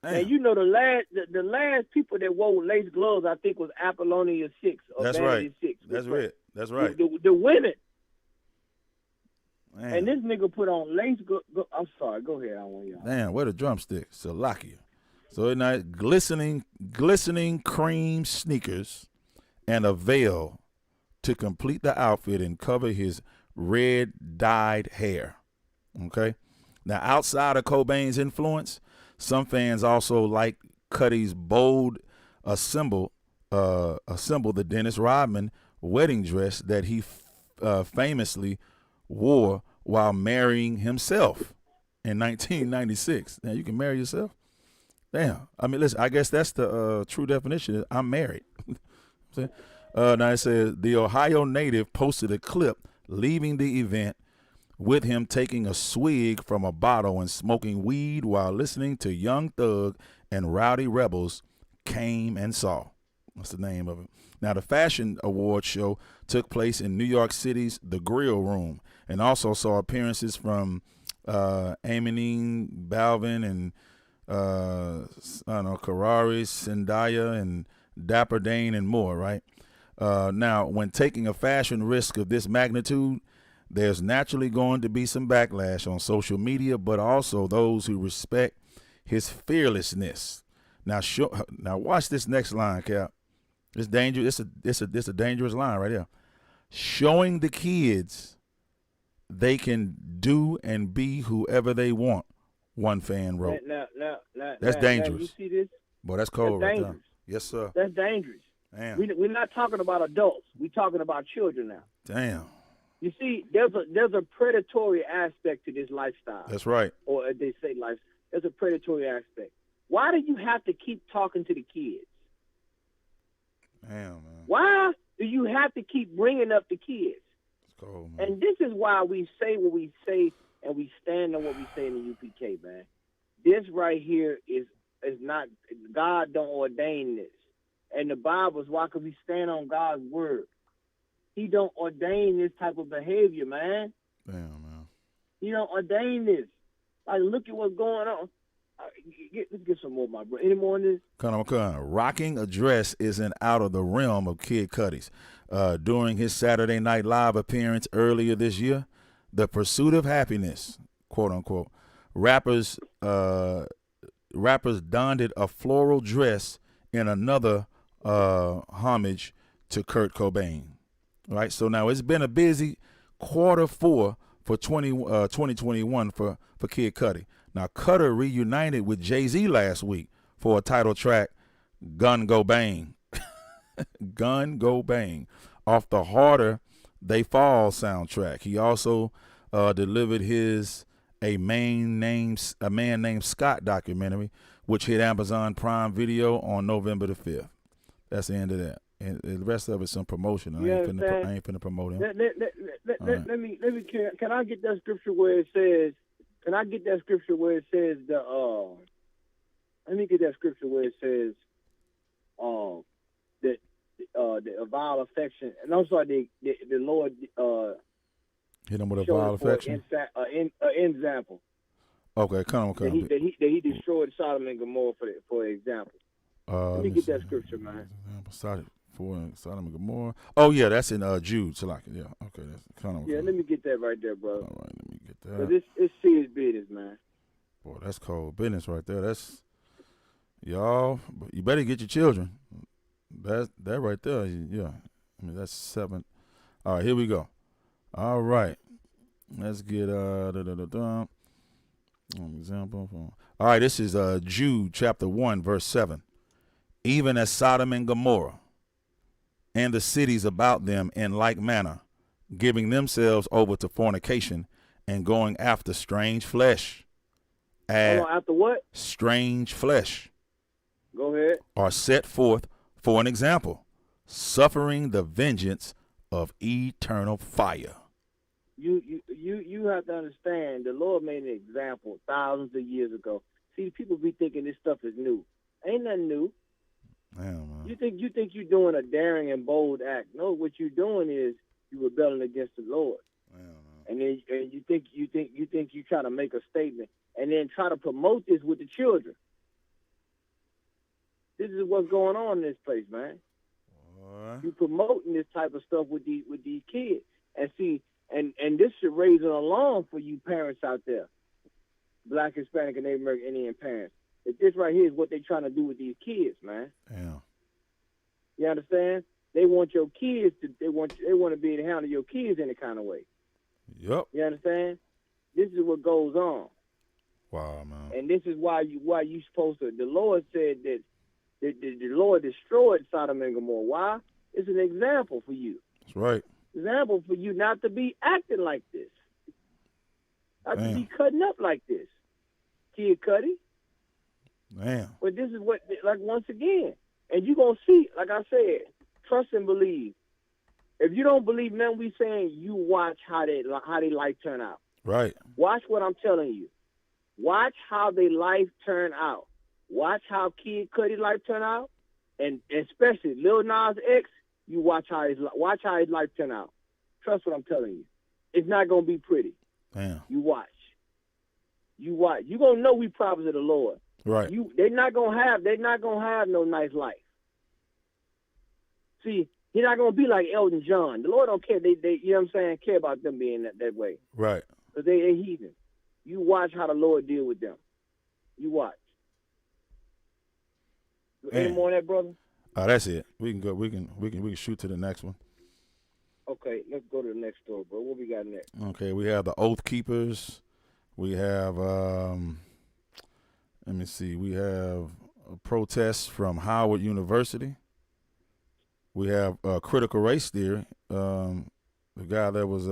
Damn. Now you know the last people that wore lace gloves, I think, was Apollonia 6 or That's Vanity right. 6. That's right. That's right. The women. Man. And this nigga put on lace gloves. I'm sorry. Go ahead. I don't want y'all. Damn, where the drumsticks? Salakia. So at night, glistening cream sneakers and a veil to complete the outfit and cover his red dyed hair. Okay. Now, outside of Cobain's influence, some fans also like Cuddy's bold assemble the Dennis Rodman wedding dress that he famously wore while marrying himself in 1996. Now, you can marry yourself? Damn. I mean, listen, I guess that's the true definition. I'm married. Now it says the Ohio native posted a clip leaving the event with him taking a swig from a bottle and smoking weed while listening to Young Thug and Rowdy Rebels Came and Saw. That's the name of it. Now, the fashion award show took place in New York City's The Grill Room and also saw appearances from Eminem, Balvin, and Karari, Zendaya, and Dapper Dane, and more, right? Now, when taking a fashion risk of this magnitude, there's naturally going to be some backlash on social media, but also those who respect his fearlessness. Now, watch this next line, Cap. It's dangerous. It's a dangerous line right here. Showing the kids they can do and be whoever they want. One fan wrote. That's dangerous. You see this? Boy, that's cold that's right dangerous. there. Yes, sir. That's dangerous. Damn. We're not talking about adults. We're talking about children now. Damn. You see, there's a predatory aspect to this lifestyle. That's right. Or they say life. There's a predatory aspect. Why do you have to keep talking to the kids? Damn, man. Why do you have to keep bringing up the kids? It's cold, man. And this is why we say what we say and we stand on what we say in the UPK, man. This right here is not, God don't ordain this. and the Bible. Why? Because we stand on God's word. He don't ordain this type of behavior, man. Damn, man. He don't ordain this. Like, look at what's going on. Let's get some more, my bro. Any more on this? Rocking a dress isn't out of the realm of Kid Cudi's. During his Saturday Night Live appearance earlier this year, The Pursuit of Happiness, quote unquote, rappers donned a floral dress in another homage to Kurt Cobain. Right, so now it's been a busy quarter four for 2021 for Kid Cudi. Now, Cutter reunited with Jay-Z last week for a title track, Gun Go Bang. Gun Go Bang, off the Harder They Fall soundtrack. He also delivered a man named Scott documentary, which hit Amazon Prime Video on November the 5th. That's the end of that. And the rest of it's some promotion. I ain't finna promote him. Let me. Can I get that scripture where it says? Can I get that scripture where it says Let me get that scripture where it says, that the vile affection, and I'm sorry, the Lord hit him with a vile affection. An example. Okay, come on. That he destroyed Sodom and Gomorrah for example. Let me get that scripture, man. Sodom and Gomorrah. Oh yeah, that's in Jude. Yeah, okay, that's kind of. Yeah, let me get that right there, brother. All right, let me get that. But it's serious business, man. Boy, that's cold business right there. That's y'all. You better get your children. That right there. Yeah, I mean that's 7. All right, here we go. All right, let's get example. All right, this is Jude chapter 1 verse 7. Even as Sodom and Gomorrah and the cities about them in like manner, giving themselves over to fornication and going after strange flesh. After what? Strange flesh. Go ahead. Are set forth for an example, suffering the vengeance of eternal fire. You have to understand, the Lord made an example thousands of years ago. See, people be thinking this stuff is new. Ain't nothing new. Damn, man. You think you're doing a daring and bold act? No, what you're doing is you're rebelling against the Lord. Damn, and then you think you try to make a statement and then try to promote this with the children. This is what's going on in this place, man. You promoting this type of stuff with these kids, and see, and this should raise an alarm for you parents out there, Black, Hispanic, and Native American Indian parents. That this right here is what they're trying to do with these kids, man. Yeah. You understand? They want your kids to. They want to be able to handle your kids in a kind of way. Yep. You understand? This is what goes on. Wow, man. And this is why you supposed to. The Lord said that the Lord destroyed Sodom and Gomorrah. Why? It's an example for you. That's right. Example for you not to be acting like this. Not to be cutting up like this. Kid Cudi. Damn. But this is what, like, once again, and you're going to see, like I said, trust and believe. If you don't believe nothing we saying, you watch how they life turn out. Right. Watch what I'm telling you. Watch how their life turn out. Watch how Kid Cudi life turn out, and especially Lil Nas X. You watch how his life turn out. Trust what I'm telling you. It's not gonna be pretty. Damn. You watch. You gonna know we prophets of the Lord. Right. They're not gonna have no nice life. See, he's not gonna be like Elton John. The Lord don't care. They you know what I'm saying, care about them being that way. Right. Because they heathen. You watch how the Lord deal with them. You watch. Any more on that, brother? That's it. We can go. We can shoot to the next one. Okay, let's go to the next story, bro. What we got next? Okay, we have the Oath Keepers. We have let me see. We have a protest from Howard University. We have critical race theory. The guy that was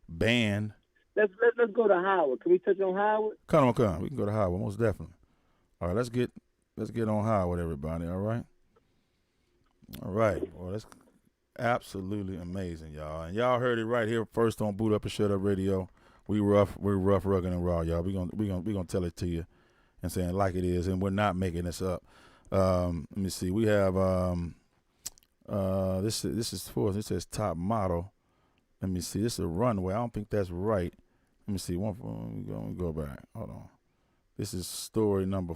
banned. Let's go to Howard. Can we touch on Howard? Come on. We can go to Howard, most definitely. All right, let's get on Howard, everybody. All right. Well, that's absolutely amazing, y'all. And y'all heard it right here first on Boot Up and Shut Up Radio. We're rough, rugged, and raw, y'all. We gonna tell it to you and saying like it is, and we're not making this up. Let me see. We have this is for it says top model. Let me see. This is a runway. I don't think that's right. Let me see. Let me go back. Hold on. This is story number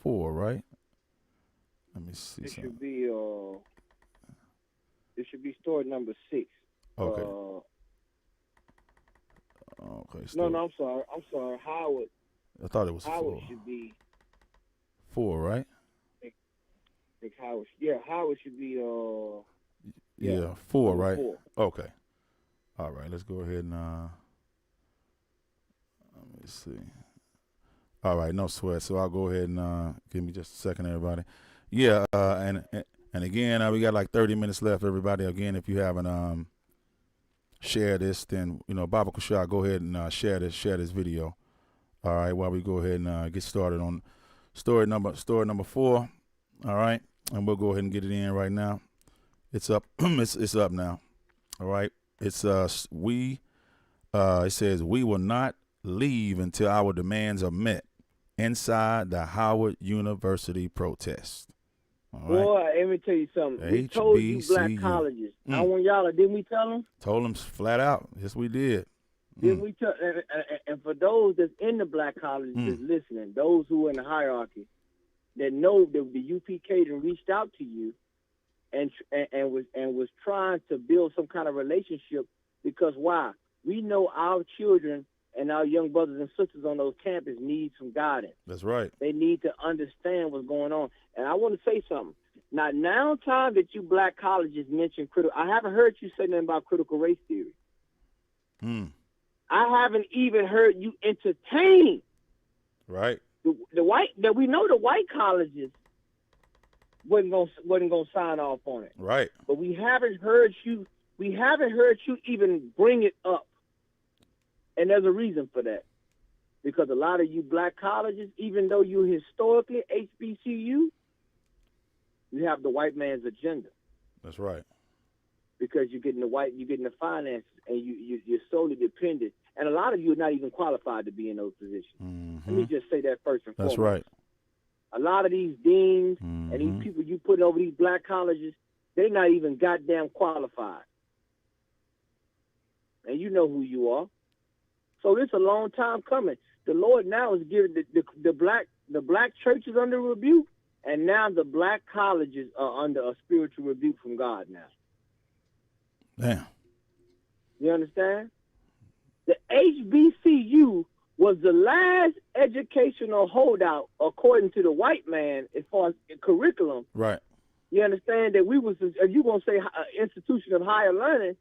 4, right? Let me see. It should be story number 6. Okay. Okay. No, I'm sorry. Howard. I thought it was Howard 4. should be 4, right? I think Howard. Yeah, Howard should be 4, right? 4. Okay. All right. Let's go ahead and let me see. All right, no sweat. So I'll go ahead and give me just a second, everybody. Yeah, and again, we got like 30 minutes left, everybody. Again, if you haven't shared this, then Baba Kushah, go ahead and share this video. All right, while we go ahead and get started on story number 4. All right, and we'll go ahead and get it in right now. It's up. it's up now. All right. It's it says we will not leave until our demands are met inside the Howard University protest. All right. Boy, let me tell you something. We told you black colleges. I want y'all, didn't we tell them? Told them flat out. Yes, we did. Didn't we tell? And for those that's in the black colleges that's listening, those who are in the hierarchy, that know that the UPK reached out to you and was trying to build some kind of relationship, because why? We know our children and our young brothers and sisters on those campuses need some guidance. That's right. They need to understand what's going on. And I want to say something. Now time that you black colleges mention critical, I haven't heard you say nothing about critical race theory. I haven't even heard you entertain. Right. The white colleges wasn't gonna sign off on it. Right. But we haven't heard you even bring it up. And there's a reason for that. Because a lot of you black colleges, even though you're historically HBCU, you have the white man's agenda. That's right. Because you're getting the finances, and you're solely dependent. And a lot of you are not even qualified to be in those positions. Let me just say that first and foremost. That's right. A lot of these deans and these people you put over these black colleges, they're not even goddamn qualified. And you know who you are. So this is a long time coming. The Lord now is giving the black churches under rebuke, and now the black colleges are under a spiritual rebuke from God now. Damn. You understand? The HBCU was the last educational holdout, according to the white man, as far as curriculum. Right. You understand that if you're going to say institution of higher learning,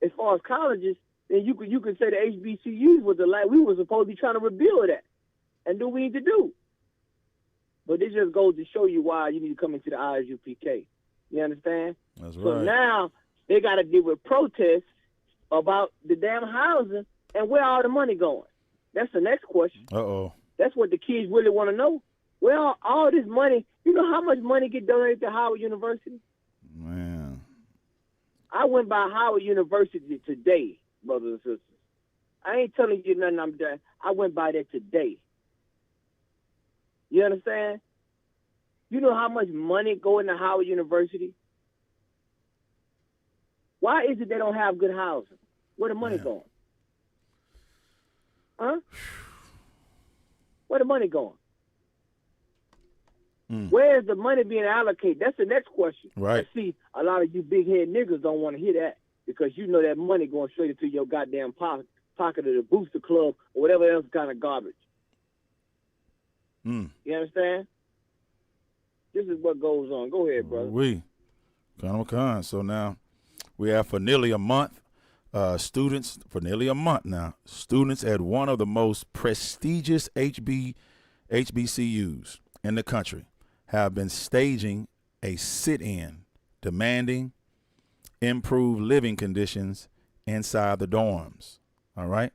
as far as colleges, then you could say the HBCUs was the last. We were supposed to be trying to rebuild that and do what we need to do. But this just goes to show you why you need to come into the ISUPK. You understand? That's right. So now they got to deal with protests about the damn housing and where all the money going. That's the next question. Uh-oh. That's what the kids really want to know. Where all this money, you know how much money get donated to Howard University? Man. I went by Howard University today, brothers and sisters. I ain't telling you nothing I'm done. I went by there today. You understand? You know how much money go into Howard University? Why is it they don't have good housing? Where the money going? Huh? Where the money going? Where is the money being allocated? That's the next question. Right. And see, a lot of you big head niggas don't want to hear that, because you know that money going straight into your goddamn pocket of the Booster Club or whatever else kind of garbage. You understand? This is what goes on. Go ahead, brother. Con. So now we have for nearly a month, students at one of the most prestigious HBCUs in the country have been staging a sit-in demanding improved living conditions inside the dorms. All right.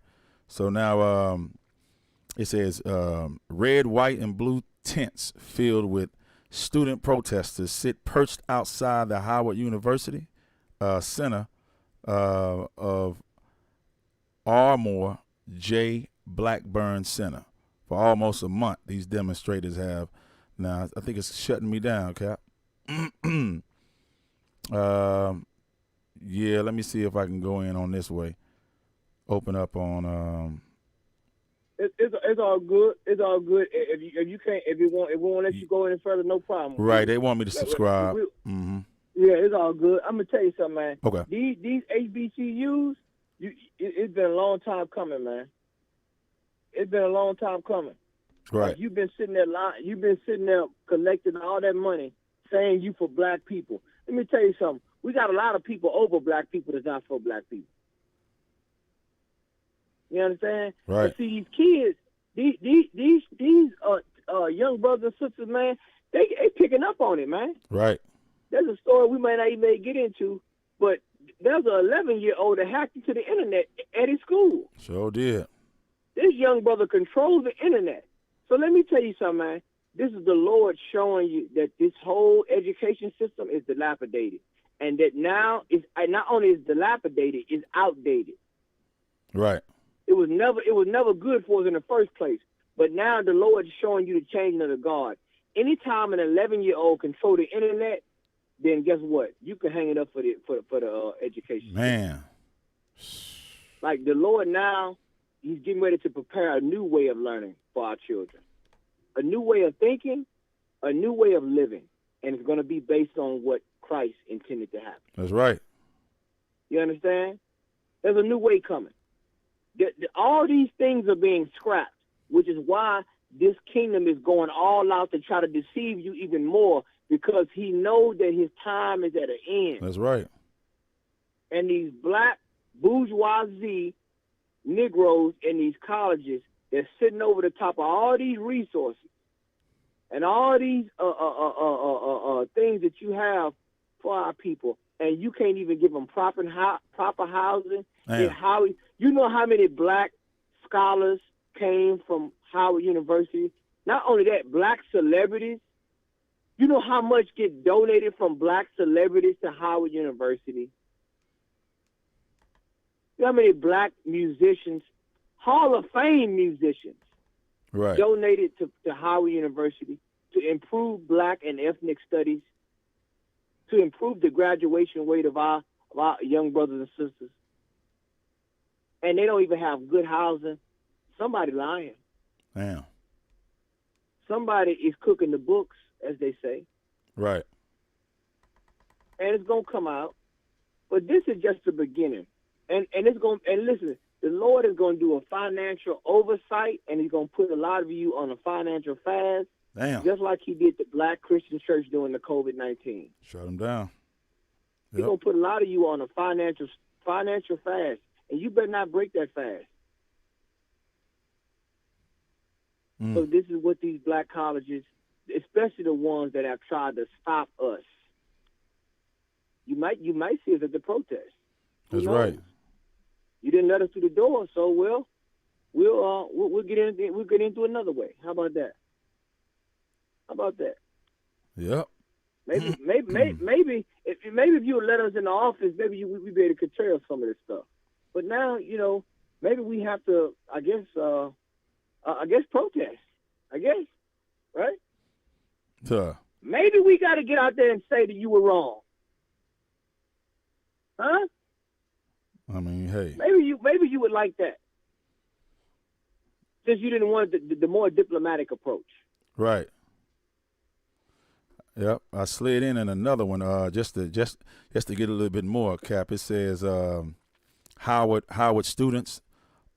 So now it says red, white, and blue tents filled with student protesters sit perched outside the Howard University Center of Armour J. Blackburn Center. For almost a month, these demonstrators have Now I think it's shutting me down, Cap. Yeah, let me see if I can go in on this way. Open up on It's all good. It's all good. If you can't, if it won't let you go any further, no problem. Right, they want me to subscribe. Yeah, it's all good. I'm gonna tell you something, man. Okay. These HBCUs, it's been a long time coming, man. It's been a long time coming. Right. Like you've been sitting there collecting all that money, saying you for black people. Let me tell you something. We got a lot of people over black people that's not for black people. You understand? Right. But see, these kids, these young brothers and sisters, man, they picking up on it, man. Right. There's a story we might not even get into, but there's an 11-year-old that hacked into the internet at his school. Sure did. This young brother controls the internet. So let me tell you something, man. This is the Lord showing you that this whole education system is dilapidated, and that now it's not only is dilapidated, it's outdated. Right. It was never good for us in the first place. But now the Lord is showing you the changing of the guard. Anytime an 11-year-old control the internet, then guess what? You can hang it up for the education. Man. Like the Lord now, He's getting ready to prepare a new way of learning for our children, a new way of thinking, a new way of living, and it's going to be based on what Christ intended to happen. That's right. You understand? There's a new way coming. All these things are being scrapped, which is why this kingdom is going all out to try to deceive you even more, because he knows that his time is at an end. That's right. And these black bourgeoisie Negroes in these colleges, they're sitting over the top of all these resources and all these things that you have for our people, and you can't even give them proper housing. You know how many black scholars came from Howard University? Not only that, black celebrities. You know how much get donated from black celebrities to Howard University? You know how many black musicians, Hall of Fame musicians, right, donated to Howard University to improve black and ethnic studies, to improve the graduation rate of our young brothers and sisters. And they don't even have good housing. Somebody lying. Damn. Somebody is cooking the books, as they say. Right. And it's gonna come out. But this is just the beginning. And listen, the Lord is gonna do a financial oversight, and he's gonna put a lot of you on a financial fast. Damn. Just like he did the Black Christian Church during the COVID-19. Shut them down. He's going to put a lot of you on a financial fast, and you better not break that fast. So this is what these black colleges, especially the ones that have tried to stop us, you might see us at the protest. That's right. You didn't let us through the door, so we'll get into another way. How about that? Yep. Maybe if you would let us in the office, maybe we'd be able to curtail some of this stuff. But now, maybe we have to, I guess protest. I guess, right? Maybe we got to get out there and say that you were wrong. Huh? I mean, hey. Maybe you would like that, since you didn't want the more diplomatic approach. Right. Yep, I slid in another one just to get a little bit more, Cap. It says Howard students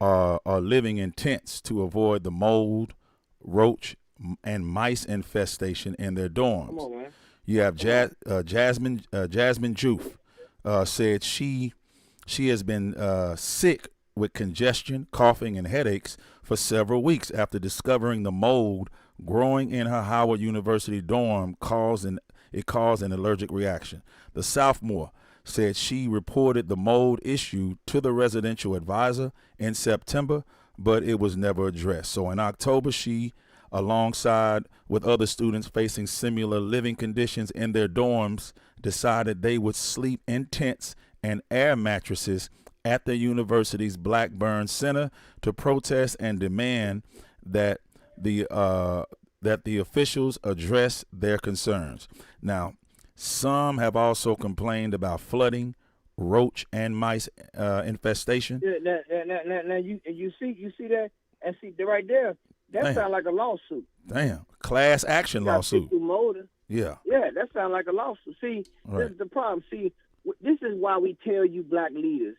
are living in tents to avoid the mold, roach, and mice infestation in their dorms. Come on, man. You have Jasmine Joof said she has been sick with congestion, coughing, and headaches for several weeks after discovering the mold growing in her Howard University dorm caused an allergic reaction. The sophomore said she reported the mold issue to the residential advisor in September, but it was never addressed. So in October, she, alongside with other students facing similar living conditions in their dorms, decided they would sleep in tents and air mattresses at the university's Blackburn Center to protest and demand that the that the officials address their concerns. Now, some have also complained about flooding, roach and mice infestation. Yeah, now you see that, and see right there, that sounds like a lawsuit. Damn, class action lawsuit. Yeah, that sounds like a lawsuit. See, This is the problem. See, this is why we tell you black leaders,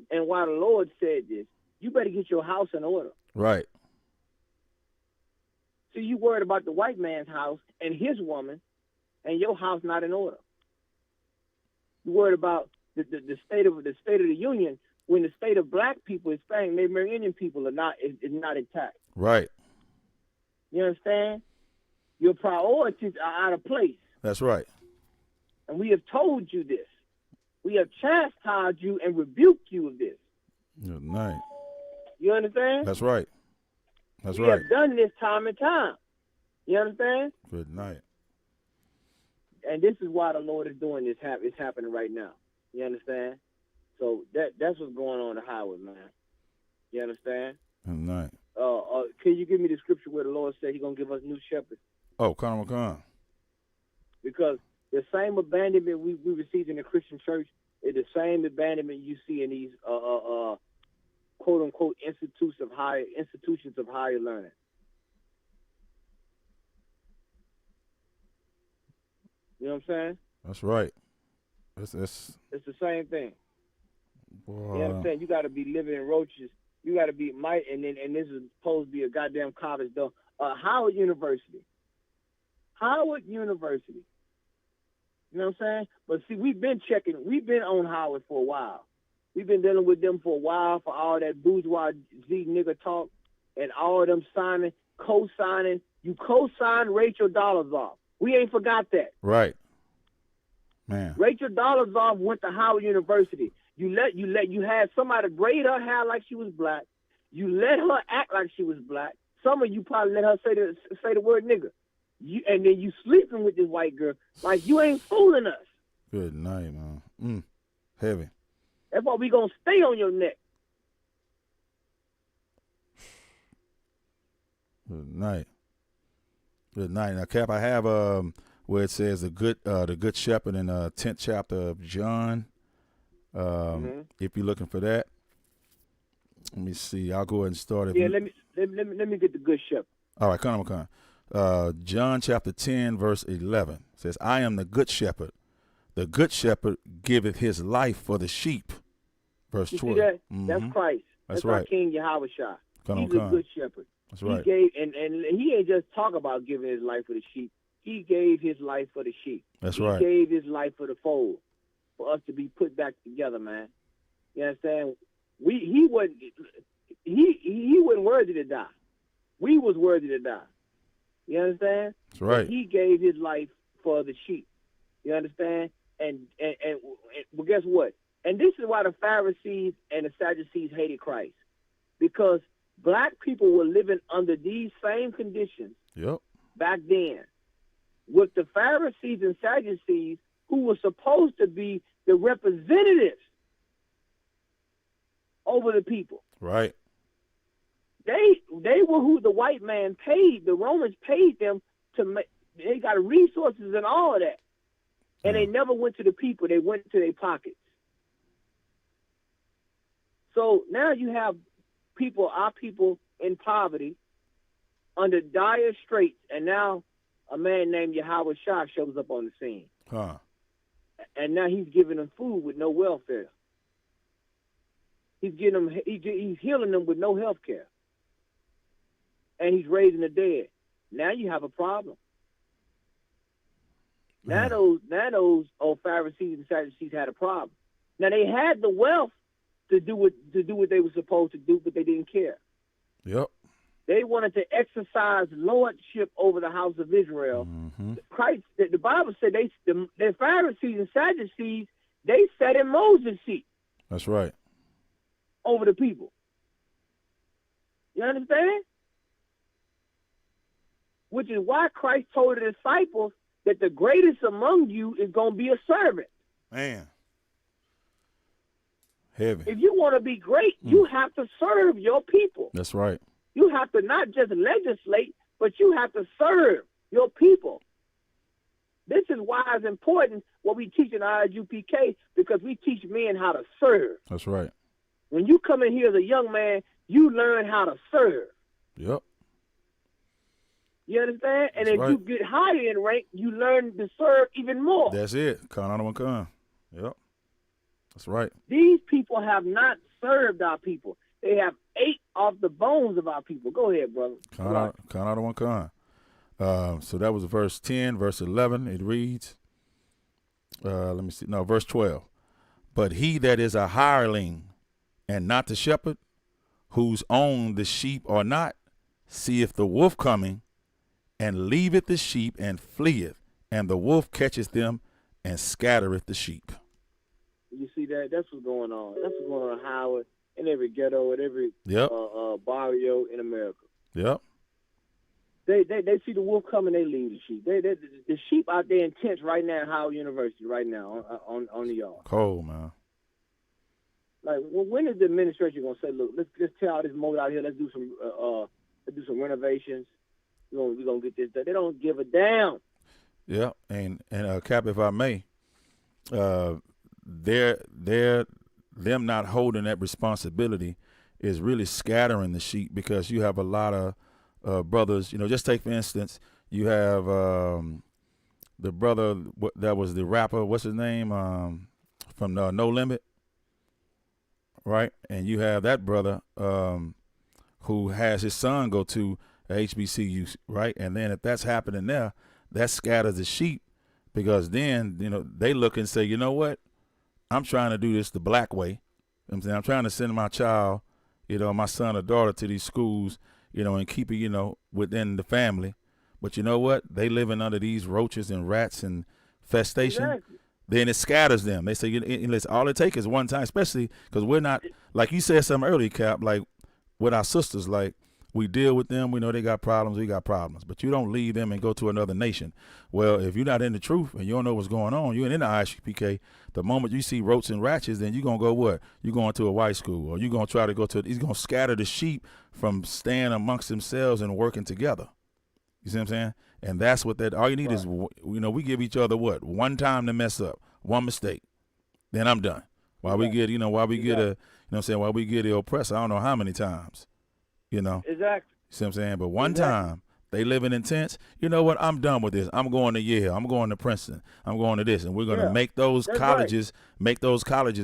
and why the Lord said this. You better get your house in order. Right. See, you worried about the white man's house and his woman, and your house not in order. You worried about the state of the union when the state of black people, Hispanic, Native American people is not intact. Right. You understand? Your priorities are out of place. That's right. And we have told you this. We have chastised you and rebuked you of this. Good night. You understand? That's right. That's we right. have done this time and time. You understand? Good night. And this is why the Lord is doing this. It's happening right now. You understand? So that's what's going on in the highway, man. You understand? Good night. Can you give me the scripture where the Lord said He's gonna give us new shepherds? Oh, come. Because the same abandonment we received in the Christian church is the same abandonment you see in these quote unquote institutions of higher learning. You know what I'm saying? That's right. It's the same thing. Boy. You know what I'm saying? You got to be living in roaches. You got to be and this is supposed to be a goddamn college though. Howard University. You know what I'm saying? But see, we've been on Howard for a while. We've been dealing with them for a while for all that bourgeois nigga talk and all of them co-signing. You co-signed Rachel Dolezal. We ain't forgot that. Right. Man. Rachel Dolezal went to Howard University. You had somebody braid her hair like she was black. You let her act like she was black. Some of you probably let her say the word nigga. And then you sleeping with this white girl like you ain't fooling us. Good night, man. Heavy. That's why we gonna stay on your neck. Good night. Good night. Now, Cap, I have where it says the good shepherd in 10th chapter of John. If you're looking for that, let me see. I'll go ahead and start. Let me get the good shepherd. All right, come on. John chapter 10, verse 11 says, "I am the good shepherd. The good shepherd giveth his life for the sheep." Verse 12. See that? That's Christ. That's our right. King Yahweh Shah. He's a good shepherd. That's right. He gave, and he ain't just talk about giving his life for the sheep. He gave his life for the sheep. That's right. He gave his life for the fold, for us to be put back together, man. You understand? He wasn't worthy to die. We was worthy to die. You understand? That's right. But he gave his life for the sheep. You understand? And well, guess what? And this is why the Pharisees and the Sadducees hated Christ, because black people were living under these same conditions back then with the Pharisees and Sadducees, who were supposed to be the representatives over the people. Right. They were who the white man paid. The Romans paid them to make. They got resources and all of that, and they never went to the people. They went to their pockets. So now you have our people in poverty, under dire straits, and now a man named Yahweh Shah shows up on the scene. And now he's giving them food with no welfare. He's healing them with no health care. And he's raising the dead. Now you have a problem. Now those old Pharisees and Sadducees had a problem. Now they had the wealth to do what they were supposed to do, but they didn't care. Yep. They wanted to exercise lordship over the house of Israel. Christ, the Bible said the Pharisees and Sadducees, they sat in Moses' seat. That's right. Over the people. You understand? Which is why Christ told the disciples that the greatest among you is going to be a servant. Man. Heavy. If you want to be great, you have to serve your people. That's right. You have to not just legislate, but you have to serve your people. This is why it's important what we teach in ISUPK, because we teach men how to serve. That's right. When you come in here as a young man, you learn how to serve. Yep. You understand? And That's as right. you get higher in rank, you learn to serve even more. That's it. Yep. That's right. These people have not served our people. They have ate off the bones of our people. Go ahead, brother. So that was verse 10. Verse 11, it reads, verse 12. But he that is a hireling and not the shepherd, whose own the sheep are not, seeth the wolf coming, and leaveth the sheep and fleeth, and the wolf catcheth them and scattereth the sheep. You see that? That's what's going on. That's what's going on in Howard, in every ghetto, in every barrio in America. Yep. They see the wolf coming, they leave the sheep. The sheep out there in tents right now at Howard University right now on the yard. Cold, man. Like, when is the administration gonna say, look, let's tear out this moat out here, let's do some renovations. We're gonna get this done. They don't give a damn. Yeah, and Cap, if I may, them not holding that responsibility is really scattering the sheep, because you have a lot of brothers. Just take for instance, you have the brother that was the rapper. What's his name? From No Limit, right? And you have that brother who has his son go to a HBCU, right? And then if that's happening there, that scatters the sheep, because then they look and say, you know what? I'm trying to do this the black way. I'm trying to send my child, my son or daughter, to these schools, and keep it, within the family. But you know what? They living under these roaches and rats and infestation. Exactly. Then it scatters them. They say, all it takes is one time, especially because we're not, like you said something earlier, Cap, like with our sisters, like we deal with them. We know they got problems. We got problems. But you don't leave them and go to another nation. Well, if you're not in the truth and you don't know what's going on, you ain't in the ISUPK, the moment you see roaches and ratchets, then you're going to go what? You're going to a white school, or you're going to try to go to, he's going to scatter the sheep from staying amongst themselves and working together. You see what I'm saying? And that's what all you need is, we give each other what? One time to mess up, one mistake. Then I'm done. While we get, while we get the oppressor, I don't know how many times. Exactly. See what I'm saying? But one time, they living in tents. You know what? I'm done with this. I'm going to Yale. I'm going to Princeton. I'm going to this. And we're going to make those colleges,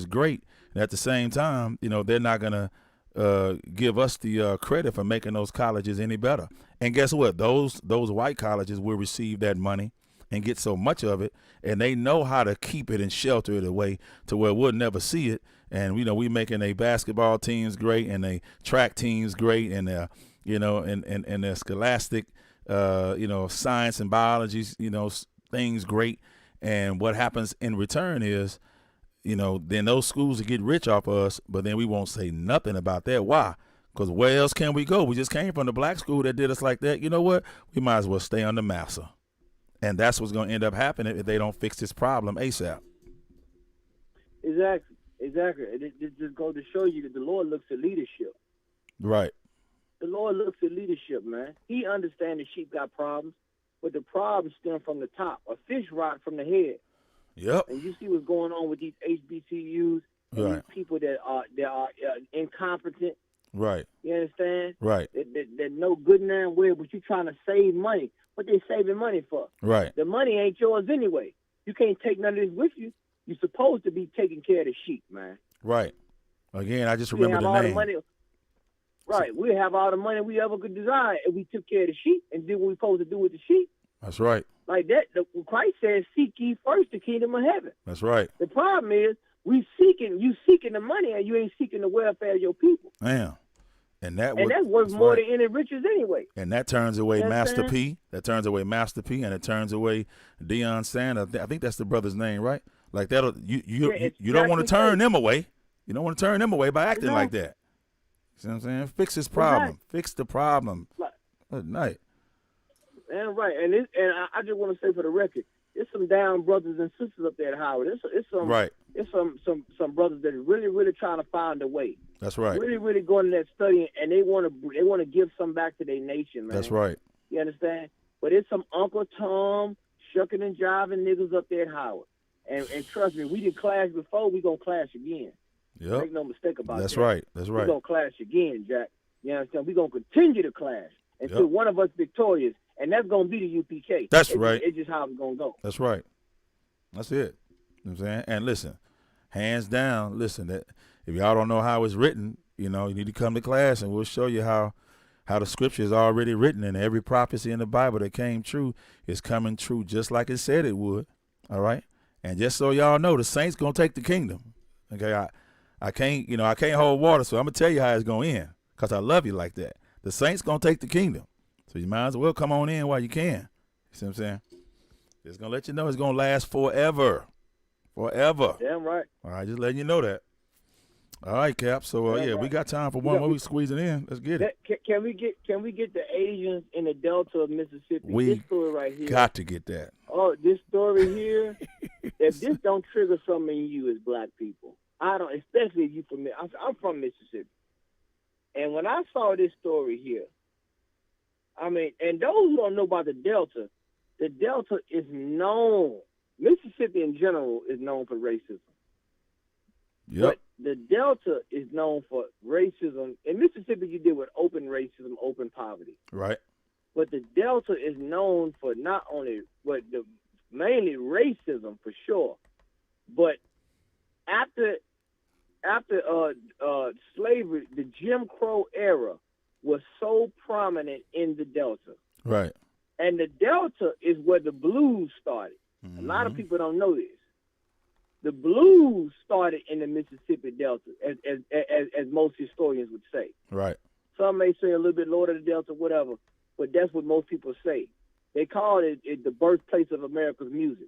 great. And at the same time, they're not going to give us the credit for making those colleges any better. And guess what? Those white colleges will receive that money and get so much of it, and they know how to keep it and shelter it away to where we'll never see it. And we making a basketball teams great, and a track teams great, and and their scholastic science and biology things great. And what happens in return is then those schools will get rich off of us, but then we won't say nothing about that. Why? Because where else can we go? We just came from the black school that did us like that. You know what? We might as well stay under massa. And that's what's going to end up happening if they don't fix this problem ASAP. Exactly. It just goes to show you that the Lord looks at leadership. Right. The Lord looks at leadership, man. He understands the sheep got problems, but the problems stem from the top. A fish rot from the head. Yep. And you see what's going on with these HBCUs, and right. These people that are incompetent. Right. You understand? Right. They're no good and damn well, but you're trying to save money. What they saving money for? Right. The money ain't yours anyway. You can't take none of this with you. You're supposed to be taking care of the sheep, man. Right. Again, I just remember the name. Right. We have all the money we ever could desire if we took care of the sheep and did what we're supposed to do with the sheep. That's right. Like that, Christ says, seek ye first the kingdom of heaven. That's right. The problem is, you seeking the money and you ain't seeking the welfare of your people. Damn. And that's worth more than any riches anyway. And that turns away Master P. That turns away Master P, and it turns away Deion Sanders. I think that's the brother's name, right? Like that. You don't want to turn them away. You don't want to turn them away by acting like that. You see what I'm saying? Fix this problem. Exactly. Fix the problem. Right. Good night. And right, and I just want to say for the record, it's some down brothers and sisters up there at Howard. It's some right. It's some brothers that are really, really trying to find a way. That's right. Really, really going to that study, and they want to give some back to their nation, man. That's right. You understand? But it's some Uncle Tom shucking and jiving niggas up there at Howard. And trust me, we did clash before, we gonna clash again. Yep. Make no mistake about That's that. right. That's right. We gonna clash again, Jack. You understand? We gonna continue to clash until one of us victorious, and that's gonna be the UPK. That's right. It's just how it's gonna go. That's right. That's it. You know what I'm saying? And listen, hands down, listen, that if y'all don't know how it's written, you need to come to class and we'll show you how the scripture is already written, and every prophecy in the Bible that came true is coming true just like it said it would. All right? And just so y'all know, the saints gonna take the kingdom. Okay, I can't hold water, so I'm gonna tell you how it's gonna end, because I love you like that. The saints gonna take the kingdom. So you might as well come on in while you can. You see what I'm saying? It's gonna let you know it's gonna last forever. Forever. Damn right. All right, just letting you know that. All right, Cap. So we got time for one more. We squeeze it in. Let's get it. Can we get the Asians in the Delta of Mississippi? We this story right here. Got to get that. Oh, this story here. If this don't trigger something in you as black people, I don't. Especially if you from. I'm from Mississippi, and when I saw this story here, I mean, and those who don't know about the Delta is known. Mississippi in general is known for racism. Yep. But the Delta is known for racism. In Mississippi, you deal with open racism, open poverty. Right. But the Delta is known for not only, but mainly racism for sure. But after slavery, the Jim Crow era was so prominent in the Delta. Right. And the Delta is where the blues started. Mm-hmm. A lot of people don't know this. The blues started in the Mississippi Delta, as most historians would say. Right. Some may say a little bit lower to the Delta, whatever, but that's what most people say. They call it the birthplace of America's music.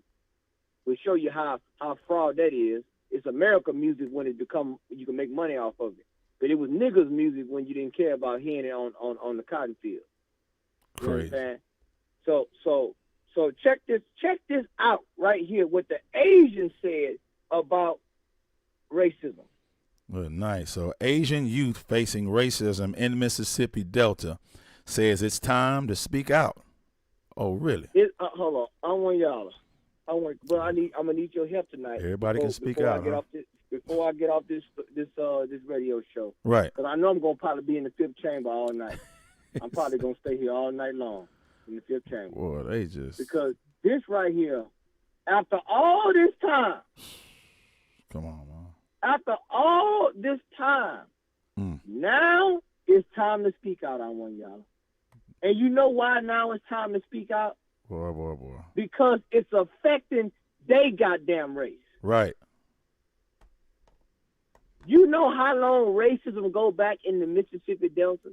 We'll show you how fraud that is. It's American music when you can make money off of it. But it was niggas' music when you didn't care about hearing it on the cotton field. You Crazy. understand? So check this out right here, what the Asians said about racism. Well, nice. So Asian youth facing racism in Mississippi Delta says it's time to speak out. Oh, really? Hold on. I'm gonna need your help tonight. Everybody can speak out. Before I get off this radio show. Right. Because I know I'm gonna probably be in the fifth chamber all night. I'm probably gonna stay here all night long in the fifth chamber. Boy, they just. Because this right here, after all this time. Come on, man. After all this time, now it's time to speak out on one, y'all. And you know why now it's time to speak out? Boy. Because it's affecting they goddamn race. Right. You know how long racism go back in the Mississippi Delta?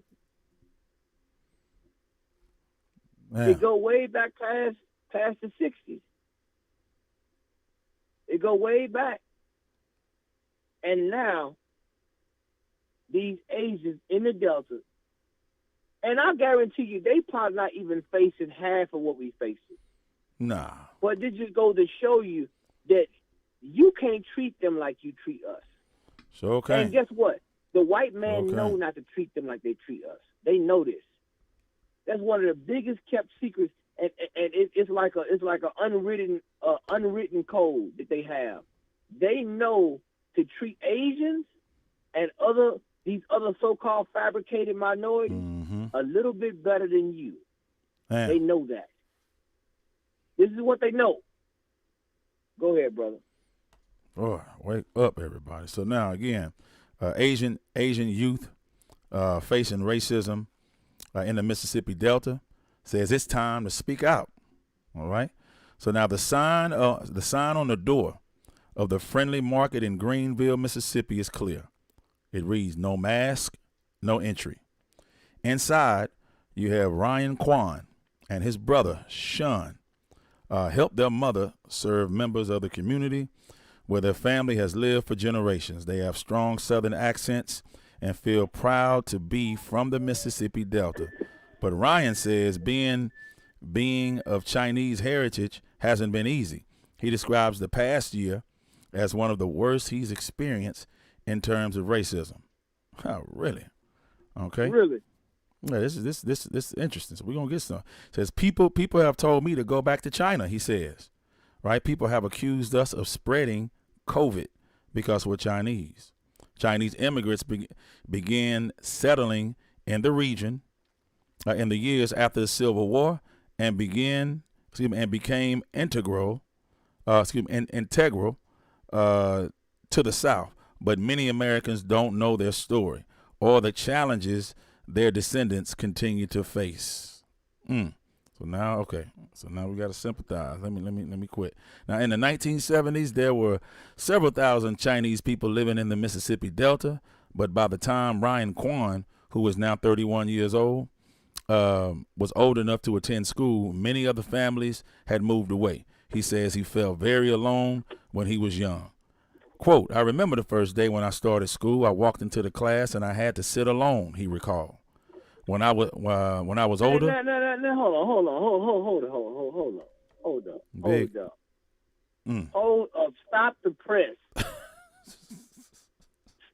Man. It go way back past the 60s. It go way back. And now, these Asians in the Delta, and I guarantee you, they probably not even facing half of what we facing. Nah. But this just goes to show you that you can't treat them like you treat us. So, okay. And guess what? The white man know not to treat them like they treat us. They know this. That's one of the biggest kept secrets, and it's like an unwritten code that they have. They know to treat Asians and these other so-called fabricated minorities a little bit better than you. Man. They know that. This is what they know. Go ahead, brother. Boy, wake up, everybody. So now, again, Asian youth facing racism in the Mississippi Delta says it's time to speak out. All right. So now the sign on the door of the Friendly Market in Greenville, Mississippi is clear. It reads, "No mask, no entry." Inside, you have Ryan Kwan and his brother, Sean, help their mother serve members of the community where their family has lived for generations. They have strong Southern accents and feel proud to be from the Mississippi Delta. But Ryan says being of Chinese heritage hasn't been easy. He describes the past year as one of the worst he's experienced in terms of racism. Oh, really? Okay. Really? Yeah, this is interesting. So we're gonna get some. It says people have told me to go back to China. He says, right? People have accused us of spreading COVID because we're Chinese. Chinese immigrants began settling in the region in the years after the Civil War and became integral to the South. But many Americans don't know their story or the challenges their descendants continue to face. So now we got to sympathize. Let me quit. Now, in the 1970s, there were several thousand Chinese people living in the Mississippi Delta. But by the time Ryan Kwan, who is now 31 years old, was old enough to attend school, many other families had moved away. He says he felt very alone when he was young. Quote, I remember the first day when I started school, I walked into the class and I had to sit alone, he recalled. When I was older. Hold up. Stop the press.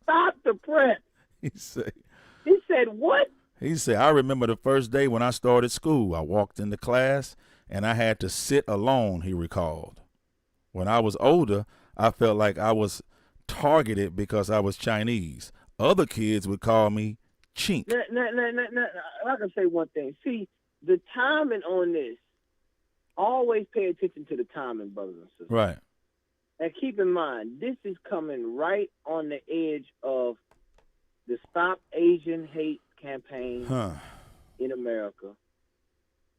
Stop the press. He said what? He said, I remember the first day when I started school. I walked into class and I had to sit alone, he recalled. When I was older, I felt like I was targeted because I was Chinese. Other kids would call me chink. I can say one thing. See, the timing on this, always pay attention to the timing, brothers and sisters. Right. And keep in mind, this is coming right on the edge of the Stop Asian Hate campaign in America.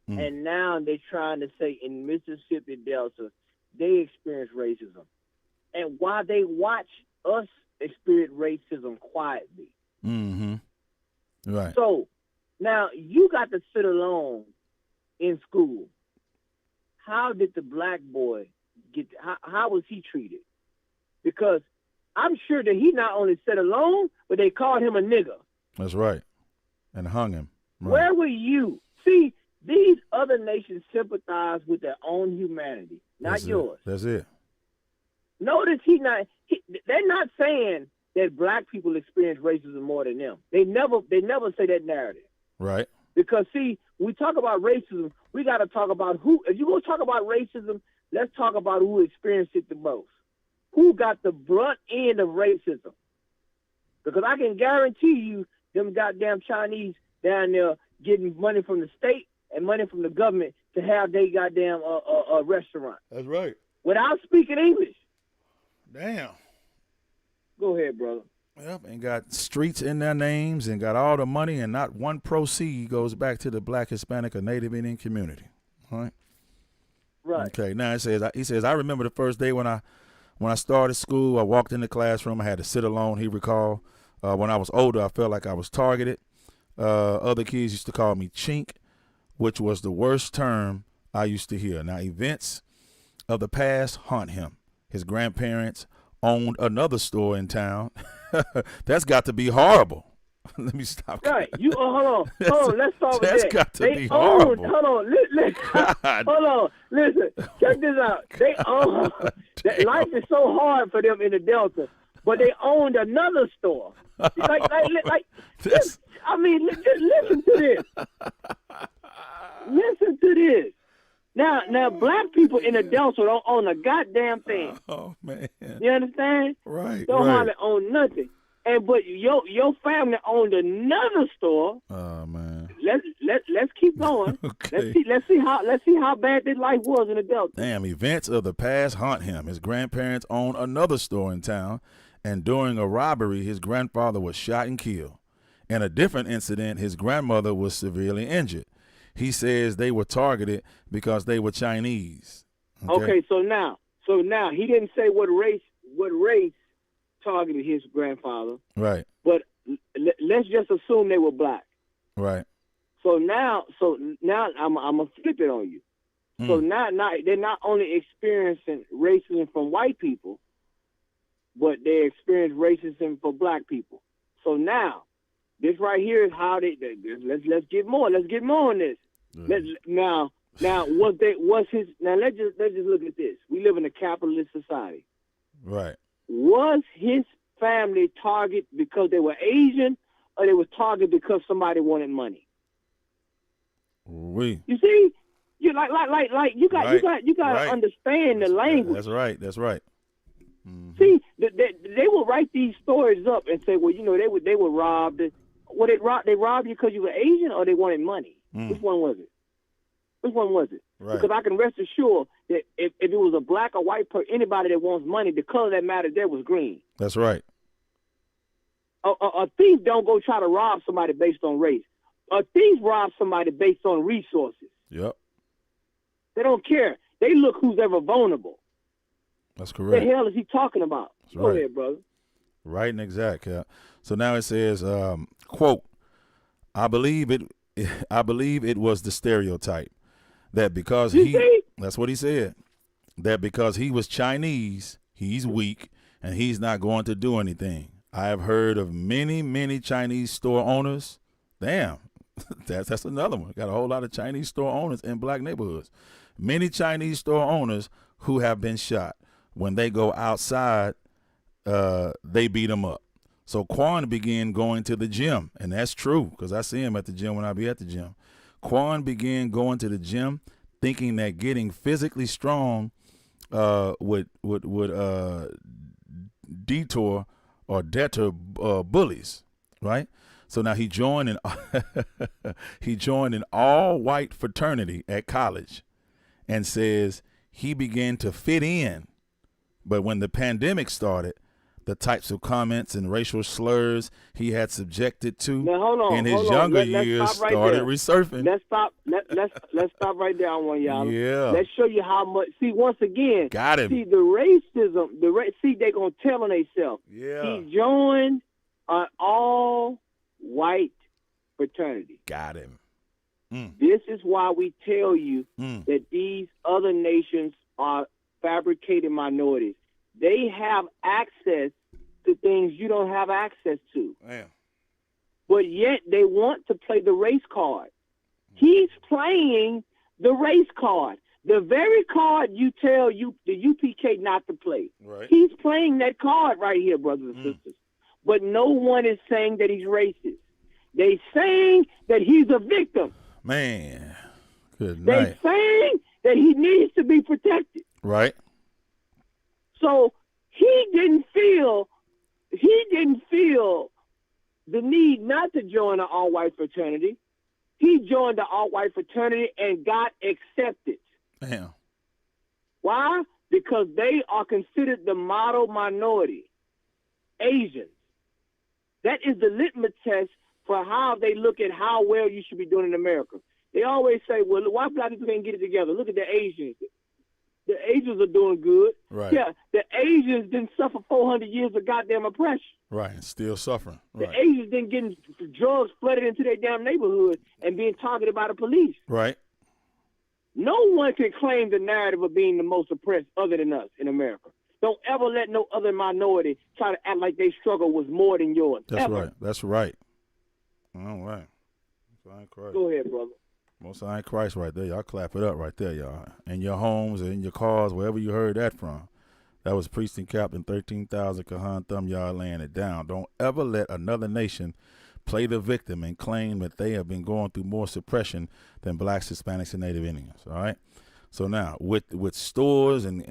And now they're trying to say in Mississippi Delta, they experience racism. And while they watch us experience racism quietly. Mm-hmm. Right. So now you got to sit alone in school. How did the black boy how was he treated? Because I'm sure that he not only sat alone, but they called him a nigger. That's right. And hung him. Right. Where were you? See, these other nations sympathize with their own humanity, not yours. That's it. Notice they're not saying that black people experience racism more than them. They never say that narrative. Right. Because, see, when we talk about racism, we got to talk about who. If you're going to talk about racism, let's talk about who experienced it the most. Who got the brunt end of racism? Because I can guarantee you them goddamn Chinese down there getting money from the state and money from the government to have they goddamn restaurant. That's right. Without speaking English. Damn. Go ahead, brother. Yep, and got streets in their names and got all the money, and not one proceed goes back to the black, Hispanic, or Native Indian community. All right. Right. Okay. Now he says, I remember the first day when I started school, I walked in the classroom, I had to sit alone, he recalled. When I was older, I felt like I was targeted. Other kids used to call me chink, which was the worst term I used to hear. Now, events of the past haunt him. His grandparents owned another store in town. That's got to be horrible. Let me stop. Right. Hold on. Let's start with that. That's got to be horrible. Hold on. Listen. Check this out. They own. Life is so hard for them in the Delta, but they owned another store. Just listen to this. Listen to this. Now, black people in the Delta don't own a goddamn thing. Oh man. You understand? Right. Don't hardly own nothing. But your family owned another store. Oh man. Let's keep going. Okay. Let's see how bad this life was in the Delta. Damn, events of the past haunt him. His grandparents owned another store in town, and during a robbery, his grandfather was shot and killed. In a different incident, his grandmother was severely injured. He says they were targeted because they were Chinese. Okay, so now he didn't say what race targeted his grandfather. Right. But let's just assume they were black. Right. So now I'm gonna flip it on you. So now they're not only experiencing racism from white people, but they experience racism for black people. So now this right here is how let's get more on this. Now let's just look at this. We live in a capitalist society. Right. Was his family targeted because they were Asian, or they were targeted because somebody wanted money? You see, you like you got to right. understand the language. That's right. Mm-hmm. See, they will write these stories up and say, well, they were robbed. Well, they robbed you because you were Asian, or they wanted money. Which one was it? Right. Because I can rest assured that if it was a black or white person, anybody that wants money, the color that mattered there was green. That's right. A thief don't go try to rob somebody based on race. A thief robs somebody based on resources. Yep. They don't care. They look who's ever vulnerable. That's correct. What the hell is he talking about? That's Go right. ahead, brother. Right and exact. Yeah. So now it says, quote, I believe it was the stereotype that because that's what he said, that because he was Chinese, he's weak and he's not going to do anything. I have heard of many Chinese store owners. Damn, that's another one. Got a whole lot of Chinese store owners in black neighborhoods. Many Chinese store owners who have been shot. When they go outside, they beat them up. So Quan began going to the gym, and that's true because I see him at the gym when I be at the gym. Quan began going to the gym thinking that getting physically strong would deter bullies, right? So now he joined an all-white fraternity at college and says he began to fit in. But when the pandemic started, the types of comments and racial slurs he had subjected to in his younger years started resurfacing. Let's stop right there on one, y'all. Yeah. Let's show you how much. See, once again, got him. See the racism. See, they gonna tell on themselves. Yeah. He joined an all-white fraternity. Got him. This is why we tell you that these other nations are fabricated minorities. They have access to things you don't have access to. Damn. But yet they want to play the race card. He's playing the race card. The very card you tell the UPK not to play. Right. He's playing that card right here, brothers and sisters. But no one is saying that he's racist. They saying that he's a victim. Man, good night. They saying that he needs to be protected. Right. So he didn't feel the need not to join an all-white fraternity. He joined the all-white fraternity and got accepted. Damn. Why? Because they are considered the model minority, Asians. That is the litmus test for how they look at how well you should be doing in America. They always say, well, why black people can't get it together? Look at the Asians. The Asians are doing good. Right. Yeah, the Asians didn't suffer 400 years of goddamn oppression. Right, still suffering. Right. The Asians didn't get drugs flooded into their damn neighborhood and being targeted by the police. Right. No one can claim the narrative of being the most oppressed other than us in America. Don't ever let no other minority try to act like their struggle was more than yours. That's ever. right. That's right. All right. Go ahead, brother. Most High Christ right there. Y'all clap it up right there, y'all. In your homes or in your cars, wherever you heard that from. That was Priest and Captain 13,000 Kahan Thumb, y'all laying it down. Don't ever let another nation play the victim and claim that they have been going through more suppression than blacks, Hispanics, and Native Indians. All right. So now with stores and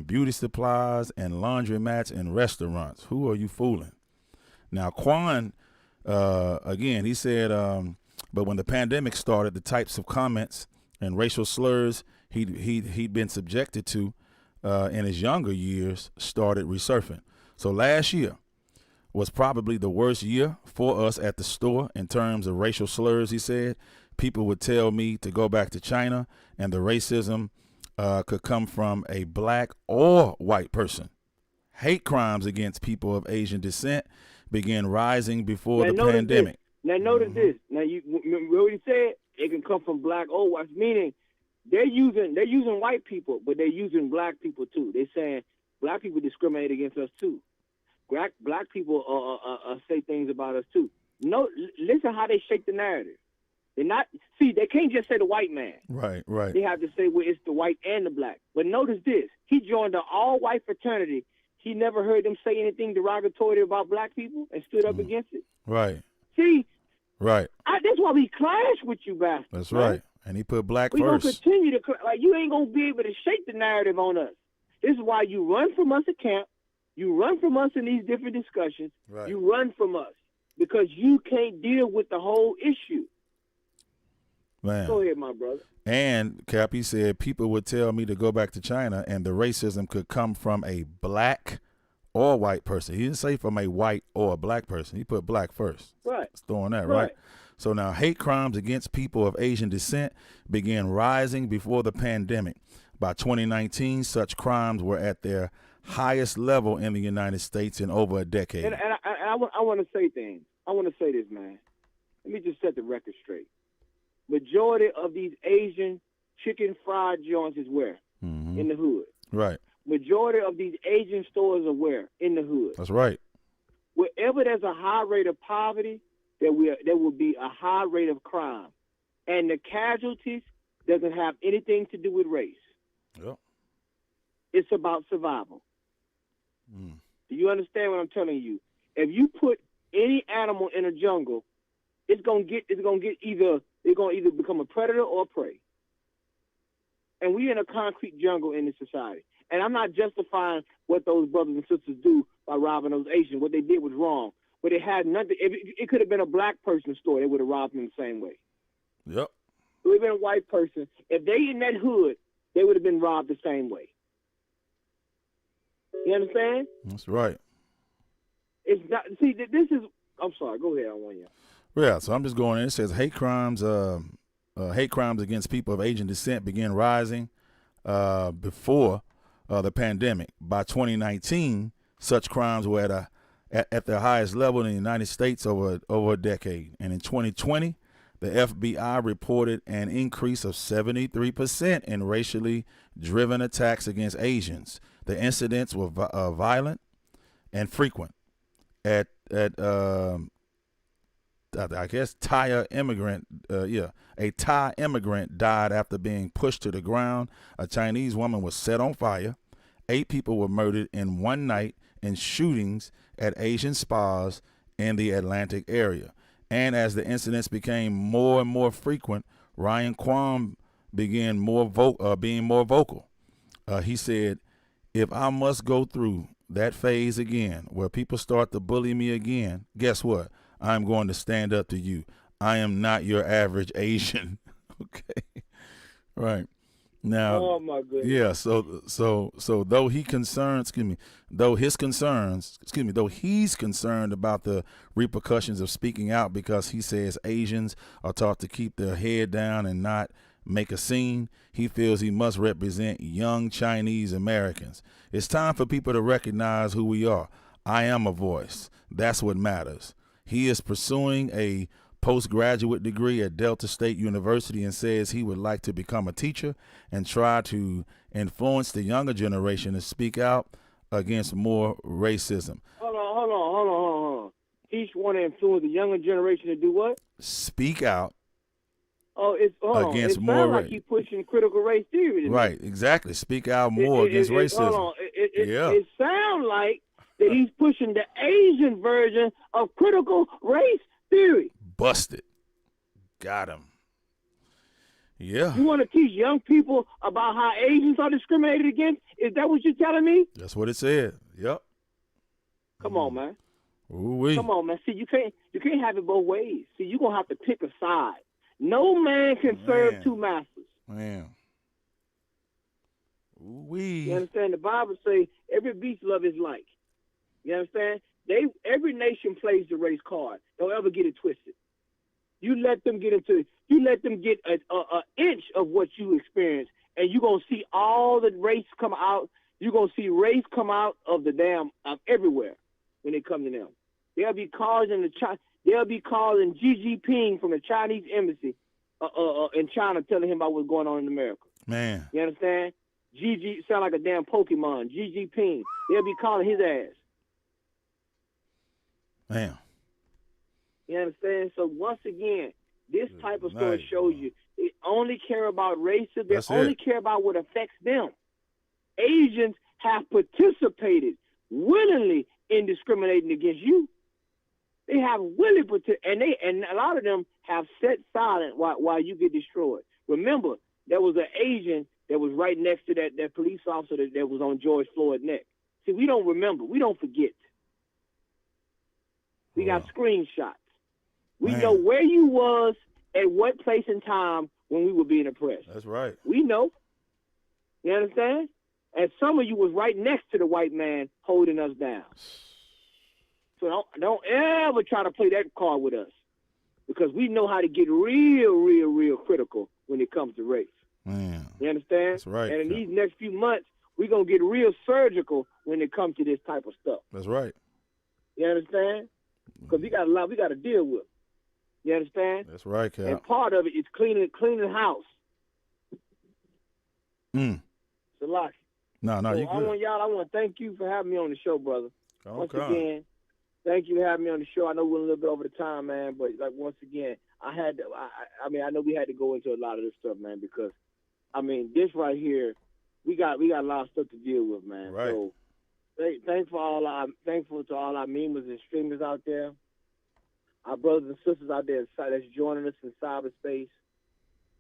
beauty supplies and laundromats and restaurants, who are you fooling? Now Quan, again, he said, but when the pandemic started, the types of comments and racial slurs he'd been subjected to in his younger years started resurfacing. So last year was probably the worst year for us at the store in terms of racial slurs, he said. People would tell me to go back to China, and the racism could come from a black or white person. Hate crimes against people of Asian descent began rising before the pandemic. Now notice this. Now you remember what he said? It can come from black or white, meaning they're using white people, but they're using black people too. They're saying black people discriminate against us too. Black people say things about us too. No, listen how they shake the narrative. They can't just say the white man. Right. They have to say, well, it's the white and the black. But notice this. He joined an all-white fraternity. He never heard them say anything derogatory about black people and stood up against it. Right. See, Right. That's why we clash with you, bastards. That's man. right. And he put black We gonna first. continue to like you ain't gonna be able to shake the narrative on us. This is why you run from us at camp. You run from us in these different discussions. Right. You run from us because you can't deal with the whole issue. Man. Go ahead, my brother. And Cappy said people would tell me to go back to China, and the racism could come from a black or white person. He didn't say from a white or a black person. He put black first. Right. It's throwing that, right? So now hate crimes against people of Asian descent began rising before the pandemic. By 2019, such crimes were at their highest level in the United States in over a decade. And I want to say things. I want to say this, man. Let me just set the record straight. Majority of these Asian chicken fried joints is where? Mm-hmm. In the hood. Right. Majority of these Asian stores are where? In the hood. That's right. Wherever there's a high rate of poverty, there will be a high rate of crime. And the casualties doesn't have anything to do with race. Yep. It's about survival. Mm. Do you understand what I'm telling you? If you put any animal in a jungle, it's gonna either become a predator or a prey. And we're in a concrete jungle in this society. And I'm not justifying what those brothers and sisters do by robbing those Asians. What they did was wrong. But it had nothing. It could have been a black person's store. They would have robbed them the same way. Yep. It would have been a white person. If they in that hood, they would have been robbed the same way. You understand? That's right. It's not. See, this is. I'm sorry. Go ahead. I want you. Yeah. So I'm just going in. It says hate crimes against people of Asian descent began rising before the pandemic. By 2019, such crimes were at their highest level in the United States over a decade. And in 2020, the FBI reported an increase of 73% in racially driven attacks against Asians. The incidents were violent and frequent. I guess a Thai immigrant died after being pushed to the ground. A Chinese woman was set on fire. 8 people were murdered in one night in shootings at Asian spas in the Atlantic area. And as the incidents became more and more frequent, Ryan Kwam began being more vocal. He said, "If I must go through that phase again, where people start to bully me again, guess what? I'm going to stand up to you. I am not your average Asian." Okay. Right. Now, oh my goodness. Yeah, so though he's concerned about the repercussions of speaking out because he says Asians are taught to keep their head down and not make a scene, he feels he must represent young Chinese Americans. It's time for people to recognize who we are. I am a voice. That's what matters. He is pursuing a postgraduate degree at Delta State University and says he would like to become a teacher and try to influence the younger generation to speak out against more racism. Hold on. He want to influence the younger generation to do what? Speak out. Against more race. Like he's pushing critical race theory. Right, exactly. Speak out more against racism. It sounds like that he's pushing the Asian version of critical race theory. Busted. Got him. Yeah. You want to teach young people about how Asians are discriminated against? Is that what you're telling me? That's what it said. Yep. Come on, man. Ooh-wee. Come on, man. See, you can't have it both ways. See, you're gonna have to pick a side. No man can serve two masters. Man. Ooh-wee. You understand? The Bible says every beast love his like. You understand? Every nation plays the race card. Don't ever get it twisted. You let them get an inch of what you experience, and you're going to see all the race come out. You're going to see race come out of the everywhere when it comes to them. They'll be calling Xi Jinping from the Chinese embassy in China telling him about what's going on in America. Man. You understand? Xi sound like a damn Pokemon. Xi Jinping. They'll be calling his ass. Man. You understand? So once again, this type of story shows you they only care about racism. They only care about what affects them. Asians have participated willingly in discriminating against you. They have really and a lot of them have set silent while you get destroyed. Remember, there was an agent that was right next to that police officer that was on George Floyd's neck. See, we don't remember. We don't forget. We got screenshots. We know where you was at what place and time when we were being oppressed. That's right. We know. You understand? And some of you was right next to the white man holding us down. So don't ever try to play that card with us, because we know how to get real critical when it comes to race. Man. You understand? That's right. And in these next few months, we're going to get real surgical when it comes to this type of stuff. That's right. You understand? Because we got a lot we got to deal with. You understand? That's right, Cap. And part of it is cleaning house. Salaki. No, you good. I want to thank you for having me on the show, brother. Once Okay. again, thank you for having me on the show. I know we're a little bit over the time, man, but like once again, I know we had to go into a lot of this stuff, man, because this right here, we got a lot of stuff to deal with, man. Right. So thankful to all our members and streamers out there, our brothers and sisters out there that's joining us in cyberspace,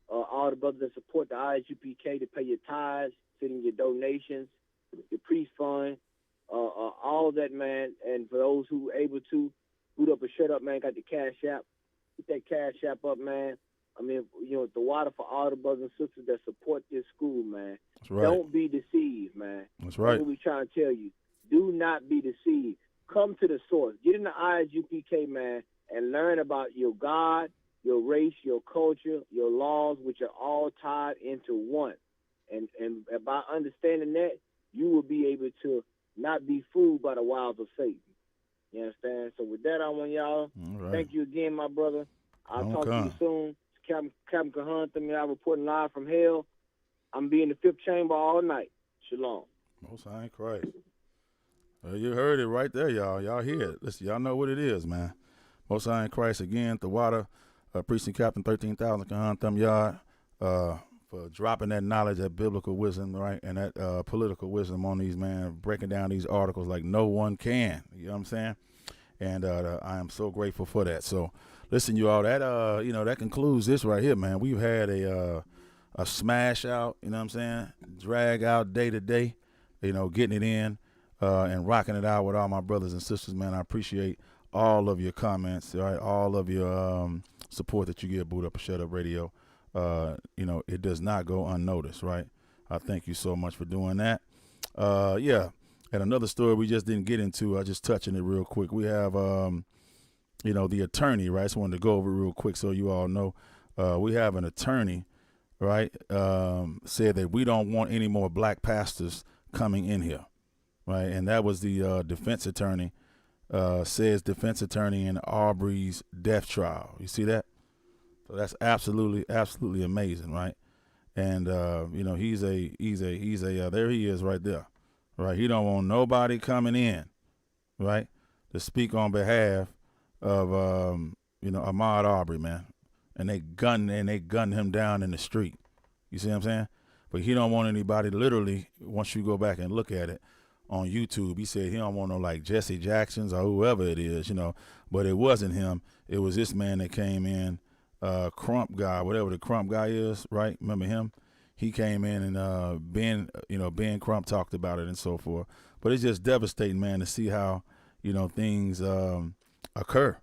all the brothers that support the ISUPK to pay your tithes, sending your donations, your priest fund, all of that, man. And for those who are able to boot up a Shut Up, man, got the Cash App. Get that Cash App up, man. The water for all the brothers and sisters that support this school, man. That's right. Don't be deceived, man. That's right. That's what we trying to tell you. Do not be deceived. Come to the source. Get in the ISUPK, man, and learn about your God, your race, your culture, your laws, which are all tied into one. And by understanding that, you will be able to not be fooled by the wiles of Satan. You understand? So with that, I want y'all. Right. Thank you again, my brother. I'll talk to you soon. It's Captain Kahan, I'm reporting live from hell. I'm be in the 5th chamber all night. Shalom. Most High in Christ. You heard it right there, y'all. Y'all hear it. Listen, y'all know what it is, man. Most High in Christ again. The water, Precinct Captain 13,000 Kahan Thumb Yard, for dropping that knowledge, that biblical wisdom, right, and that political wisdom on these, man, breaking down these articles like no one can. You know what I'm saying? And I am so grateful for that. So, listen, you all, that that concludes this right here, man. We've had a smash out, you know what I'm saying, drag out day to day, getting it in and rocking it out with all my brothers and sisters, man. I appreciate all of your comments, right, all of your support that you give Boot Up or Shut Up Radio. It does not go unnoticed, right? I thank you so much for doing that. And another story we just didn't get into, I just touching it real quick. We have, the attorney, right? I just wanted to go over it real quick so you all know. We have an attorney, right, said that we don't want any more black pastors coming in here, right? And that was the defense attorney, says defense attorney in Arbery's death trial. You see that? So that's absolutely amazing, right? And he's a there he is right there, right? He don't want nobody coming in, right, to speak on behalf of Ahmaud Arbery, man. And they gunned him down in the street. You see what I'm saying? But he don't want anybody, literally, once you go back and look at it on YouTube, he said he don't want no like Jesse Jacksons or whoever it is, but it wasn't him. It was this man that came in, Crump guy, whatever the Crump guy is, right? Remember him? He came in and Ben Crump talked about it and so forth. But it's just devastating, man, to see how, things occur,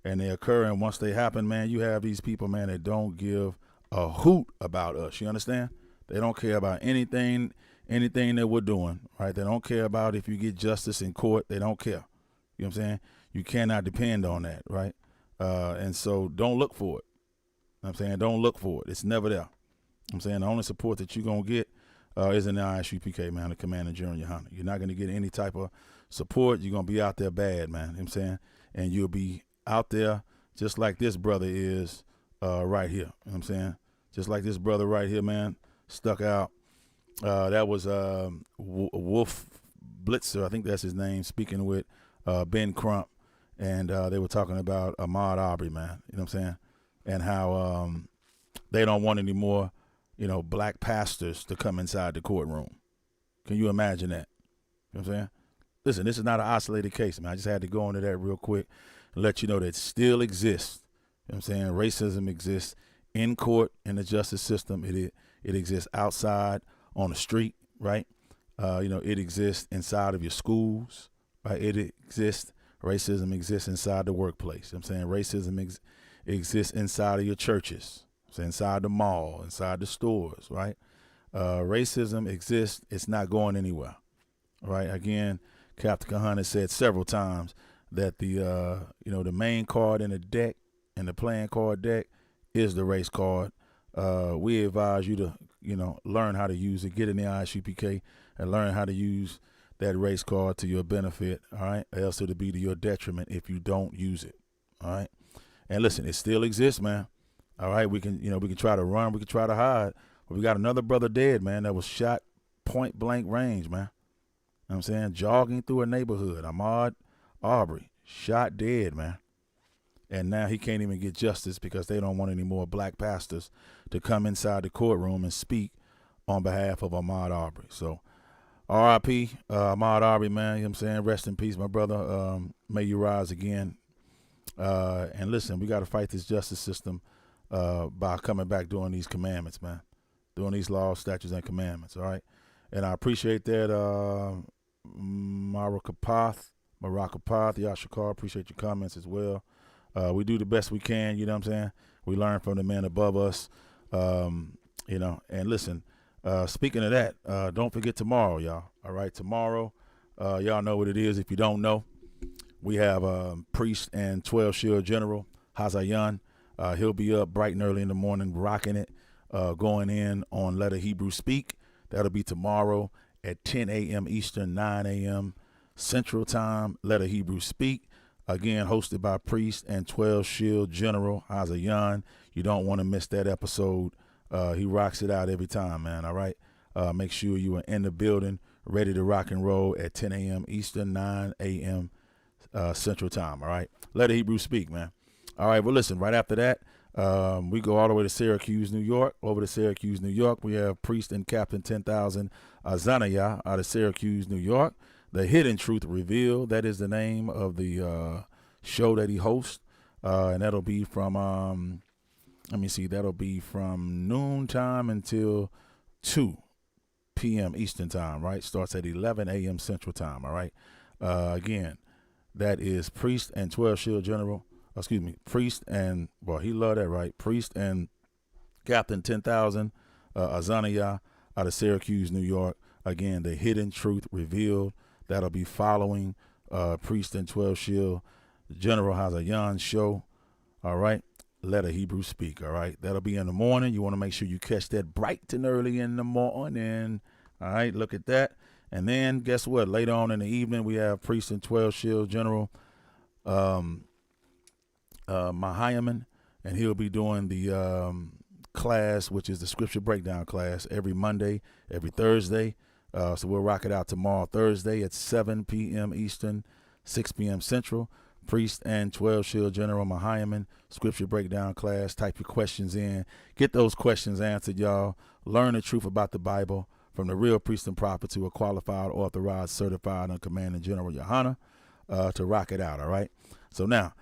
and they occur. And once they happen, man, you have these people, man, that don't give a hoot about us. You understand? They don't care about anything that we're doing, right? They don't care about if you get justice in court. They don't care. You know what I'm saying? You cannot depend on that, right? And so don't look for it. You know what I'm saying? Don't look for it. It's never there. I'm saying the only support that you're going to get is in the ISUPK, man, the Commander General Yohana. You're not going to get any type of support. You're going to be out there bad, man. You know what I'm saying? And you'll be out there just like this brother is right here. You know what I'm saying? Just like this brother right here, man, stuck out. That was Wolf Blitzer, I think that's his name, speaking with Ben Crump. And they were talking about Ahmaud Arbery, man. You know what I'm saying? And how they don't want any more, black pastors to come inside the courtroom. Can you imagine that? You know what I'm saying? listen, this is not an isolated case, man. I just had to go into that real quick and let you know that it still exists. You know what I'm saying? Racism exists in court, in the justice system. It exists outside on the street, right? It exists inside of your schools, right? Racism exists inside the workplace. You know what I'm saying? Racism exists inside of your churches, so inside the mall, inside the stores, right? Racism exists. It's not going anywhere, right? Again, Captain Kahan has said several times that the main card in the deck, in the playing card deck, is the race card. We advise you to, learn how to use it, get in the ISUPK and learn how to use that race card to your benefit, all right? Else it'll be to your detriment if you don't use it, all right? And listen, it still exists, man. All right, we can try to run, we can try to hide, but we got another brother dead, man, that was shot point blank range, man. You know what I'm saying? Jogging through a neighborhood. Ahmaud Arbery, shot dead, man. And now he can't even get justice because they don't want any more black pastors to come inside the courtroom and speak on behalf of Ahmaud Arbery. So R.I.P. Ahmaud Arbery, man. You know what I'm saying? Rest in peace, my brother. May you rise again. And listen, we got to fight this justice system by coming back doing these commandments, man. Doing these laws, statutes, and commandments, all right? And I appreciate that, Marakapath, Yashikar, appreciate your comments as well. We do the best we can, you know what I'm saying? We learn from the man above us, and listen, speaking of that, don't forget tomorrow, y'all, all right? Tomorrow, y'all know what it is. If you don't know, we have Priest and 12 Shield General Hazayan. He'll be up bright and early in the morning, rocking it, going in on Let a Hebrew Speak. That'll be tomorrow at 10 a.m. Eastern, 9 a.m. Central Time. Let a Hebrew Speak. Again, hosted by Priest and 12 Shield General Hazayan. You don't want to miss that episode. He rocks it out every time, man, all right? Make sure you are in the building, ready to rock and roll at 10 a.m. Eastern, 9 a.m. Central Time, all right? Let a Hebrew Speak, man. All right, well, listen, right after that, we go all the way to Syracuse, New York. Over to Syracuse, New York, we have Priest and Captain 10,000 Azaniah out of Syracuse, New York. The Hidden Truth Revealed, that is the name of the show that he hosts. And that'll be from, that'll be from noontime until 2 p.m. Eastern Time, right? Starts at 11 a.m. Central Time, all right? Again, that is Priest and 12 Shield General. Priest and, he loved that, right? Priest and Captain 10,000 Azaniah out of Syracuse, New York. Again, The Hidden Truth Revealed. That'll be following Priest and 12 Shield General Hazayan show. All right. Let a Hebrew Speak. All right. That'll be in the morning. You want to make sure you catch that bright and early in the morning. All right. Look at that. And then guess what? Later on in the evening, we have Priest and 12 Shield General Mahayaman, and he'll be doing the class, which is the scripture breakdown class, every Monday, every Thursday. So we'll rock it out tomorrow, Thursday at 7 p.m. Eastern, 6 p.m. Central. Priest and 12 Shield General Mahayaman, scripture breakdown class. Type your questions in. Get those questions answered, y'all. Learn the truth about the Bible from the real priest and prophet to a qualified, authorized, certified, and commanding General Yohana to rock it out, all right? So now,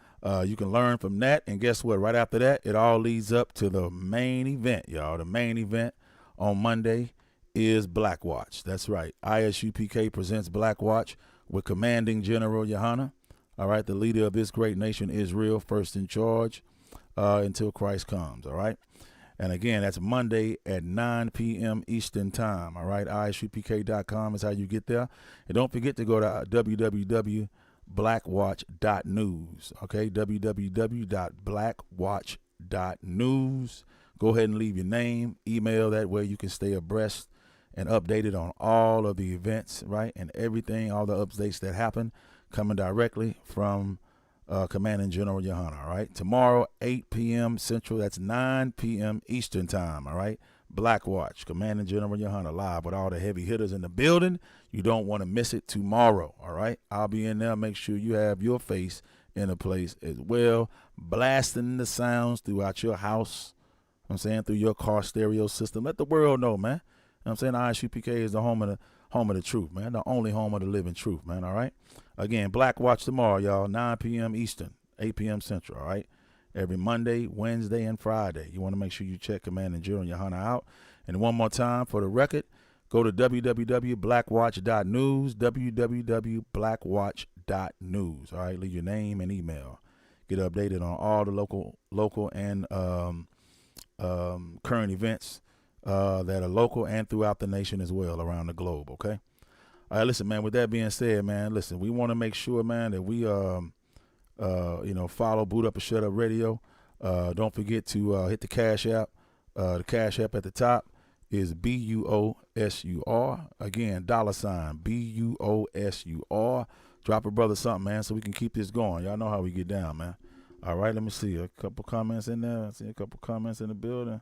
you can learn from that. And guess what? Right after that, it all leads up to the main event, y'all. The main event on Monday is Black Watch. That's right. ISUPK presents Black Watch with Commanding General Yohana. All right. The leader of this great nation, Israel, first in charge until Christ comes. All right. And again, that's Monday at 9 p.m. Eastern Time. All right. ISUPK.com is how you get there. And don't forget to go to www.blackwatch.news. Okay. www.blackwatch.news. Go ahead and leave your name, email. That way you can stay abreast and updated on all of the events, right? And everything, all the updates that happen coming directly from Commanding General Yohana, all right? Tomorrow, 8 p.m. Central, that's 9 p.m. Eastern Time, all right? Black Watch, Commanding General Yohana, live with all the heavy hitters in the building. You don't want to miss it tomorrow, all right? I'll be in there. Make sure you have your face in a place as well, blasting the sounds throughout your house, I'm saying, through your car stereo system. Let the world know, man. I'm saying ISUPK is the home of home of the truth, man. The only home of the living truth, man, all right? Again, Black Watch tomorrow, y'all, 9 p.m. Eastern, 8 p.m. Central, all right? Every Monday, Wednesday, and Friday. You want to make sure you check Commanding Jill and Johanna out. And one more time, for the record, go to www.blackwatch.news, www.blackwatch.news, all right? Leave your name and email. Get updated on all the local and current events that are local and throughout the nation as well, around the globe, okay? All right, listen, man, with that being said, man, listen, we want to make sure, man, that we, follow Boot Up or Shut Up Radio. Don't forget to hit the Cash App. The Cash App at the top is BUOSUR. Again, $ BUOSUR. Drop a brother something, man, so we can keep this going. Y'all know how we get down, man. All right, let me see. A couple comments in there. I see a couple comments in the building.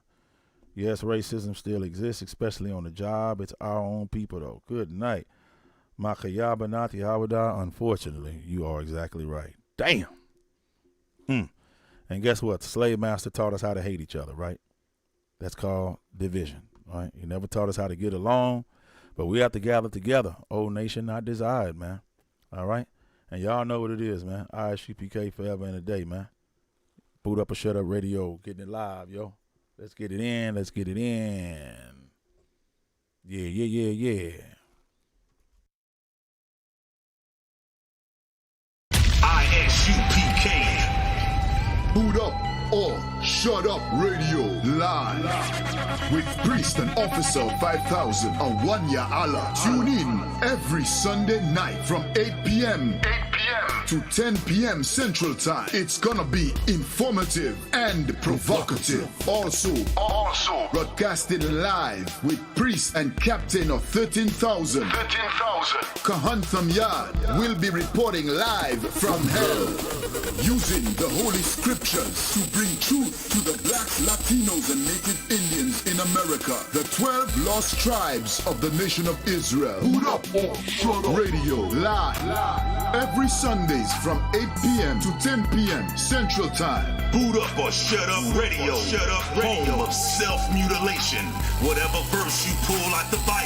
Yes, racism still exists, especially on the job. It's our own people, though. Good night. Makayaba Nati Hawada. Unfortunately, you are exactly right. Damn. And guess what? The slave master taught us how to hate each other, right? That's called division, right? He never taught us how to get along, but we have to gather together. Old nation not desired, man. All right? And y'all know what it is, man. ISUPK forever and a day, man. Boot Up or Shut Up Radio. Getting it live, yo. Let's get it in. Let's get it in. Yeah. ISUPK. Boot Up or Shut Up Radio live with Priest and Officer 5000 and Wanya Allah. Tune in every Sunday night from 8 p.m. to 10 p.m. Central Time. It's gonna be informative and provocative. Also broadcasted live with Priest and Captain of 13,000. Kahantham Yard will be reporting live from hell, using the Holy Scriptures to bring truth to the blacks, Latinos, and Native Indians in America. The 12 lost tribes of the nation of Israel. Boot Up or Shut Up Radio live every Sundays from 8 p.m. to 10 p.m. Central Time. Boot Up or Shut Up Radio. Home of self-mutilation. Whatever verse you pull out the Bible,